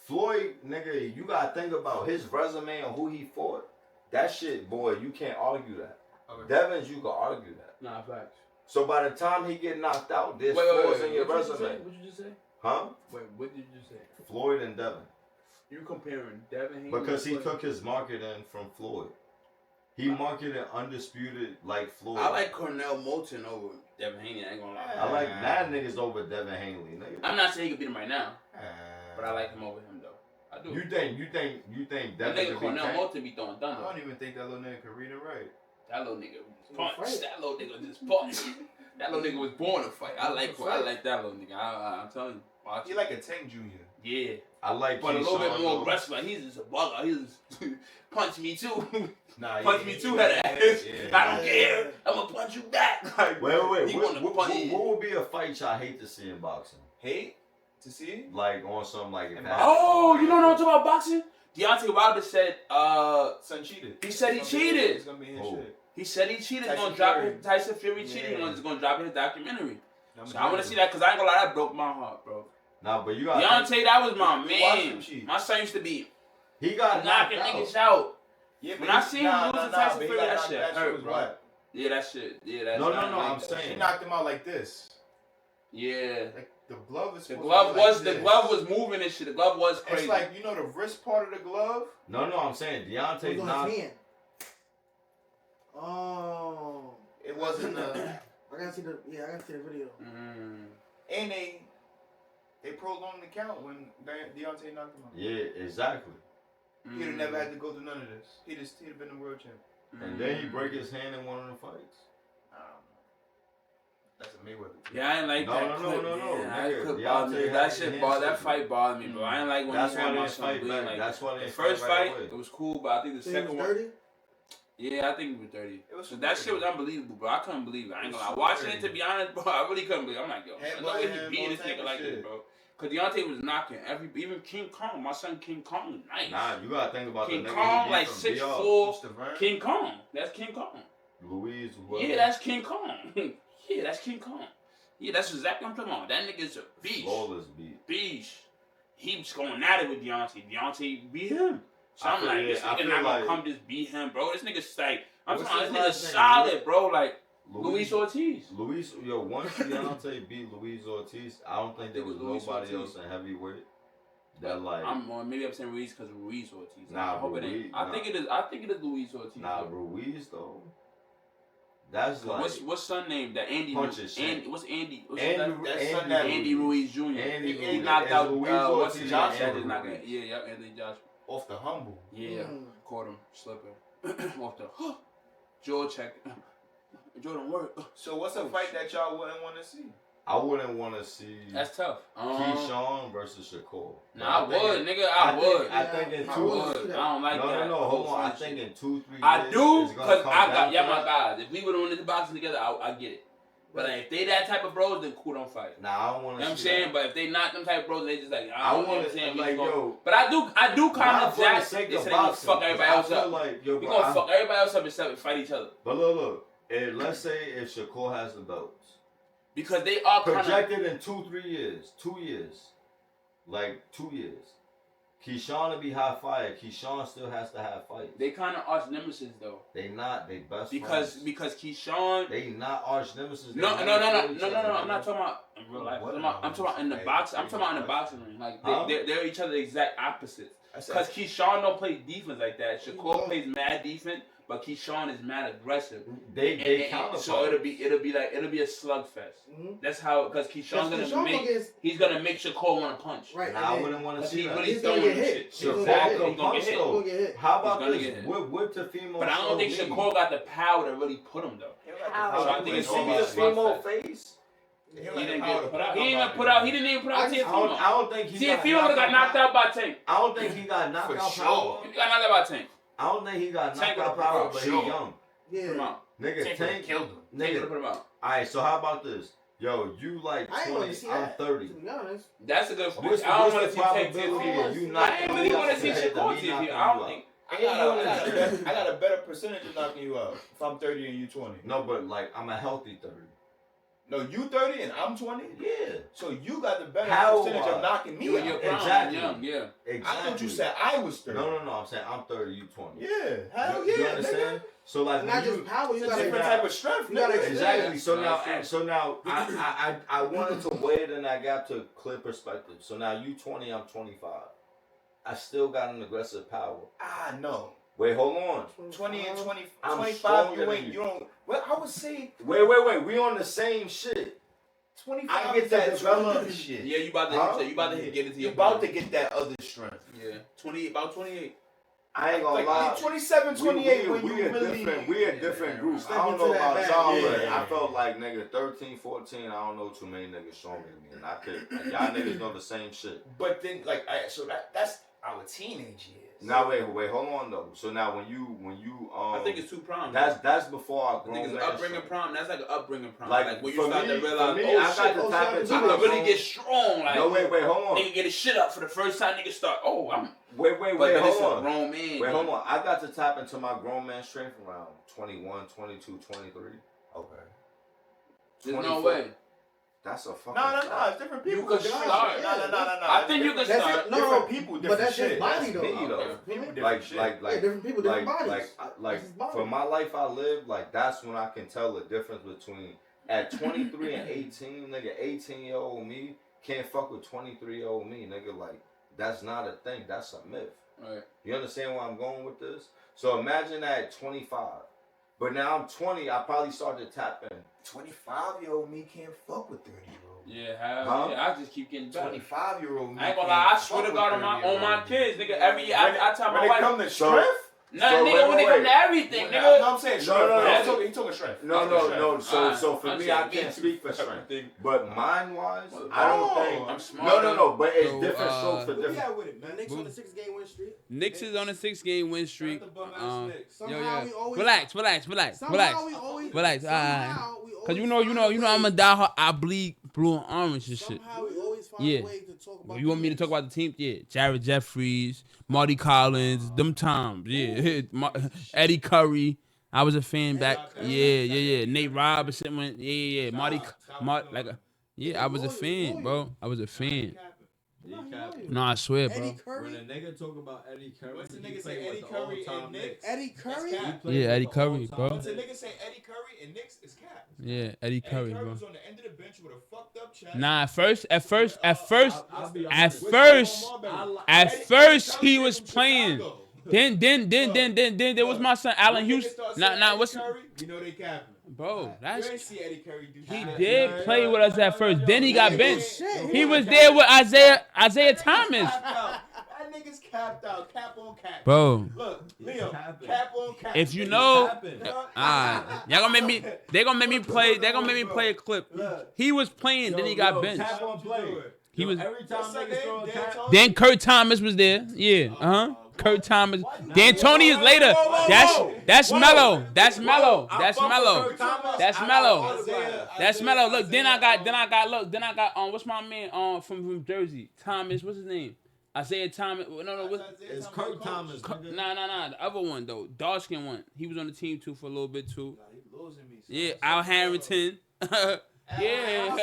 Speaker 6: Floyd, nigga, you gotta think about his resume and who he fought. That shit, boy, you can't argue that.
Speaker 3: Okay.
Speaker 6: Devins, you can argue that.
Speaker 3: Nah, facts.
Speaker 6: So by the time he get knocked out, there's flaws in your resume.
Speaker 3: What you just say?
Speaker 6: Huh?
Speaker 3: Wait, what did you say?
Speaker 6: Floyd and Devin.
Speaker 3: You comparing Devin Haney?
Speaker 6: Because he took his marketing from Floyd. He marketed undisputed like Floyd.
Speaker 3: I like Cornell Moulton over Devin Haney. I ain't gonna lie.
Speaker 6: I like mad niggas over Devin Hanley, nigga.
Speaker 3: I'm not saying he could beat him right now, but I like him over him though. I do.
Speaker 6: You think
Speaker 3: That
Speaker 6: Devin
Speaker 3: nigga
Speaker 6: could be
Speaker 3: Cornell
Speaker 6: Tank?
Speaker 3: Moulton be throwing
Speaker 5: I
Speaker 3: thunder.
Speaker 5: don't even think that little nigga can read and write.
Speaker 3: That little nigga punch. That little nigga just punch. That little nigga was born to fight. I like that little nigga. I'm telling you. Watch
Speaker 5: He
Speaker 3: it.
Speaker 5: like a Tank Junior.
Speaker 3: Yeah.
Speaker 6: I like
Speaker 3: But a little bit
Speaker 6: Keyshawn,
Speaker 3: more
Speaker 6: though.
Speaker 3: aggressive. Like, he's just a bugger. He's just punch me too.
Speaker 6: Nah,
Speaker 3: punch me too, that ass.
Speaker 6: yeah.
Speaker 3: I don't care. I'm gonna punch you back. Like,
Speaker 6: Wait.
Speaker 3: he
Speaker 6: What
Speaker 3: wanna punch you.
Speaker 6: would be a fight y'all hate to see in boxing?
Speaker 7: Hate to see?
Speaker 6: Like on something like it.
Speaker 3: Oh, you know what I'm talking about boxing? Deontay Wilder said,
Speaker 7: Son cheated.
Speaker 3: he said he
Speaker 7: It's gonna be-
Speaker 3: cheated.
Speaker 7: It's gonna be his
Speaker 6: Oh.
Speaker 7: shit.
Speaker 3: He said he cheated. He's
Speaker 7: Tyson
Speaker 3: gonna drop
Speaker 7: Fury.
Speaker 3: it. Tyson Fury cheated.
Speaker 7: Yeah.
Speaker 3: He's gonna drop his documentary.
Speaker 7: I'm
Speaker 3: So I wanna see that because I ain't gonna lie, that broke my heart, bro.
Speaker 6: Nah, but you got
Speaker 3: Deontay, that was my
Speaker 7: You watched him
Speaker 3: man.
Speaker 7: cheat.
Speaker 3: My son used to be
Speaker 6: he got knocked
Speaker 3: knocking
Speaker 6: out.
Speaker 3: niggas out.
Speaker 7: Yeah,
Speaker 3: When I seen him lose to Tyson
Speaker 7: but he
Speaker 3: Fury,
Speaker 7: got
Speaker 3: that
Speaker 7: knocked-
Speaker 3: shit
Speaker 7: that
Speaker 3: hurt,
Speaker 7: was
Speaker 3: bro.
Speaker 7: whack.
Speaker 3: Yeah, that shit. Yeah, that's
Speaker 6: No,
Speaker 3: not
Speaker 6: I'm
Speaker 3: like that.
Speaker 6: saying.
Speaker 5: He knocked him out like this.
Speaker 3: Yeah.
Speaker 5: Like the glove is.
Speaker 3: The
Speaker 5: supposed
Speaker 3: glove
Speaker 5: to be like
Speaker 3: was the
Speaker 5: this.
Speaker 3: glove was moving and shit. The glove was crazy.
Speaker 5: It's like, you know, the wrist part of the glove.
Speaker 6: No, I'm saying Deontay's
Speaker 4: Who's on
Speaker 6: not.
Speaker 4: his hand? Oh.
Speaker 5: It wasn't a.
Speaker 4: I gotta see the video.
Speaker 5: And they prolonged the count when Deontay knocked him out.
Speaker 6: Yeah, exactly.
Speaker 5: He'd have never had to go through none of this. He'd have been the world champion.
Speaker 6: And then he break his hand in one of the fights.
Speaker 5: That's a Mayweather.
Speaker 3: Yeah, I ain't like
Speaker 6: No,
Speaker 3: that.
Speaker 6: no,
Speaker 3: clip.
Speaker 6: no, no,
Speaker 3: Yeah,
Speaker 6: nigga,
Speaker 3: that clip
Speaker 6: Deontay
Speaker 3: bothered me.
Speaker 6: had
Speaker 3: That
Speaker 6: his
Speaker 3: shit
Speaker 6: hands
Speaker 3: bothered. That
Speaker 6: up.
Speaker 3: fight bothered me, bro. I ain't like when
Speaker 6: That's
Speaker 3: he
Speaker 6: why
Speaker 3: had
Speaker 6: they
Speaker 3: my
Speaker 6: didn't
Speaker 3: son
Speaker 6: fight
Speaker 3: bleeding
Speaker 6: back.
Speaker 3: like
Speaker 6: That's why they
Speaker 3: the
Speaker 6: didn't
Speaker 3: first
Speaker 6: fight right
Speaker 3: fight.
Speaker 6: away.
Speaker 3: It was cool, but I think the
Speaker 4: So he
Speaker 3: second
Speaker 4: was
Speaker 3: one.
Speaker 4: 30?
Speaker 3: Yeah, I think it was 30.
Speaker 5: It was
Speaker 3: So that shit was unbelievable, bro. I couldn't believe it. I ain't gonna lie. Watching it, to be honest, bro, I really couldn't believe it. I'm like, yo,
Speaker 5: Headbutt
Speaker 3: no way he
Speaker 5: him,
Speaker 3: beat
Speaker 5: all
Speaker 3: this
Speaker 5: type
Speaker 3: nigga
Speaker 5: of
Speaker 3: like this,
Speaker 5: shit.
Speaker 3: bro. Cause Deontay was knocking even King Kong. My son King Kong was nice.
Speaker 6: Nah, you gotta think about
Speaker 3: King
Speaker 6: the nigga
Speaker 3: Kong,
Speaker 6: he
Speaker 3: like
Speaker 6: beat from
Speaker 3: 6'4".
Speaker 5: Stavern.
Speaker 3: King Kong. That's King Kong.
Speaker 6: Louise, what?
Speaker 3: Yeah, that's King Kong. Yeah, that's King Kong. Yeah, that's exactly what I'm talking about. That nigga's a beast.
Speaker 6: Flawless beat.
Speaker 3: Beast. He was going at it with Deontay. Deontay beat him. So
Speaker 6: I
Speaker 3: I'm
Speaker 6: feel-
Speaker 3: like,
Speaker 6: yeah,
Speaker 3: this
Speaker 6: I
Speaker 3: nigga
Speaker 6: feel
Speaker 3: not gonna
Speaker 6: like-
Speaker 3: come just beat him, bro. This nigga's like, I'm
Speaker 6: What's
Speaker 3: talking about
Speaker 6: his
Speaker 3: this nigga's
Speaker 6: last name?
Speaker 3: solid, bro. Like Luis Ortiz.
Speaker 6: Luis, yo, once Deontay beat Luis Ortiz, I don't think there was
Speaker 3: It was Luis
Speaker 6: nobody
Speaker 3: Ortiz.
Speaker 6: else in heavyweight that like.
Speaker 3: Maybe I'm saying Ruiz because Ruiz Ortiz.
Speaker 6: Nah,
Speaker 3: I hope it ain't.
Speaker 6: Ruiz,
Speaker 3: I
Speaker 6: nah.
Speaker 3: think it is. I think it is Luis Ortiz.
Speaker 6: Nah,
Speaker 3: though.
Speaker 6: Ruiz though. That's like
Speaker 3: What's son name? That Andy.
Speaker 6: Punches shit.
Speaker 3: Andy. What's Andy? What's
Speaker 6: Andy,
Speaker 3: his
Speaker 5: That's
Speaker 6: Andy,
Speaker 5: son that-
Speaker 3: Andy Ruiz Jr.
Speaker 6: Andy
Speaker 3: he
Speaker 6: Ruiz
Speaker 3: knocked
Speaker 6: and
Speaker 3: out
Speaker 6: Luis
Speaker 3: what's
Speaker 6: Ortiz.
Speaker 3: his
Speaker 5: Joshua
Speaker 3: name? Yeah, just knocked
Speaker 5: Ruiz.
Speaker 3: it. Yeah, Anthony Joshua.
Speaker 5: Off the humble.
Speaker 3: Yeah, caught him slipping off the jaw check. Jaw don't work.
Speaker 5: So what's a fight that y'all wouldn't want to see?
Speaker 6: I wouldn't want to see
Speaker 3: That's tough.
Speaker 6: Keyshawn versus Shakur.
Speaker 3: Nah, I would, nigga.
Speaker 6: I
Speaker 3: I
Speaker 6: think in
Speaker 3: would. I
Speaker 6: two.
Speaker 3: would. I don't like that.
Speaker 6: No, hold on. I
Speaker 3: Bullshit.
Speaker 6: think in 2-3 years.
Speaker 3: I do,
Speaker 6: it's gonna
Speaker 3: because
Speaker 6: come
Speaker 3: I
Speaker 6: down
Speaker 3: got,
Speaker 6: to
Speaker 3: yeah, my
Speaker 6: that.
Speaker 3: guys. If we would have won this boxing together, I get it. But if they that type of bros, then cool, don't fight.
Speaker 6: Nah, I don't want
Speaker 3: You know
Speaker 6: to.
Speaker 3: what I'm saying? But if they not them type of bros, they just like,
Speaker 6: I
Speaker 3: don't know
Speaker 6: want
Speaker 3: what I'm saying.
Speaker 6: to
Speaker 3: We
Speaker 6: like
Speaker 3: gonna-
Speaker 6: yo.
Speaker 3: But I do kind
Speaker 6: Not
Speaker 3: of
Speaker 6: for the
Speaker 3: jack.
Speaker 6: sake
Speaker 3: They
Speaker 6: of
Speaker 3: say they gonna
Speaker 6: boxing.
Speaker 3: fuck everybody
Speaker 6: I
Speaker 3: else
Speaker 6: feel
Speaker 3: up.
Speaker 6: like yo,
Speaker 3: We
Speaker 6: bro,
Speaker 3: gonna fuck everybody else up except fight each other.
Speaker 6: But look. Let's say if Shakur has the belts,
Speaker 3: Because they are kind of.
Speaker 6: projected in 2-3 years, 2 years, like 2 years. Keyshawn to be hot fire. Keyshawn still has to have fights.
Speaker 3: They kind of arch nemesis though.
Speaker 6: They not. They best
Speaker 3: Because
Speaker 6: friends.
Speaker 3: Keyshawn.
Speaker 6: They not arch nemesis. They
Speaker 3: No.
Speaker 6: never fought each other,
Speaker 3: I'm not
Speaker 6: nigga.
Speaker 3: talking about in real life.
Speaker 5: What
Speaker 3: I'm talking about in the box. I'm talking about in the boxing ring. Like
Speaker 6: Huh?
Speaker 3: they're each other exact opposites.
Speaker 5: I said-
Speaker 3: Because Keyshawn don't play defense like that. Shakur plays mad defense, but Keyshawn is mad aggressive.
Speaker 6: They
Speaker 3: And
Speaker 6: counter.
Speaker 3: so it'll be a slugfest. That's how because Keyshawn's he's gonna make Shakur want to punch.
Speaker 4: Right.
Speaker 6: Nah, I wouldn't want to
Speaker 3: Because
Speaker 6: see
Speaker 3: he
Speaker 6: that.
Speaker 3: really
Speaker 4: He's gonna
Speaker 3: throwing
Speaker 4: get
Speaker 3: shit.
Speaker 4: hit.
Speaker 6: Shakur
Speaker 3: Exactly.
Speaker 6: can
Speaker 3: He's gonna
Speaker 6: punch
Speaker 3: get hit.
Speaker 6: though.
Speaker 4: He's gonna get hit.
Speaker 6: How about
Speaker 3: He's gonna
Speaker 6: this?
Speaker 3: get hit.
Speaker 6: What the female?
Speaker 3: But I don't think Shakur got the power to really put him though.
Speaker 5: How?
Speaker 3: So I think it's
Speaker 6: see
Speaker 3: gonna be
Speaker 6: the
Speaker 3: a
Speaker 6: female
Speaker 3: slugfest.
Speaker 6: face.
Speaker 3: He didn't get put out. He didn't even put out. He didn't even put out
Speaker 6: I
Speaker 3: Tiafimo.
Speaker 6: don't think he
Speaker 3: Tiafimo would have got knocked out by Tank.
Speaker 6: I don't think he got knocked
Speaker 5: For
Speaker 6: out
Speaker 5: sure.
Speaker 6: power.
Speaker 3: He got knocked out by Tank.
Speaker 6: I don't think he got
Speaker 3: Tank
Speaker 6: knocked out
Speaker 3: would've
Speaker 6: power,
Speaker 5: put
Speaker 6: but
Speaker 5: him
Speaker 6: he
Speaker 5: out.
Speaker 6: young.
Speaker 3: Put him
Speaker 4: Yeah.
Speaker 3: out.
Speaker 6: Nigga,
Speaker 3: Tank
Speaker 6: Tank
Speaker 5: killed him.
Speaker 3: Tank would have
Speaker 6: Nigga.
Speaker 3: put him out.
Speaker 6: Alright, so how about this? Yo, you like
Speaker 4: I ain't want to
Speaker 6: 20,
Speaker 4: see
Speaker 6: I'm
Speaker 4: that.
Speaker 6: 30.
Speaker 4: To be honest.
Speaker 3: That's a good
Speaker 6: What's
Speaker 3: point. I don't want to see Tank
Speaker 6: probability
Speaker 3: Tiafimo.
Speaker 6: of you
Speaker 3: I
Speaker 6: knocking
Speaker 3: ain't really
Speaker 6: me
Speaker 3: want to
Speaker 6: out
Speaker 3: see
Speaker 6: compared to
Speaker 3: Shakur
Speaker 6: me
Speaker 3: Tiafimo.
Speaker 6: knocking
Speaker 3: I
Speaker 6: you
Speaker 3: don't
Speaker 6: out?
Speaker 3: think.
Speaker 5: I got a better percentage of knocking you out if I'm 30 and you 20.
Speaker 6: No, but like I'm a healthy 30.
Speaker 5: No, you 30 and I'm 20?
Speaker 6: Yeah.
Speaker 5: So you got the better
Speaker 6: How
Speaker 5: percentage
Speaker 6: wise?
Speaker 5: of knocking me
Speaker 3: You
Speaker 5: out.
Speaker 3: and your prime,
Speaker 6: Exactly.
Speaker 3: young, yeah.
Speaker 6: Exactly.
Speaker 5: I thought you said I was 30.
Speaker 6: No, I'm saying I'm 30, you 20.
Speaker 5: Yeah, hell
Speaker 6: You
Speaker 5: yeah,
Speaker 6: understand? So like
Speaker 4: Not
Speaker 6: when
Speaker 4: just
Speaker 6: you
Speaker 4: power. You
Speaker 5: It's a
Speaker 4: gotta.
Speaker 5: different type of strength,
Speaker 4: You gotta
Speaker 5: nigga.
Speaker 6: exactly.
Speaker 3: Yeah.
Speaker 6: So
Speaker 3: No,
Speaker 6: now,
Speaker 3: that's
Speaker 6: I wanted to widen that gap to clear perspective. So now you 20, I'm 25. I still got an aggressive power.
Speaker 5: Ah, no.
Speaker 6: Wait, hold on.
Speaker 5: 20 and 20,
Speaker 6: I'm
Speaker 5: 25,
Speaker 6: stronger
Speaker 5: you
Speaker 6: than
Speaker 5: ain't,
Speaker 6: you.
Speaker 5: you don't, well, I would say
Speaker 6: Wait. We on the same shit.
Speaker 5: 25
Speaker 6: I get
Speaker 5: is
Speaker 6: to
Speaker 5: that
Speaker 6: develop-
Speaker 5: 20 shit.
Speaker 3: Yeah, you about to
Speaker 5: Huh?
Speaker 3: get into
Speaker 5: You
Speaker 3: your
Speaker 5: about
Speaker 3: prime.
Speaker 5: to get that other strength.
Speaker 3: Yeah, 28, about 28.
Speaker 8: I ain't gonna
Speaker 9: Like
Speaker 8: lie.
Speaker 9: 27, 28 when you really...
Speaker 8: We a different group.
Speaker 4: Step
Speaker 8: I don't
Speaker 4: into
Speaker 8: know
Speaker 4: that
Speaker 8: about
Speaker 4: bag.
Speaker 8: y'all,
Speaker 9: Yeah.
Speaker 8: but I felt like, nigga, 13, 14, I don't know too many niggas stronger than me. And I could, y'all niggas know the same shit.
Speaker 9: But then, like, so that's our teenage years.
Speaker 8: Now, wait, hold on, though. So now when you,
Speaker 3: I think it's 2 proms.
Speaker 8: that's before our
Speaker 3: I
Speaker 8: grown
Speaker 3: think it's
Speaker 8: man
Speaker 3: an upbringing
Speaker 8: shit.
Speaker 3: prom. That's like an upbringing prom.
Speaker 8: Like,
Speaker 3: Like when
Speaker 8: for
Speaker 3: you start
Speaker 8: me-
Speaker 3: to realize,
Speaker 8: for me, I got
Speaker 3: shit,
Speaker 8: to tap into
Speaker 3: nigga
Speaker 8: my
Speaker 3: really
Speaker 8: grown-
Speaker 3: get strong. Like,
Speaker 8: No, wait, hold on.
Speaker 3: Nigga get his shit up for the first time. Nigga start. Oh, I'm.
Speaker 8: Wait,
Speaker 3: But it's a
Speaker 8: hold on.
Speaker 3: grown man.
Speaker 8: Wait, hold on. I got to tap into my grown man strength around 21, 22, 23. Okay.
Speaker 3: There's no
Speaker 8: 24.
Speaker 3: way.
Speaker 8: That's a fucking.
Speaker 9: No, it's different people.
Speaker 3: You could start.
Speaker 9: No.
Speaker 3: I think you could
Speaker 4: That's
Speaker 3: start.
Speaker 4: it. No,
Speaker 9: Different people, different
Speaker 4: but that's
Speaker 9: shit.
Speaker 4: his body
Speaker 8: That's
Speaker 4: though.
Speaker 8: me, though.
Speaker 9: Different people, different
Speaker 8: Like,
Speaker 9: shit.
Speaker 4: Yeah, different people, different bodies.
Speaker 8: like
Speaker 4: That's his body.
Speaker 8: for my life I lived, like that's when I can tell the difference between at 23 and 18, nigga, 18-year-old me can't fuck with 23-year-old me, nigga. Like that's not a thing. That's a myth.
Speaker 3: Right.
Speaker 8: You understand where I'm going with this? So imagine that at 25, but now I'm 20. I probably started tapping.
Speaker 9: 25-year-old me can't fuck with 30-year-old.
Speaker 3: Yeah, hell
Speaker 8: Huh?
Speaker 3: yeah. I just keep getting better.
Speaker 9: 25-year-old me.
Speaker 3: I ain't gonna lie. I swear to God on my kids, nigga. Every year I tell my
Speaker 9: When it
Speaker 3: wife.
Speaker 9: come to strength,
Speaker 3: Nah,
Speaker 8: So,
Speaker 3: nigga, when
Speaker 8: wait,
Speaker 3: it come
Speaker 8: wait.
Speaker 3: to everything,
Speaker 9: no,
Speaker 3: nigga.
Speaker 9: I'm saying
Speaker 8: No,
Speaker 9: strength.
Speaker 8: no, no.
Speaker 9: He talking strength.
Speaker 8: No. So for
Speaker 3: I'm
Speaker 8: me,
Speaker 3: saying
Speaker 8: I can't speak for strength.
Speaker 9: Everything.
Speaker 8: But mind wise,
Speaker 3: Oh,
Speaker 8: I don't think.
Speaker 3: I'm smart.
Speaker 8: No. But it's
Speaker 3: So,
Speaker 8: different strokes for
Speaker 9: Where we
Speaker 8: different.
Speaker 9: at with it, man?
Speaker 4: Knicks on the 6-game win streak.
Speaker 3: Knicks is on a 6-game win streak.
Speaker 9: Shout out to bum-ass Knicks.
Speaker 4: Somehow we always
Speaker 3: Relax.
Speaker 4: Somehow we always
Speaker 3: Relax,
Speaker 4: somehow we
Speaker 3: Cause you
Speaker 4: always
Speaker 3: know,
Speaker 4: find a
Speaker 3: I'm a
Speaker 4: way-
Speaker 3: diehard. I bleed blue and orange and shit.
Speaker 4: Somehow we always find
Speaker 3: Yeah.
Speaker 4: a way to talk about.
Speaker 3: You want me to talk about the team? Yeah, Jared Jeffries, Marty Collins, them times. Yeah, Eddie Curry. I was a fan back. Yeah. Nate Robinson went. Yeah. Marty, I was a fan, bro. I was a fan. No, I swear, bro.
Speaker 4: Eddie
Speaker 6: When
Speaker 4: Curry.
Speaker 6: a nigga talk about Eddie Curry,
Speaker 9: What's the
Speaker 6: he
Speaker 9: nigga
Speaker 6: played
Speaker 9: say?
Speaker 6: with
Speaker 9: Eddie
Speaker 6: the
Speaker 9: Curry
Speaker 6: all-time
Speaker 9: and Knicks?
Speaker 4: Eddie Curry.
Speaker 9: That's cap.
Speaker 6: He played
Speaker 3: Yeah,
Speaker 6: with
Speaker 3: Eddie
Speaker 6: the
Speaker 3: Curry,
Speaker 6: all-time
Speaker 3: bro.
Speaker 9: What's the
Speaker 6: Knicks.
Speaker 9: nigga say? Eddie Curry and Knicks is cap.
Speaker 3: Yeah, Eddie Curry,
Speaker 9: Curry
Speaker 3: bro.
Speaker 9: was on the end of the bench with a fucked up chest.
Speaker 3: Nah, at first,
Speaker 6: I'll be
Speaker 3: at
Speaker 6: honest.
Speaker 3: first he was playing. Then there was my son Allen Houston. What's
Speaker 9: You know they capping.
Speaker 3: bro?
Speaker 9: You
Speaker 3: That's
Speaker 9: ain't see Eddie Curry do
Speaker 3: he
Speaker 9: shit.
Speaker 3: did play with us at first. Then he got benched.
Speaker 4: Shit.
Speaker 3: He was there with Isaiah Thomas,
Speaker 9: That nigga's capped out. Cap on cap.
Speaker 3: bro.
Speaker 9: Look, Leo,
Speaker 6: capping.
Speaker 9: cap on cap.
Speaker 3: If you know,
Speaker 6: happened.
Speaker 3: y'all gonna make me. They gonna make me play. They gonna make me play a clip. He was playing. Then he got benched.
Speaker 6: Cap on play.
Speaker 3: He was.
Speaker 6: Every time niggas throw a cap.
Speaker 3: Then Kurt Thomas was there. Yeah. Kurt Thomas. D'Antoni is later. That's Mello. That's Mello. That's Mello. That's Mello. That's Mello. Look, then I got what's my man from Jersey? Thomas, what's his name? Isaiah Thomas. No,
Speaker 6: It's Kurt Thomas. nigga.
Speaker 3: nah. The other one though, dark skin one. He was on the team too for a little bit too.
Speaker 9: Losing me.
Speaker 3: Yeah, Al Harrington. Yeah,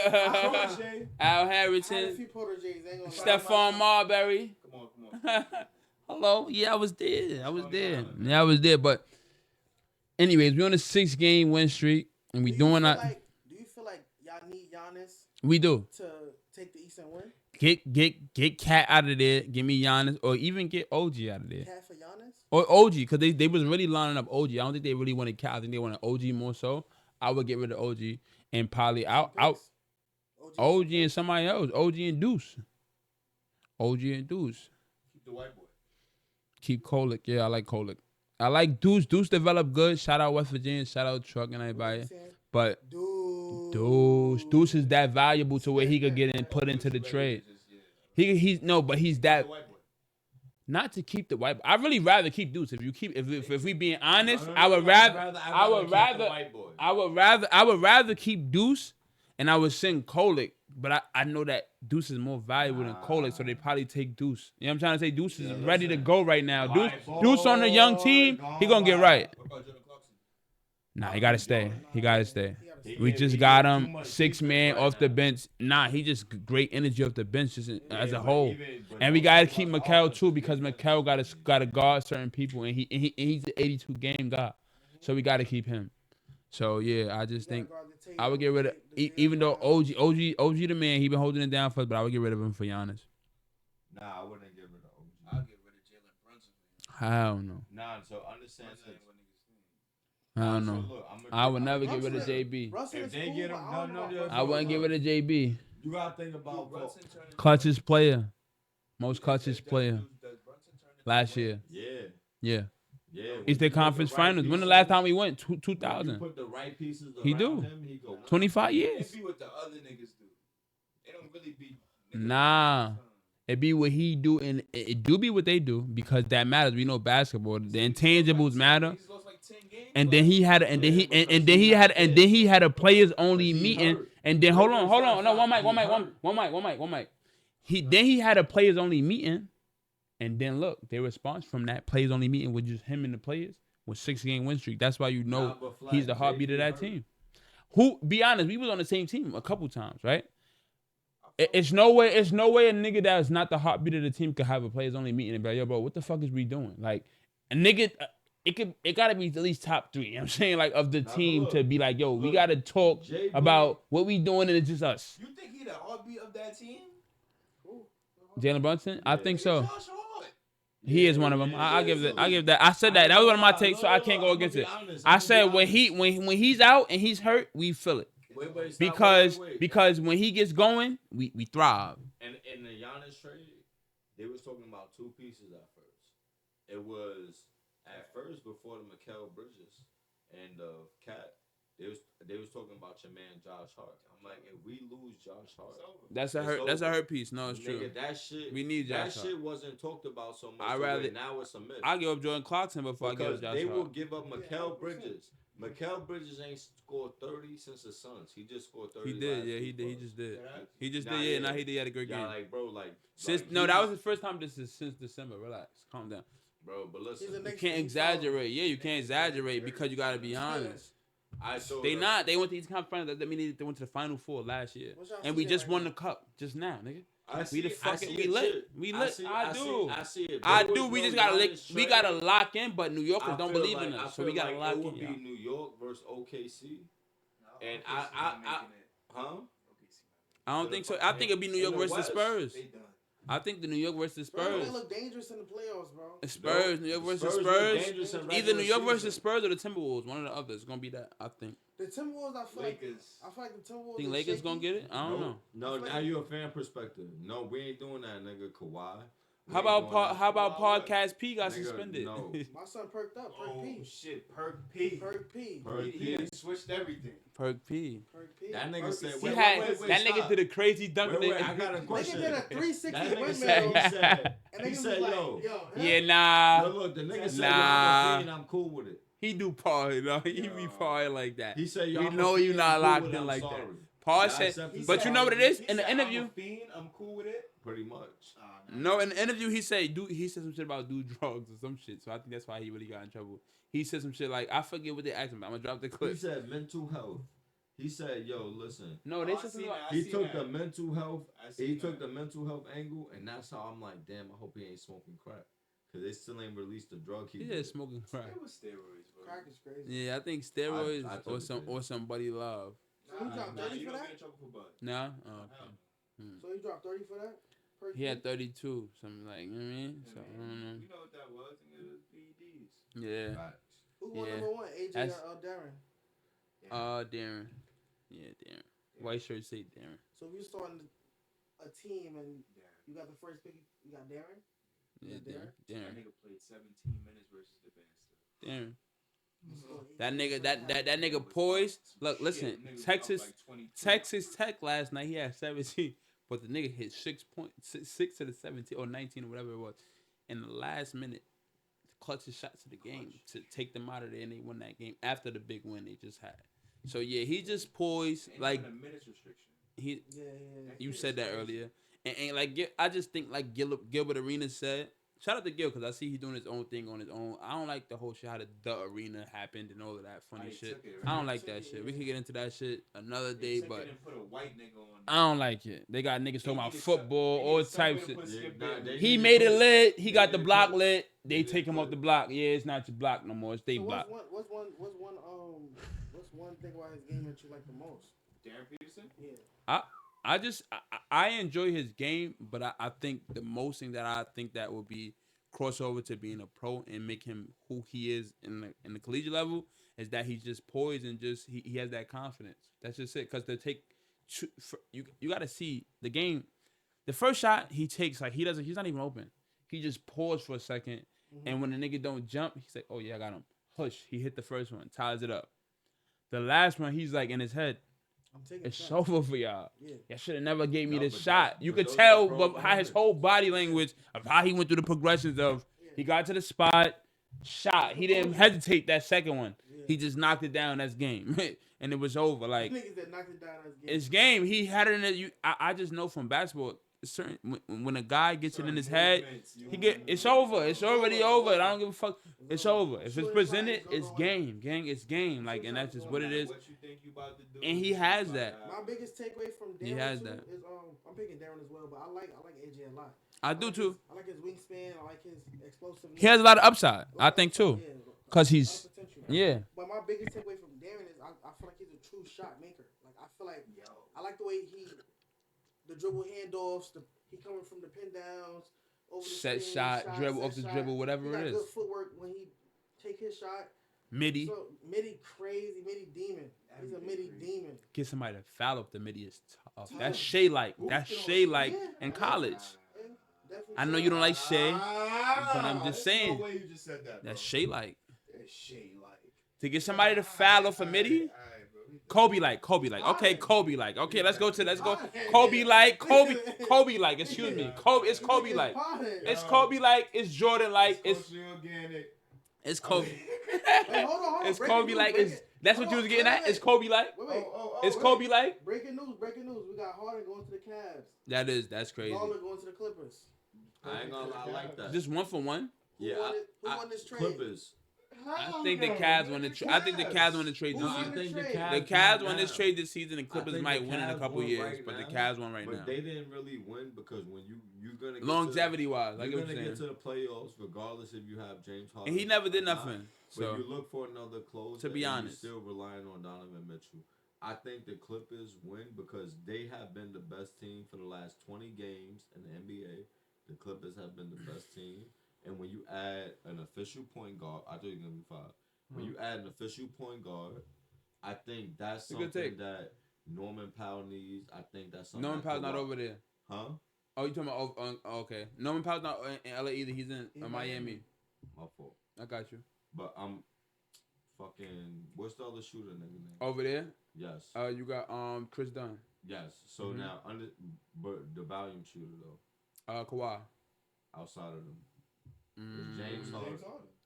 Speaker 3: Al Harrington. Stephon Marbury.
Speaker 9: Come on.
Speaker 3: Hello. Yeah, I was there. But anyways, we're on a 6-game win streak, and we doing that.
Speaker 4: Do you feel like y'all need Giannis
Speaker 3: We do.
Speaker 4: to take the East and win?
Speaker 3: Get Cat out of there. Give me Giannis, or even get OG out of there.
Speaker 4: Cat for Giannis?
Speaker 3: Or OG, because they was really lining up OG. I don't think they really wanted Cat. I think they wanted OG more so. I would get rid of OG and probably out OG and somebody else. OG and Deuce.
Speaker 9: Keep the white boy.
Speaker 3: Keep Kolick. Yeah, I like Kolick. I like Deuce. Deuce developed good. Shout out West Virginia. Shout out Truck and everybody. But Deuce is that valuable to where he could get in, put into the trade. He's that. Not to keep the white. I really rather keep Deuce. If we being honest, I would rather keep Deuce, and I would send Kolick. But I know that Deuce is more valuable than Kolick, so they probably take Deuce. You know what I'm trying to say? Deuce is ready to go right now. Deuce on the young team, he gonna get right. Nah, he gotta stay. We just got him 6-man off the bench. Nah, he just great energy off the bench just as a whole. And we gotta keep Mikal too, because Mikal gotta guard certain people, and he's an 82 game guy, so we gotta keep him. So yeah, I just think I would get rid of even though OG the man, he been holding it down for us, but I would get rid of him for Giannis.
Speaker 6: Nah, I wouldn't get rid of OG.
Speaker 9: I'll get rid of Jalen Brunson.
Speaker 3: Hell no.
Speaker 6: Nah, so understand this.
Speaker 3: I don't know.
Speaker 6: Look,
Speaker 3: I would never get rid of JB.
Speaker 6: If they get him, no.
Speaker 3: I wouldn't get rid of JB.
Speaker 6: You gotta think about
Speaker 3: Clutchest player. Most clutchest player last year.
Speaker 6: Yeah.
Speaker 3: Yeah.
Speaker 6: Yeah,
Speaker 3: It's the conference finals. When the last time we went? 2000.
Speaker 6: Put the right pieces
Speaker 3: He
Speaker 6: around
Speaker 3: do.
Speaker 6: him, he go.
Speaker 3: 25 years.
Speaker 7: It be what the other niggas do. They don't really be.
Speaker 3: Nah. It be what he do, and it do be what they do because that matters. We know basketball. The intangibles matter.
Speaker 7: He's lost like 10 games.
Speaker 3: And then he had, and then he had a players only meeting. And then hold on, no, one mic. He had a players only meeting, and then look, their response from that players only meeting with just him and the players was 6-game win streak. That's why you know he's the heartbeat of that team. Who, be honest, we was on the same team a couple times, right? It's no way a nigga that's not the heartbeat of the team could have a players only meeting and be like, yo, bro, what the fuck is we doing? Like, a nigga, it gotta be at least top 3. You know what I'm saying? Like, of the team to be like, yo, we gotta talk about what we doing and it's just us.
Speaker 7: You think he the heartbeat of that team?
Speaker 3: Jalen Brunson? I think so.
Speaker 7: Josh Hart.
Speaker 3: He is one of them. I give that. I said that. That was one of my takes, so I can't go against it. I said when he's out and he's hurt, we feel it. Because when he gets going, we thrive.
Speaker 6: And in the Giannis trade, they was talking about 2 pieces at first. It was at first before the Mikal Bridges and Cat. They was talking about your man Josh Hart. I'm like, if we lose Josh Hart,
Speaker 3: That's a hurt piece. No, it's true.
Speaker 6: nigga, that shit.
Speaker 3: We need Josh
Speaker 6: that
Speaker 3: Hart.
Speaker 6: shit wasn't talked about so much.
Speaker 3: I rather
Speaker 6: now it's a myth.
Speaker 3: I give up Jordan Clarkson before I give
Speaker 6: because
Speaker 3: up Josh
Speaker 6: they will
Speaker 3: Hart.
Speaker 6: give up Mikal Bridges. Mikal Bridges ain't scored 30 since the Suns. He just scored 30.
Speaker 3: He did,
Speaker 6: last
Speaker 3: yeah, he
Speaker 6: week,
Speaker 3: did. He
Speaker 6: bro.
Speaker 3: just did. He just
Speaker 6: Nah,
Speaker 3: did. Yeah,
Speaker 6: yeah.
Speaker 3: now he did. He had a great game.
Speaker 6: Yeah, like bro, like
Speaker 3: Since
Speaker 6: like,
Speaker 3: that was his first time. This is since December. Relax, calm down.
Speaker 6: bro. But listen,
Speaker 4: He's a
Speaker 3: You can't exaggerate. Yeah, you can't exaggerate because you gotta be honest. They not. They went to East Conference Finals. That mean they went to the Final Four last year,
Speaker 4: What's y'all
Speaker 3: and we
Speaker 4: season
Speaker 3: just
Speaker 4: right
Speaker 3: won
Speaker 4: now?
Speaker 3: the cup just now, nigga.
Speaker 6: I
Speaker 3: We the
Speaker 6: I
Speaker 3: fucking
Speaker 6: see
Speaker 3: we
Speaker 6: it,
Speaker 3: lit.
Speaker 6: shit.
Speaker 3: We lit. I do.
Speaker 6: I see it.
Speaker 3: I
Speaker 6: There
Speaker 3: do.
Speaker 6: was
Speaker 3: We
Speaker 6: no
Speaker 3: just gotta
Speaker 6: Giannis
Speaker 3: we
Speaker 6: trade.
Speaker 3: gotta lock in, but New
Speaker 6: I
Speaker 3: Yorkers don't
Speaker 6: feel
Speaker 3: believe
Speaker 6: like-
Speaker 3: in
Speaker 6: I
Speaker 3: us, so
Speaker 6: feel
Speaker 3: we gotta
Speaker 6: like
Speaker 3: lock
Speaker 6: it would
Speaker 3: in.
Speaker 6: be
Speaker 3: y'all.
Speaker 6: New York versus OKC, and
Speaker 7: OKC not making it.
Speaker 6: huh?
Speaker 7: OKC not
Speaker 3: I don't think so. I think it'd be New
Speaker 6: In
Speaker 3: York
Speaker 6: the
Speaker 3: versus the
Speaker 6: West,
Speaker 3: Spurs.
Speaker 7: They done.
Speaker 3: I think the New York versus
Speaker 4: Bro,
Speaker 3: Spurs.
Speaker 4: they look dangerous in the playoffs, bro.
Speaker 3: Spurs, New York versus
Speaker 6: Spurs look
Speaker 3: Spurs.
Speaker 6: dangerous in
Speaker 3: Either
Speaker 6: regular
Speaker 3: New York
Speaker 6: season.
Speaker 3: versus Spurs or the Timberwolves. One or the other. It's gonna be that. I think.
Speaker 4: The Timberwolves, I feel
Speaker 7: Lakers.
Speaker 4: like the Timberwolves.
Speaker 3: Think
Speaker 4: is
Speaker 3: Lakers
Speaker 4: shaky.
Speaker 3: gonna get it? I don't know.
Speaker 6: No, now you a fan perspective. No, we ain't doing that, nigga. Kawhi. We
Speaker 3: How
Speaker 6: ain't
Speaker 3: about
Speaker 6: doing that.
Speaker 3: Podcast P got
Speaker 6: Nigga,
Speaker 3: suspended?
Speaker 6: no.
Speaker 4: My son perked up. Perk
Speaker 7: Oh
Speaker 4: P.
Speaker 7: shit, Perk P.
Speaker 4: Perk P.
Speaker 6: Perk
Speaker 7: He
Speaker 6: P.
Speaker 7: done switched everything.
Speaker 3: Perk P.
Speaker 4: Perk P.
Speaker 6: That nigga
Speaker 4: Perk
Speaker 6: said,
Speaker 4: P.
Speaker 3: He
Speaker 6: wait,
Speaker 3: had
Speaker 6: wait, wait,
Speaker 3: that
Speaker 6: stop.
Speaker 3: nigga did a crazy dunk.
Speaker 6: Wait, I got a
Speaker 4: Nigga
Speaker 6: question.
Speaker 4: did a 360
Speaker 6: That nigga
Speaker 4: windmill.
Speaker 6: said,
Speaker 4: And
Speaker 6: he
Speaker 4: niggas
Speaker 6: said,
Speaker 4: was like,
Speaker 6: yo,
Speaker 3: Yeah,
Speaker 6: no,
Speaker 3: nah.
Speaker 6: look, the nigga said,
Speaker 3: Nah.
Speaker 6: yo, I'm a fiend, I'm cool with it.
Speaker 3: He do party, though. He be party like that.
Speaker 6: He said, yo,
Speaker 3: We
Speaker 6: I'm a
Speaker 3: know you
Speaker 6: fiend,
Speaker 3: not
Speaker 6: I'm cool
Speaker 3: locked
Speaker 6: with it,
Speaker 3: in
Speaker 6: I'm
Speaker 3: like
Speaker 6: sorry.
Speaker 3: that. Paul
Speaker 6: I
Speaker 3: said,
Speaker 6: accept his
Speaker 3: but you know what it is?
Speaker 7: He
Speaker 3: In the
Speaker 7: said,
Speaker 3: interview,
Speaker 7: I'm a fiend, I'm cool with it.
Speaker 6: Pretty much.
Speaker 3: no, in the interview he said some shit about do drugs or some shit. So I think that's why he really got in trouble. He said some shit like, I forget what they asked him about. I'm gonna drop the
Speaker 6: He
Speaker 3: clip.
Speaker 6: said mental health. He said, yo, listen.
Speaker 3: No, they
Speaker 7: Oh, I
Speaker 3: said
Speaker 7: seen
Speaker 3: something about.
Speaker 7: that. I
Speaker 6: He
Speaker 7: seen
Speaker 6: took
Speaker 7: that.
Speaker 6: the mental health.
Speaker 7: I seen
Speaker 6: He took
Speaker 7: that.
Speaker 6: the mental health angle, and that's how I'm like, damn. I hope he ain't smoking crack, cause they still ain't released the drug he
Speaker 3: He
Speaker 6: did.
Speaker 3: just smoking crack.
Speaker 7: It was steroids, bro.
Speaker 4: Crack is crazy.
Speaker 3: Yeah, I think steroids
Speaker 6: I took
Speaker 3: or
Speaker 6: it.
Speaker 3: somebody love.
Speaker 4: So he dropped 30
Speaker 7: you
Speaker 4: for
Speaker 7: don't
Speaker 4: that?
Speaker 7: get in trouble for bud.
Speaker 3: Nah, oh, okay.
Speaker 4: So he dropped 30 for that? Perk
Speaker 3: He
Speaker 4: P?
Speaker 3: had 32, something like, you know what I mean? So I don't know.
Speaker 7: You know what that was? I think it was PEDs.
Speaker 3: Yeah.
Speaker 6: Facts.
Speaker 4: Who won
Speaker 3: Yeah.
Speaker 4: number one? AJ
Speaker 3: That's-
Speaker 4: or Darren?
Speaker 3: Darren. Yeah, Darren. White shirt say Darren.
Speaker 4: So if you're starting a team and you got the first pick, you got Darren?
Speaker 3: Yeah, Darren.
Speaker 7: That
Speaker 3: Darren.
Speaker 7: nigga played 17 minutes versus the band still.
Speaker 3: Darren.
Speaker 4: You scored
Speaker 3: That
Speaker 4: 18
Speaker 3: nigga,
Speaker 4: first half.
Speaker 3: that nigga poised. Look, listen,
Speaker 7: Shit, nigga was up
Speaker 3: Texas,
Speaker 7: like 22.
Speaker 3: Texas Tech last night, he had 17, but the nigga hit 6 to the 17 or 19 or whatever it was. In the last minute, the clutchest shots of the game to take them out of there, and they won that game after the big win they just had. So yeah, he just poised
Speaker 7: Ain't
Speaker 3: like
Speaker 7: even a minutes restriction.
Speaker 3: he.
Speaker 4: Yeah, yeah.
Speaker 3: You said that earlier, and like I just think like Gilbert Arenas said. Shout out to Gil because I see he doing his own thing on his own. I don't like the whole shit how the arena happened and all of that funny
Speaker 7: he
Speaker 3: shit.
Speaker 7: took it,
Speaker 3: I don't
Speaker 7: right?
Speaker 3: like that shit. We could get into that shit another
Speaker 7: They
Speaker 3: day,
Speaker 7: took
Speaker 3: but
Speaker 7: it and put a white nigga on.
Speaker 3: I don't like it. They got niggas talking about
Speaker 7: needed
Speaker 3: football,
Speaker 7: some-
Speaker 3: all
Speaker 7: they needed
Speaker 3: types
Speaker 7: somewhere
Speaker 3: of
Speaker 7: to
Speaker 3: shit.
Speaker 7: put Skip
Speaker 6: Nah,
Speaker 7: Bayless.
Speaker 6: they
Speaker 3: He
Speaker 6: need
Speaker 3: made
Speaker 6: to
Speaker 3: it
Speaker 6: put-
Speaker 3: lit. He got the
Speaker 6: need to
Speaker 3: block
Speaker 6: put-
Speaker 3: lit. They
Speaker 6: need
Speaker 3: take
Speaker 6: to
Speaker 3: him off
Speaker 6: put-
Speaker 3: the block. Yeah, it's not your block no more. It's they
Speaker 4: So
Speaker 3: block.
Speaker 4: what's one thing about his game that you like the most?
Speaker 7: Darren Peterson?
Speaker 4: Yeah.
Speaker 3: I enjoy his game, but I think the most thing that I think that would be crossover to being a pro and make him who he is in the collegiate level is that he's just poised and just he has that confidence. That's just it. Because you got to see the game. The first shot he takes, like he's not even open. He just paused for a second And when the nigga don't jump, he's like, oh yeah, I got him. Hush. He hit the first one, ties it up. The last one, he's like in his head. It's over for y'all. Y'all should have never gave me this shot. You could tell but how his whole body language of how he went through the progressions of he got to the spot, shot. He didn't hesitate that second one. He just knocked it down. That's game. And it was over. Like,
Speaker 4: Niggas that knocked it down as game.
Speaker 3: it's game. He had it in it. I just know from basketball, certain when a guy gets it in his head, it's over. It's already over. I don't give a fuck. It's over. If it's presented, it's game. Gang, it's game. Like, and that's just what it is. And he has that.
Speaker 4: My biggest takeaway from Darren
Speaker 3: He has
Speaker 4: too
Speaker 3: that.
Speaker 4: is I'm picking Darren as well, but I like AJ a lot.
Speaker 3: I do too.
Speaker 4: I like his wingspan. I like his explosiveness.
Speaker 3: He has a lot of upside, I think too.
Speaker 4: Yeah,
Speaker 3: Cause he's
Speaker 4: potential.
Speaker 3: yeah.
Speaker 4: But my biggest takeaway from Darren is I feel like he's a true shot maker. Like I feel like I like the way the dribble handoffs, he coming from the pin downs, over the
Speaker 3: Set
Speaker 4: screen,
Speaker 3: shot, dribble
Speaker 4: set
Speaker 3: off the
Speaker 4: shot.
Speaker 3: dribble, whatever
Speaker 4: He got
Speaker 3: it is.
Speaker 4: good footwork when he take his shot.
Speaker 3: Midi.
Speaker 4: So midi crazy, midi demon. He's a midi demon.
Speaker 3: Get somebody to foul up the midi is tough. That's Shea like. That's Shea like in college. I know you don't like Shea, but I'm just saying.
Speaker 5: No way you just said that, bro.
Speaker 3: That's Shea like.
Speaker 5: It's Shea like.
Speaker 3: To get somebody to foul off a midi. Kobe like. Okay, Kobe like. Okay, let's go. Kobe like. Kobe like. Excuse me. It's Kobe like. It's Kobe like. It's Jordan like. It's Kobe.
Speaker 4: Hold on.
Speaker 3: It's Kobe like. That's what you was getting at. It's Kobe like. It's Kobe like.
Speaker 4: Breaking news. We got Harden going to the Cavs.
Speaker 3: That's crazy.
Speaker 4: Garland going to the Clippers.
Speaker 6: I ain't gonna lie, I like that.
Speaker 3: Just 1 for 1.
Speaker 4: Who won this trade?
Speaker 6: Clippers.
Speaker 3: I think the Cavs won the trade. I think the Cavs won the trade this season. The Cavs won this trade this season. The Clippers might win in a couple years, but the Cavs won right now.
Speaker 6: But they didn't really win because when you're gonna get
Speaker 3: longevity wise, like
Speaker 6: you're
Speaker 3: what
Speaker 6: gonna
Speaker 3: you're
Speaker 6: get
Speaker 3: saying.
Speaker 6: to the playoffs regardless if you have James Harden.
Speaker 3: And he never did
Speaker 6: or not.
Speaker 3: nothing.
Speaker 6: But
Speaker 3: So
Speaker 6: you look for another closer.
Speaker 3: to be
Speaker 6: and
Speaker 3: honest,
Speaker 6: you're still relying on Donovan Mitchell. I think the Clippers win because they have been the best team for the last 20 games in the NBA. The Clippers have been the best team. And when you add an official point guard, I thought you were going to be 5. When you add an official point guard, I think that's something that Norman Powell needs. I think that's something
Speaker 3: Norman Powell's not over there.
Speaker 6: Huh?
Speaker 3: Oh, you talking about? Oh, okay. Norman Powell's not in LA either. He's in Miami.
Speaker 6: My fault.
Speaker 3: I got you.
Speaker 6: But I'm fucking. What's the other shooter nigga name?
Speaker 3: Over there.
Speaker 6: Yes.
Speaker 3: You got Chris Dunn.
Speaker 6: Yes. So now but the volume shooter though.
Speaker 3: Kawhi.
Speaker 6: Outside of them. Is James Harden.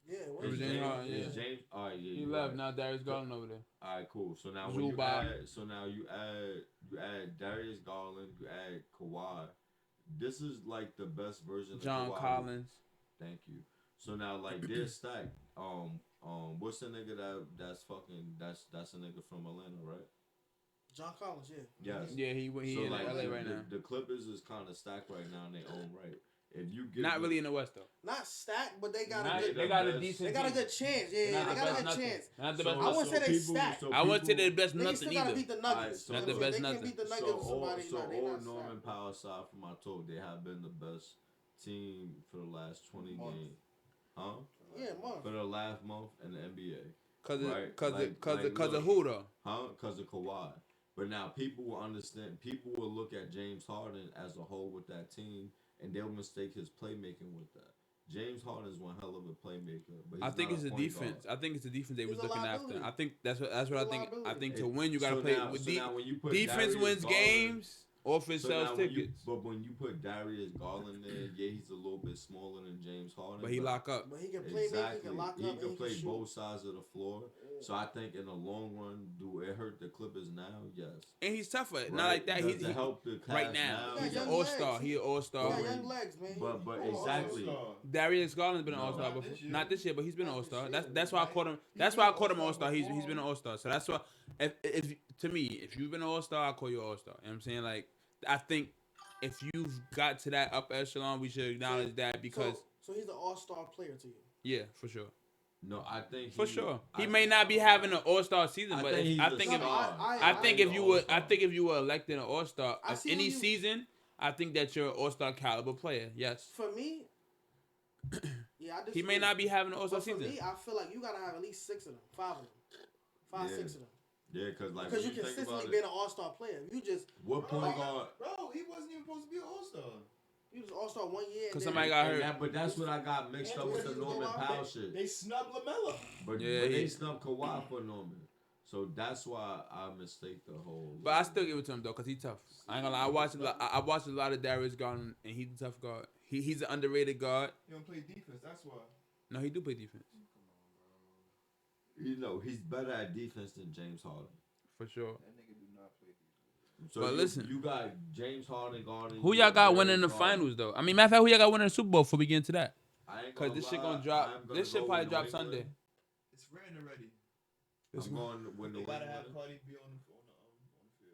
Speaker 4: Yeah,
Speaker 3: It was James Harden, yeah.
Speaker 6: Is James? All right, yeah.
Speaker 3: He
Speaker 6: you
Speaker 3: left.
Speaker 6: right.
Speaker 3: Now Darius Garland over there.
Speaker 6: All right, cool. So now when you add Darius Garland, you add Kawhi. This is like the best version of
Speaker 3: John
Speaker 6: Kawhi.
Speaker 3: Collins.
Speaker 6: Thank you. So now like they're stacked. What's the nigga that's a nigga from Atlanta, right?
Speaker 4: John Collins, yeah.
Speaker 6: Yes.
Speaker 3: Yeah, he
Speaker 6: so
Speaker 3: in
Speaker 6: like
Speaker 3: LA right now.
Speaker 6: The Clippers is kind of stacked right now in their own right. If you get
Speaker 3: Not really in the West though.
Speaker 4: Not stacked, but they got
Speaker 3: They got a decent.
Speaker 4: They got a good chance. Yeah, they got a good chance.
Speaker 3: Not the best.
Speaker 4: I wouldn't say they stacked.
Speaker 3: I wouldn't say they're the best
Speaker 4: They
Speaker 3: nothing
Speaker 4: still gotta
Speaker 3: either.
Speaker 4: beat the Nuggets.
Speaker 3: Not the best
Speaker 4: They
Speaker 3: nothing.
Speaker 4: can beat the Nuggets with somebody.
Speaker 6: So
Speaker 4: they
Speaker 6: all
Speaker 4: not
Speaker 6: Norman
Speaker 4: stacked.
Speaker 6: Powell aside from my talk, they have been the best team for the last 20 games. Huh?
Speaker 4: Yeah, month.
Speaker 6: For the last month in the NBA.
Speaker 3: Cause of who though?
Speaker 6: Huh? Cause of Kawhi. But now people will understand. People will look at James Harden as a whole with that team, and they'll mistake his playmaking with that. James Harden is one hell of a playmaker, but
Speaker 3: I think it's the defense. I think it's the defense they was looking after. I think that's what I think. I think to win you gotta play with defense wins games. Offense sells tickets.
Speaker 6: But when you put Darius Garland there, yeah, he's a little bit smaller than James Harden.
Speaker 3: But he lock up.
Speaker 4: But he can play. He can lock up.
Speaker 6: He can play
Speaker 4: shoot.
Speaker 6: both sides of the floor. So I think in the long run, do it hurt the Clippers now? Yes.
Speaker 3: And he's tougher. Not like that. He's
Speaker 6: help the
Speaker 3: right now.
Speaker 6: He's
Speaker 3: an all-star. He an all-star.
Speaker 4: He got young legs, man.
Speaker 6: But exactly.
Speaker 3: Darius Garland's been an all-star before. Not this year, but he's been an all-star. That's why I caught him. That's why I caught him an all-star. He's been an all-star. So that's why if to me, if you've been an all-star, I call you an all-star. You know what I'm saying? Like I think if you've got to that upper echelon, we should acknowledge that because
Speaker 4: so he's an all-star player to you.
Speaker 3: Yeah, for sure.
Speaker 6: No, I think
Speaker 3: for sure he may not be having an all-star season, but I think if you were elected an all-star of any season, I think that you're an all-star caliber player. Yes.
Speaker 4: For me, yeah, I
Speaker 3: he may not be having an all-star season.
Speaker 4: For me, I feel like you gotta have at least 6 of them, 5 of them, 6 of them.
Speaker 6: Yeah,
Speaker 4: because you consistently been an all-star player. You just
Speaker 6: what point guard?
Speaker 5: Bro, he wasn't even supposed to be an all-star.
Speaker 4: He was All-Star 1 year.
Speaker 3: Cause
Speaker 4: and
Speaker 3: somebody
Speaker 4: then-
Speaker 3: got hurt.
Speaker 6: But that's what I got mixed up with the Norman Powell shit.
Speaker 9: They snubbed LaMelo.
Speaker 6: But
Speaker 3: Yeah,
Speaker 6: they
Speaker 3: he-
Speaker 6: snubbed Kawhi for Norman. So that's why I mistake the whole.
Speaker 3: But I still give it to him though, cause he's tough. I ain't gonna lie. I watched a lot of Darius Garland, and he's a tough guard. He's an underrated guard.
Speaker 7: He don't play defense. That's why.
Speaker 3: No, he do play defense
Speaker 6: You know, he's better at defense than James Harden.
Speaker 3: for sure.
Speaker 7: That nigga do not play defense.
Speaker 6: So
Speaker 3: But listen.
Speaker 6: you got James Harden guarding.
Speaker 3: Who
Speaker 6: you
Speaker 3: y'all got
Speaker 6: Darius
Speaker 3: winning the
Speaker 6: Garland.
Speaker 3: finals though? I mean, matter of fact, who y'all got winning the Super Bowl before we get into that?
Speaker 6: I ain't
Speaker 3: Cause this shit
Speaker 6: lie,
Speaker 3: gonna drop.
Speaker 6: I'm gonna
Speaker 3: This shit
Speaker 6: go
Speaker 3: probably
Speaker 6: with
Speaker 3: drop
Speaker 6: New England.
Speaker 3: Sunday.
Speaker 7: It's written already.
Speaker 6: I'm going with New
Speaker 7: They gotta have
Speaker 6: England.
Speaker 7: Cardi B on the field.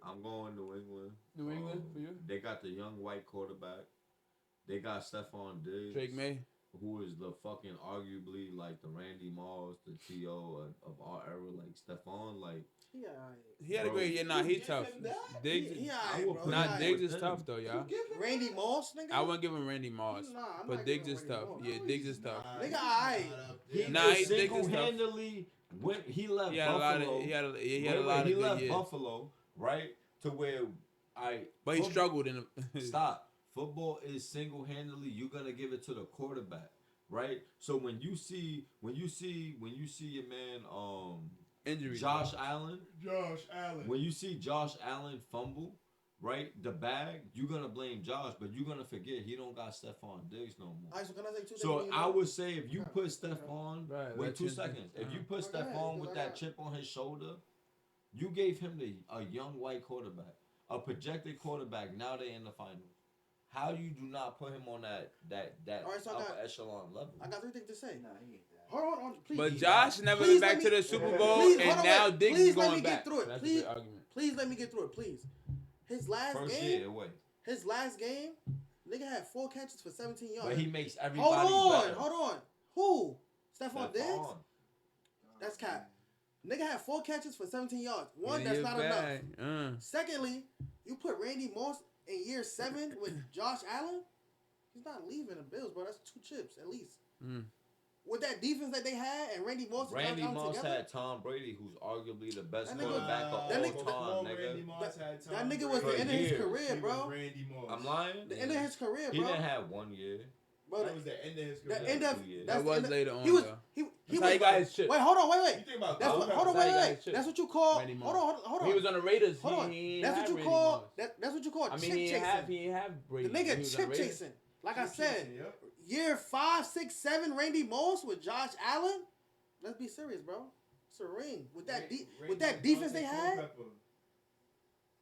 Speaker 6: I'm going New England.
Speaker 3: New England for you?
Speaker 6: They got the young white quarterback. They got Stephon Diggs.
Speaker 3: Drake May.
Speaker 6: Who is the fucking arguably like the Randy Moss, the T.O. of our era. Like Stephon, like
Speaker 4: He alright.
Speaker 3: He had a
Speaker 6: Bro,
Speaker 3: great year. Nah, he
Speaker 7: give
Speaker 3: tough.
Speaker 7: him that?
Speaker 3: Diggs.
Speaker 4: He
Speaker 6: I
Speaker 4: alright,
Speaker 6: will
Speaker 4: bro.
Speaker 6: put
Speaker 3: Nah,
Speaker 4: He alright.
Speaker 3: Diggs is
Speaker 6: him.
Speaker 3: tough though, y'all.
Speaker 4: Randy Moss, nigga.
Speaker 3: I wouldn't give him Randy Moss,
Speaker 4: Nah, I'm
Speaker 3: but
Speaker 4: not
Speaker 3: Diggs
Speaker 4: giving
Speaker 3: is
Speaker 4: him
Speaker 3: tough.
Speaker 4: Randy
Speaker 3: Yeah,
Speaker 4: Moss.
Speaker 3: Diggs is tough.
Speaker 4: Nigga, alright.
Speaker 6: he
Speaker 3: Nah,
Speaker 6: just
Speaker 3: he Diggs is tough.
Speaker 6: single-handedly when he left
Speaker 3: He had a lot
Speaker 6: Buffalo.
Speaker 3: of. He had a
Speaker 6: Wait,
Speaker 3: lot of
Speaker 6: he
Speaker 3: good
Speaker 6: left
Speaker 3: years.
Speaker 6: Buffalo, right? To where
Speaker 3: But he struggled in the.
Speaker 6: Stop. Football is single-handedly. You're gonna give it to the quarterback, right? So when you see your man,
Speaker 3: Injuries.
Speaker 6: Josh Allen,
Speaker 7: Allen.
Speaker 6: when you see Josh Allen fumble, right, the bag, you're gonna blame Josh, but you're gonna forget he don't got Stephon Diggs no more.
Speaker 4: Alright, so can I say two things?
Speaker 6: So
Speaker 4: when you
Speaker 6: I
Speaker 4: know?
Speaker 6: would say if you put Stephon,
Speaker 3: Right,
Speaker 6: wait
Speaker 3: let
Speaker 6: 2
Speaker 3: you-
Speaker 6: seconds. If you put
Speaker 4: Go ahead,
Speaker 6: Stephon with
Speaker 4: go
Speaker 6: that
Speaker 4: ahead.
Speaker 6: chip on his shoulder, you gave him a young white quarterback, a projected quarterback. Now they're in the finals. How you do not put him on that
Speaker 4: All right, so I
Speaker 6: upper
Speaker 4: got-
Speaker 6: echelon level?
Speaker 4: I got 3 things to say.
Speaker 7: Nah, he ain't that.
Speaker 4: Hold on, please.
Speaker 3: But Josh never
Speaker 4: Please
Speaker 3: went back
Speaker 4: let
Speaker 3: to
Speaker 4: me-
Speaker 3: the Super Bowl,
Speaker 4: Please,
Speaker 3: and
Speaker 4: hold on,
Speaker 3: now
Speaker 4: wait.
Speaker 3: Diggs
Speaker 4: Please
Speaker 3: is
Speaker 4: let
Speaker 3: going
Speaker 4: me get
Speaker 3: back.
Speaker 4: through it.
Speaker 3: That's
Speaker 4: Please.
Speaker 3: a great argument.
Speaker 4: Please let me get through it, please. His last
Speaker 6: First
Speaker 4: game,
Speaker 6: year away,
Speaker 4: nigga had 4 catches for 17 yards.
Speaker 6: but he makes everybody better.
Speaker 4: Hold on. Who? Stephon Diggs?
Speaker 6: Stephon.
Speaker 4: That's cap. Nigga had 4 catches for 17 yards. One,
Speaker 3: Yeah,
Speaker 4: that's
Speaker 3: you're
Speaker 4: not
Speaker 3: bad.
Speaker 4: enough. Secondly, you put Randy Moss in year 7 with Josh Allen. He's not leaving the Bills, bro. That's 2 chips at least. With that defense that they had and Randy Moss and
Speaker 6: Randy
Speaker 4: Josh Allen
Speaker 6: Moss
Speaker 4: together,
Speaker 6: had Tom Brady, who's arguably the best
Speaker 4: That nigga-
Speaker 6: quarterback of
Speaker 4: that
Speaker 6: all
Speaker 4: nigga-
Speaker 6: time,
Speaker 7: Randy
Speaker 6: nigga.
Speaker 7: Moss had Tom
Speaker 4: that nigga was
Speaker 6: For
Speaker 4: the end of his
Speaker 6: years.
Speaker 4: career, bro.
Speaker 7: Randy Moss.
Speaker 6: I'm lying.
Speaker 4: The end of his career,
Speaker 6: He
Speaker 4: bro.
Speaker 6: didn't have 1 year.
Speaker 4: Bro,
Speaker 7: That was the end of his career.
Speaker 4: the end of
Speaker 6: 2 years.
Speaker 4: that's
Speaker 3: That
Speaker 4: the
Speaker 3: was
Speaker 4: end of-
Speaker 3: later on,
Speaker 4: He was
Speaker 3: though.
Speaker 4: he
Speaker 3: That's
Speaker 4: was
Speaker 3: how he got his chip.
Speaker 4: Wait, hold on,
Speaker 7: You
Speaker 4: wait.
Speaker 7: think about
Speaker 4: That's
Speaker 7: that?
Speaker 4: what.
Speaker 3: That's
Speaker 4: Hold on,
Speaker 3: how he got
Speaker 4: wait.
Speaker 3: his chip.
Speaker 4: That's what you call.
Speaker 3: Randy
Speaker 4: Hold
Speaker 3: Moss.
Speaker 4: on, hold on.
Speaker 3: He was on the Raiders.
Speaker 4: Hold on.
Speaker 3: He
Speaker 4: That's
Speaker 3: had
Speaker 4: what you
Speaker 3: Randy
Speaker 4: call.
Speaker 3: Moss.
Speaker 4: That's what you call
Speaker 3: I mean,
Speaker 4: chip
Speaker 3: he
Speaker 4: chasing.
Speaker 3: ain't have Brady.
Speaker 4: The
Speaker 3: when he
Speaker 4: nigga
Speaker 3: was on
Speaker 4: chip
Speaker 3: Raiders.
Speaker 4: chasing. Like I said,
Speaker 7: Yep.
Speaker 4: year 5, 6, 7, Randy Moss with Josh Allen. Let's be serious, bro. It's a ring with that with that defense they had.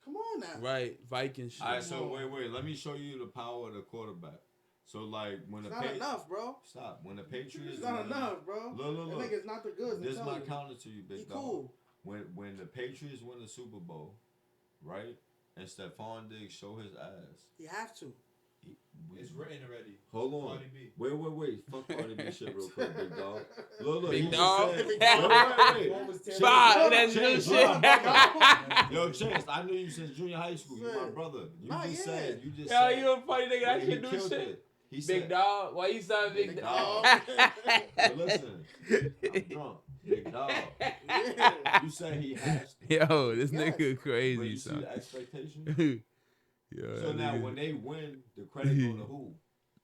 Speaker 4: Come on now.
Speaker 3: Right, Vikings.
Speaker 6: All right, so wait. Let me show you the power of the quarterback. So like when
Speaker 4: It's
Speaker 6: the
Speaker 4: not enough, bro.
Speaker 6: Stop. When the Patriots
Speaker 4: It's not
Speaker 6: win-
Speaker 4: enough, bro.
Speaker 6: Look.
Speaker 4: That nigga's not the goods.
Speaker 6: This is
Speaker 4: I'm
Speaker 6: my
Speaker 4: telling you.
Speaker 6: counter to you,
Speaker 4: He
Speaker 6: big dog.
Speaker 4: cool.
Speaker 6: When the Patriots win the Super Bowl, right? And Stephon Diggs show his ass.
Speaker 4: You have to.
Speaker 7: It's written already.
Speaker 6: Hold on.
Speaker 7: Cardi B.
Speaker 6: Wait. Fuck Cardi B shit real quick, big dog. Look.
Speaker 3: Big
Speaker 6: he just
Speaker 3: dog.
Speaker 6: said-
Speaker 3: Big
Speaker 6: wait.
Speaker 3: Stop, that's new
Speaker 6: Chance,
Speaker 3: shit.
Speaker 6: Yo, Chance, I knew you since junior high school. You my
Speaker 4: Shit.
Speaker 6: brother. You
Speaker 4: Nah,
Speaker 6: just
Speaker 4: yeah.
Speaker 6: said. You just
Speaker 3: Hell,
Speaker 6: said.
Speaker 3: you a funny nigga. That
Speaker 6: He
Speaker 3: shit do
Speaker 6: killed
Speaker 3: shit.
Speaker 6: it. He
Speaker 3: Big
Speaker 6: said,
Speaker 3: dog. Why you sound big
Speaker 6: Big
Speaker 3: dog?
Speaker 6: dog. But listen, I'm drunk. Big dog. You said he has to.
Speaker 3: Yo, this
Speaker 4: Yes.
Speaker 3: nigga
Speaker 6: But
Speaker 3: crazy,
Speaker 6: you see
Speaker 3: son.
Speaker 6: the expectation?
Speaker 3: Yo,
Speaker 6: So
Speaker 3: that
Speaker 6: now
Speaker 3: nigga-
Speaker 6: when they win, the credit go to who?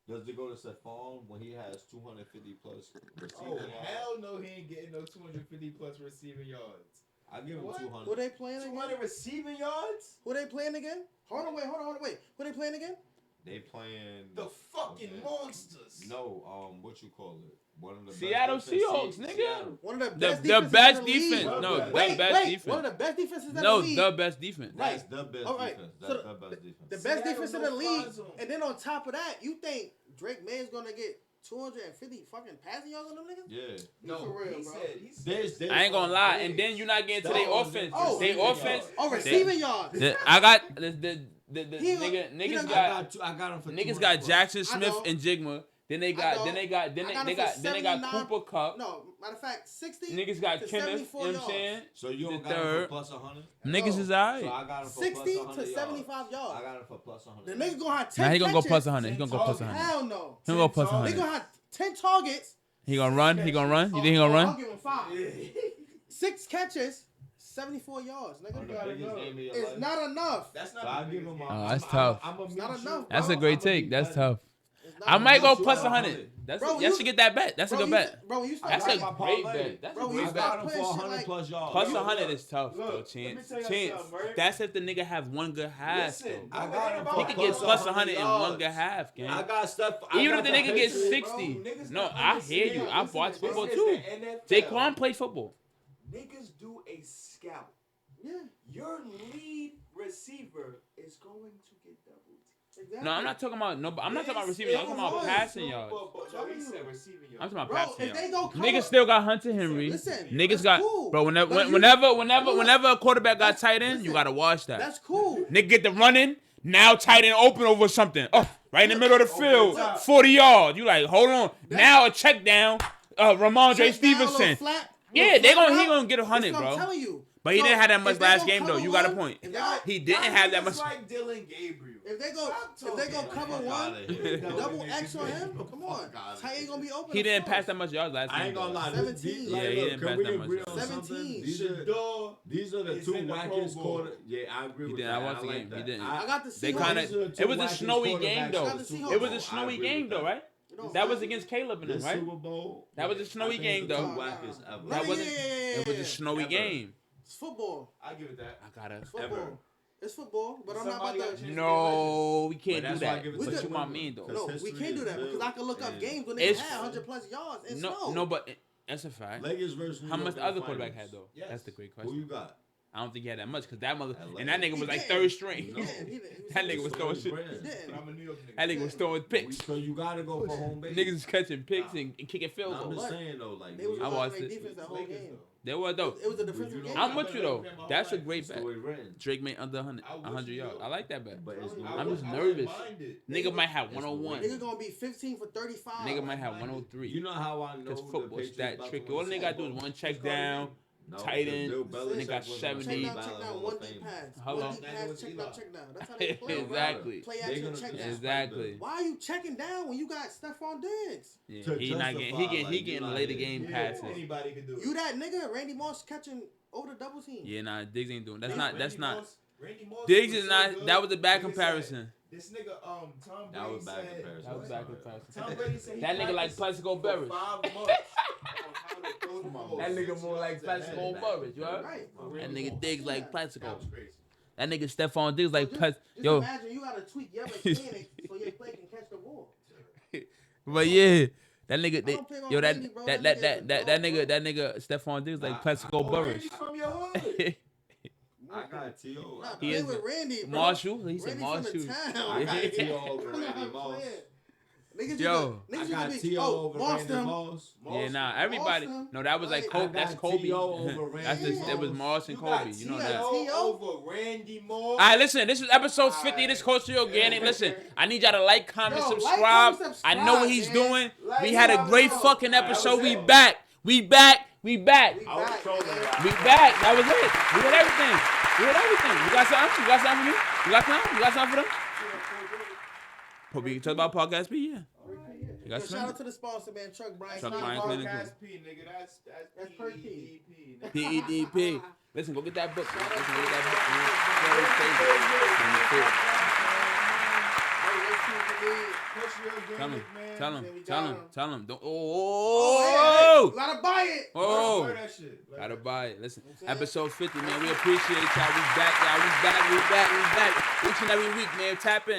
Speaker 6: Does it go to Stephon when he has 250 plus receiving
Speaker 7: Oh
Speaker 6: yards?
Speaker 7: hell no, he ain't getting no 250 plus receiving yards.
Speaker 6: I give him
Speaker 7: What?
Speaker 6: 200.
Speaker 4: Who they playing again?
Speaker 7: 200 receiving yards?
Speaker 4: Who they playing again? Hold on, wait. Who they playing again?
Speaker 6: They playing
Speaker 7: The fucking
Speaker 6: Okay.
Speaker 7: monsters.
Speaker 6: No, what you call it? One of the
Speaker 3: Seattle
Speaker 6: best defense
Speaker 3: Seahawks,
Speaker 6: teams.
Speaker 3: nigga.
Speaker 6: Seattle.
Speaker 4: One of the
Speaker 3: The
Speaker 4: best
Speaker 3: best
Speaker 4: defenses in the
Speaker 3: defense.
Speaker 4: league.
Speaker 3: No, the
Speaker 4: Wait,
Speaker 3: best
Speaker 4: wait.
Speaker 3: defense.
Speaker 4: One of the best defenses in
Speaker 3: No,
Speaker 4: the league.
Speaker 3: the best defense.
Speaker 6: That's the best
Speaker 4: All right.
Speaker 6: defense.
Speaker 4: So
Speaker 6: That's
Speaker 4: the-
Speaker 6: the best defense.
Speaker 4: The best
Speaker 7: Seattle,
Speaker 4: defense in
Speaker 7: no
Speaker 4: the league,
Speaker 7: fly zone.
Speaker 4: and then on top of that, you think Drake May is gonna get 250 fucking passing yards on them niggas?
Speaker 6: Yeah.
Speaker 7: No,
Speaker 4: For real,
Speaker 7: he
Speaker 4: bro.
Speaker 7: said, he said.
Speaker 6: There's
Speaker 3: I ain't gonna lie, and then you're not getting to their
Speaker 6: Oh,
Speaker 3: offense.
Speaker 4: oh,
Speaker 3: They
Speaker 6: receiving
Speaker 3: offense.
Speaker 6: yards.
Speaker 4: Oh, receiving yards.
Speaker 3: I got the
Speaker 4: He-
Speaker 3: niggas
Speaker 4: he done
Speaker 3: got
Speaker 6: I got him for
Speaker 3: niggas
Speaker 6: 200
Speaker 3: got
Speaker 6: plus.
Speaker 3: Jackson
Speaker 4: I
Speaker 3: Smith
Speaker 4: know.
Speaker 3: and Jigma. Then they
Speaker 4: I
Speaker 3: got
Speaker 4: know.
Speaker 3: then they got then
Speaker 4: I
Speaker 3: they
Speaker 4: got him
Speaker 3: got
Speaker 4: for
Speaker 3: then they got
Speaker 4: 79.
Speaker 3: Cooper Cup.
Speaker 4: No, matter of fact, 60.
Speaker 3: Niggas got
Speaker 4: to
Speaker 3: Kenneth. You
Speaker 4: 74
Speaker 3: know what I'm
Speaker 4: yards.
Speaker 3: saying?
Speaker 6: So you don't
Speaker 3: The
Speaker 6: got him for
Speaker 3: third.
Speaker 6: plus 100?
Speaker 3: Niggas
Speaker 4: No.
Speaker 3: is
Speaker 6: So
Speaker 3: alright.
Speaker 6: I got him for
Speaker 4: 60
Speaker 6: plus 100
Speaker 4: to 75
Speaker 6: yards.
Speaker 4: yards.
Speaker 6: I got him for plus 100.
Speaker 4: The nigga gonna have 10
Speaker 3: Nah, he gonna go
Speaker 4: catches.
Speaker 3: plus 100. He gonna go plus
Speaker 7: targets.
Speaker 3: 100.
Speaker 4: Hell no.
Speaker 3: He gonna go plus
Speaker 4: They
Speaker 3: 100.
Speaker 4: gonna have 10 targets.
Speaker 3: He gonna run. He gonna run. You think he gonna
Speaker 4: I'll
Speaker 3: run?
Speaker 4: give him 5. 6 catches, 74 yards, nigga.
Speaker 6: On the biggest game of your
Speaker 4: It's
Speaker 6: life.
Speaker 4: not enough.
Speaker 7: That's
Speaker 6: So
Speaker 7: not.
Speaker 6: I give him my.
Speaker 3: Oh, that's tough.
Speaker 4: It's not enough.
Speaker 3: That's
Speaker 4: bro.
Speaker 3: a great take. That's tough.
Speaker 4: It's not
Speaker 3: I might go
Speaker 4: enough.
Speaker 3: plus 100. That's
Speaker 4: Bro,
Speaker 3: y'all
Speaker 4: you-
Speaker 3: should get that bet. That's a
Speaker 4: Bro,
Speaker 3: good
Speaker 4: you-
Speaker 3: bet.
Speaker 4: Bro, you start
Speaker 3: That's
Speaker 6: like
Speaker 3: a
Speaker 6: my
Speaker 3: great
Speaker 6: parlay.
Speaker 3: bet. That's
Speaker 4: Bro,
Speaker 3: a
Speaker 4: you
Speaker 3: great
Speaker 6: I
Speaker 4: start
Speaker 3: bet.
Speaker 6: got him
Speaker 4: putting
Speaker 6: for
Speaker 4: shit
Speaker 6: 100
Speaker 4: like-
Speaker 6: plus yards.
Speaker 3: Plus
Speaker 7: Look,
Speaker 3: 100 is tough,
Speaker 7: look,
Speaker 3: though.
Speaker 7: let me
Speaker 3: Chance.
Speaker 7: tell you
Speaker 3: Chance.
Speaker 7: something, Merc.
Speaker 3: That's if the nigga have one good half.
Speaker 7: Listen,
Speaker 3: though.
Speaker 6: I got him
Speaker 3: He
Speaker 6: for
Speaker 3: could
Speaker 6: plus
Speaker 3: get plus 100 in
Speaker 6: yards.
Speaker 3: one good half, gang.
Speaker 6: I got stuff.
Speaker 3: Even if the nigga gets
Speaker 6: Patriots.
Speaker 3: 60.
Speaker 7: Niggas
Speaker 3: No,
Speaker 7: don't
Speaker 3: I hear you.
Speaker 7: understand.
Speaker 3: I've
Speaker 7: Listen,
Speaker 3: watched
Speaker 7: this
Speaker 3: football
Speaker 7: is
Speaker 3: too.
Speaker 7: the NFL.
Speaker 3: Jaquan plays football.
Speaker 7: Niggas do a scout.
Speaker 4: Yeah,
Speaker 7: Your lead receiver is going to get doubled.
Speaker 4: exactly.
Speaker 3: No, I'm not talking about no. I'm not talking about receiving. I'm talking about passing yards.
Speaker 7: No, he said receiving yards.
Speaker 3: I'm talking about
Speaker 4: Bro,
Speaker 3: passing
Speaker 4: if they
Speaker 3: yards.
Speaker 4: go cover,
Speaker 3: Niggas still got Hunter Henry.
Speaker 4: Listen,
Speaker 3: Niggas
Speaker 4: that's
Speaker 3: got
Speaker 4: cool.
Speaker 3: bro.
Speaker 4: But you-
Speaker 3: Whenever a quarterback got
Speaker 4: That's-
Speaker 3: tight end, you
Speaker 4: listen,
Speaker 3: gotta watch that.
Speaker 4: That's cool.
Speaker 3: Nigga get the running. Now tight end open over something. Oh, right in the middle of the
Speaker 7: Over
Speaker 3: field,
Speaker 7: the top.
Speaker 3: 40 yards. You like, hold on. Now a check down. Ramondre
Speaker 4: Check down,
Speaker 3: Stevenson.
Speaker 4: little flat-
Speaker 3: Yeah,
Speaker 4: little
Speaker 3: they
Speaker 4: flat
Speaker 3: he
Speaker 4: route.
Speaker 3: gonna get
Speaker 4: That's
Speaker 3: 100,
Speaker 4: what I'm
Speaker 3: bro.
Speaker 4: telling you.
Speaker 3: But he
Speaker 4: So,
Speaker 3: didn't have that much
Speaker 4: if they
Speaker 3: last
Speaker 4: go
Speaker 3: game though.
Speaker 4: cover
Speaker 3: You got a
Speaker 4: one,
Speaker 3: point.
Speaker 4: If they go,
Speaker 3: He didn't have that much.
Speaker 7: It's like Dylan Gabriel.
Speaker 4: if they go cover one, double X on him. Come on, tight ain't gonna be open.
Speaker 3: He
Speaker 4: as
Speaker 3: didn't
Speaker 4: fuck.
Speaker 3: pass that much yards last game.
Speaker 6: I ain't gonna
Speaker 3: though.
Speaker 6: lie.
Speaker 4: 17.
Speaker 3: Yeah, he didn't pass that much.
Speaker 4: 17.
Speaker 6: These are the
Speaker 7: is
Speaker 6: two
Speaker 7: in the Pro
Speaker 6: wackest
Speaker 7: Bowl.
Speaker 6: quarter. Yeah, I agree
Speaker 3: He
Speaker 6: with
Speaker 3: didn't.
Speaker 6: that.
Speaker 3: I watched the
Speaker 6: like
Speaker 3: game. He
Speaker 6: that.
Speaker 3: didn't.
Speaker 4: I got the
Speaker 3: They
Speaker 4: Seahawks.
Speaker 3: kind
Speaker 6: These are the
Speaker 3: of.
Speaker 6: two
Speaker 3: It was a
Speaker 6: wackest
Speaker 3: snowy game
Speaker 6: quarterbacks
Speaker 3: though.
Speaker 6: of the Super
Speaker 3: It was
Speaker 6: Bowl.
Speaker 3: a snowy
Speaker 6: I agree
Speaker 3: game
Speaker 6: with
Speaker 3: though,
Speaker 6: that.
Speaker 3: right? That was against Caleb and them,
Speaker 6: This
Speaker 3: right?
Speaker 6: Super Bowl.
Speaker 3: That was a snowy
Speaker 6: I think
Speaker 3: game
Speaker 6: it's the
Speaker 3: though.
Speaker 6: two wackest ever.
Speaker 3: That
Speaker 4: Yeah,
Speaker 3: wasn't.
Speaker 4: yeah,
Speaker 3: It was
Speaker 4: yeah.
Speaker 3: a snowy
Speaker 6: Ever.
Speaker 3: game.
Speaker 4: It's football.
Speaker 7: I give it that.
Speaker 3: I gotta.
Speaker 4: It's football. It's football, but I'm not
Speaker 7: Somebody
Speaker 4: about
Speaker 7: else
Speaker 4: to.
Speaker 7: just-
Speaker 3: No, we can't
Speaker 6: But
Speaker 3: do
Speaker 6: that's why I
Speaker 3: that.
Speaker 6: give it
Speaker 4: We
Speaker 6: to
Speaker 4: could-
Speaker 3: What you want
Speaker 6: New
Speaker 3: mean
Speaker 6: England,
Speaker 3: though?
Speaker 4: No,
Speaker 6: 'cause
Speaker 4: we
Speaker 6: history
Speaker 4: can't do
Speaker 6: is
Speaker 4: that because
Speaker 6: built
Speaker 4: I can look up
Speaker 6: and
Speaker 4: games when they
Speaker 3: It's-
Speaker 4: had 100+ yards and
Speaker 3: No,
Speaker 4: snow.
Speaker 3: no, but that's a fact.
Speaker 6: Lakers versus New
Speaker 3: How
Speaker 6: York
Speaker 3: much the
Speaker 6: in
Speaker 3: other
Speaker 6: finals.
Speaker 3: quarterback had though?
Speaker 7: Yes.
Speaker 3: That's the great
Speaker 6: Who
Speaker 3: question.
Speaker 6: you got?
Speaker 3: I don't think he had that much because that mother
Speaker 6: LA.
Speaker 3: and that nigga
Speaker 4: He
Speaker 3: was like
Speaker 4: didn't.
Speaker 3: third string.
Speaker 4: He didn't. He didn't.
Speaker 3: That nigga was throwing shit.
Speaker 4: He didn't.
Speaker 7: I'm a New York nigga.
Speaker 3: That nigga was throwing picks.
Speaker 6: So you gotta go for home base.
Speaker 3: Niggas was catching picks and kicking field
Speaker 6: I'm
Speaker 3: goals.
Speaker 6: just
Speaker 4: What?
Speaker 6: saying though, like
Speaker 4: They was
Speaker 3: I
Speaker 4: running
Speaker 3: watched
Speaker 4: their
Speaker 3: it.
Speaker 4: defense that whole
Speaker 7: Lakers,
Speaker 4: game.
Speaker 7: though.
Speaker 3: They were though.
Speaker 4: It was a defensive
Speaker 6: you
Speaker 4: game.
Speaker 6: know-
Speaker 3: I'm with you though. That's a great bet.
Speaker 6: story written.
Speaker 3: Drake made under 100,
Speaker 7: I wish
Speaker 3: 100
Speaker 7: you
Speaker 3: yards.
Speaker 7: would.
Speaker 3: I like that bet.
Speaker 6: But it's
Speaker 3: I'm just
Speaker 7: I
Speaker 3: nervous.
Speaker 7: wouldn't mind it.
Speaker 3: Nigga might have 101.
Speaker 4: Nigga gonna be 15 for 35.
Speaker 3: Nigga might have 103.
Speaker 6: You know how I know
Speaker 3: Because
Speaker 6: the
Speaker 3: football is
Speaker 6: Patriots
Speaker 3: that
Speaker 6: about to
Speaker 3: tricky.
Speaker 6: win
Speaker 3: All
Speaker 6: the
Speaker 3: they
Speaker 6: Super
Speaker 3: gotta do is
Speaker 6: Bowl?
Speaker 3: one check down.
Speaker 6: No,
Speaker 3: tight
Speaker 6: because
Speaker 3: end.
Speaker 6: Bill Belichick
Speaker 3: Nigga got
Speaker 6: was on
Speaker 3: 70.
Speaker 6: the
Speaker 4: Check down,
Speaker 6: Ballot
Speaker 4: check down,
Speaker 6: Hall
Speaker 4: one
Speaker 6: of
Speaker 4: deep
Speaker 6: Fame.
Speaker 4: pass.
Speaker 3: Hello?
Speaker 4: One deep pass, check down, check down. That's how they play, bro.
Speaker 3: Exactly.
Speaker 4: Play
Speaker 6: They
Speaker 4: action,
Speaker 6: gonna-
Speaker 4: check
Speaker 6: yeah.
Speaker 4: down.
Speaker 3: Exactly.
Speaker 4: Why are you checking down when you got Stephon Diggs?
Speaker 3: Yeah,
Speaker 6: To
Speaker 3: he not getting.
Speaker 6: justify,
Speaker 3: He getting.
Speaker 6: like,
Speaker 3: He
Speaker 6: you
Speaker 3: getting
Speaker 6: not
Speaker 3: later
Speaker 6: getting-
Speaker 3: game
Speaker 7: Yeah,
Speaker 3: passes.
Speaker 7: anybody can do it.
Speaker 4: You that nigga, Randy Moss catching over the double team.
Speaker 3: Yeah, nah. Diggs ain't doing. That's
Speaker 7: Randy
Speaker 3: not. That's not.
Speaker 7: Moss- Randy Moss
Speaker 3: Diggs
Speaker 7: was
Speaker 3: is
Speaker 7: so
Speaker 3: not.
Speaker 7: good.
Speaker 3: That was a bad
Speaker 7: Nigga said-
Speaker 3: comparison.
Speaker 7: This nigga, Tom Brady
Speaker 6: That was bad
Speaker 7: said.
Speaker 6: comparison.
Speaker 3: That was
Speaker 6: Sorry.
Speaker 3: bad comparison.
Speaker 7: Tom Brady said he
Speaker 3: That nigga like
Speaker 7: practiced
Speaker 3: Plaxico
Speaker 7: for
Speaker 3: Burress.
Speaker 7: 5 months on how to throw the ball
Speaker 3: That nigga
Speaker 7: 6
Speaker 3: more like
Speaker 7: yards ahead.
Speaker 3: Plaxico Burress, you heard?
Speaker 4: Right.
Speaker 3: That nigga Diggs like
Speaker 7: That
Speaker 3: Plaxico.
Speaker 7: was crazy.
Speaker 3: That nigga Stephon Diggs like
Speaker 4: Just
Speaker 3: Yo.
Speaker 4: imagine you gotta tweak your mechanics so your play can catch the ball.
Speaker 3: But yeah, that nigga.
Speaker 4: I don't pick on
Speaker 3: Yo, that
Speaker 4: Randy, bro.
Speaker 3: that
Speaker 4: That
Speaker 3: that
Speaker 4: nigga
Speaker 3: that
Speaker 4: is
Speaker 3: that
Speaker 4: a
Speaker 3: nigga
Speaker 4: dog,
Speaker 3: that nigga Stephon Diggs like Plaxico
Speaker 7: Oh,
Speaker 3: Burress.
Speaker 7: Randy from your hood.
Speaker 6: I got T.O.
Speaker 4: Nah,
Speaker 3: He
Speaker 4: play
Speaker 3: is
Speaker 4: with
Speaker 3: the-
Speaker 4: Randy, bro.
Speaker 3: Marshall. He said
Speaker 4: Randy
Speaker 3: Marshall.
Speaker 4: from the town.
Speaker 6: I got
Speaker 3: Yeah.
Speaker 6: T.O. over
Speaker 4: I'm not
Speaker 6: Randy Moss.
Speaker 4: playing. Niggas
Speaker 3: Yo.
Speaker 6: I
Speaker 4: used
Speaker 6: got
Speaker 4: to be,
Speaker 6: T.O.
Speaker 4: oh,
Speaker 6: over
Speaker 4: Moss
Speaker 6: Randy
Speaker 4: them.
Speaker 6: Moss.
Speaker 3: Yeah, nah. Everybody.
Speaker 4: Austin.
Speaker 3: No, that was like
Speaker 4: Like,
Speaker 3: Kobe.
Speaker 6: I
Speaker 3: That's
Speaker 6: got
Speaker 3: Kobe.
Speaker 6: T.O. over
Speaker 3: That's
Speaker 6: Randy
Speaker 3: just, it was
Speaker 6: Moss.
Speaker 3: Moss and
Speaker 7: You got
Speaker 3: Kobe. You know
Speaker 7: T.O.
Speaker 3: that.
Speaker 7: over Randy Moss.
Speaker 3: All right, listen. This is episode 50 of this Culture Organic. Listen, I need y'all to like, comment,
Speaker 4: Yo, like,
Speaker 3: subscribe.
Speaker 4: comment,
Speaker 3: I know what
Speaker 4: subscribe,
Speaker 3: he's
Speaker 4: man.
Speaker 3: doing.
Speaker 7: Like,
Speaker 3: We had a
Speaker 7: comment,
Speaker 3: great
Speaker 7: yo.
Speaker 3: fucking
Speaker 7: That was
Speaker 3: episode. We
Speaker 7: it.
Speaker 3: back. We back. We back.
Speaker 4: We
Speaker 7: I was
Speaker 4: back,
Speaker 7: trolling
Speaker 4: man.
Speaker 7: y'all.
Speaker 3: We back. That was it. We got everything. We got everything. You got something? You got something for me? You got something? You got something for them? Hope you can talk about podcast B, yeah. You got
Speaker 4: Yo, shout
Speaker 3: something?
Speaker 4: out to the sponsor, man, Truck Brian.
Speaker 3: Truck
Speaker 4: Shout
Speaker 3: Brian
Speaker 4: out to
Speaker 3: Clinical.
Speaker 7: Podcast P, nigga. That's
Speaker 4: That's per key.
Speaker 7: PEDP, nigga.
Speaker 3: PEDP. Listen, go get that book. Man. Listen, go get that book. Man. Very safe.
Speaker 7: Push your
Speaker 3: Tell him.
Speaker 7: organic, man.
Speaker 3: Tell him.
Speaker 4: Then we
Speaker 3: Tell
Speaker 4: got
Speaker 3: him.
Speaker 4: him.
Speaker 3: Tell him. Don't.
Speaker 4: Oh, hey,
Speaker 3: Oh.
Speaker 4: gotta buy it.
Speaker 3: Oh.
Speaker 7: Wear that shit. Like,
Speaker 3: Gotta buy it. Listen,
Speaker 4: You know what I'm saying?
Speaker 3: episode 50, man. We appreciate y'all. We back, y'all. We back. We back. We back. Each and every week, man. Tap in.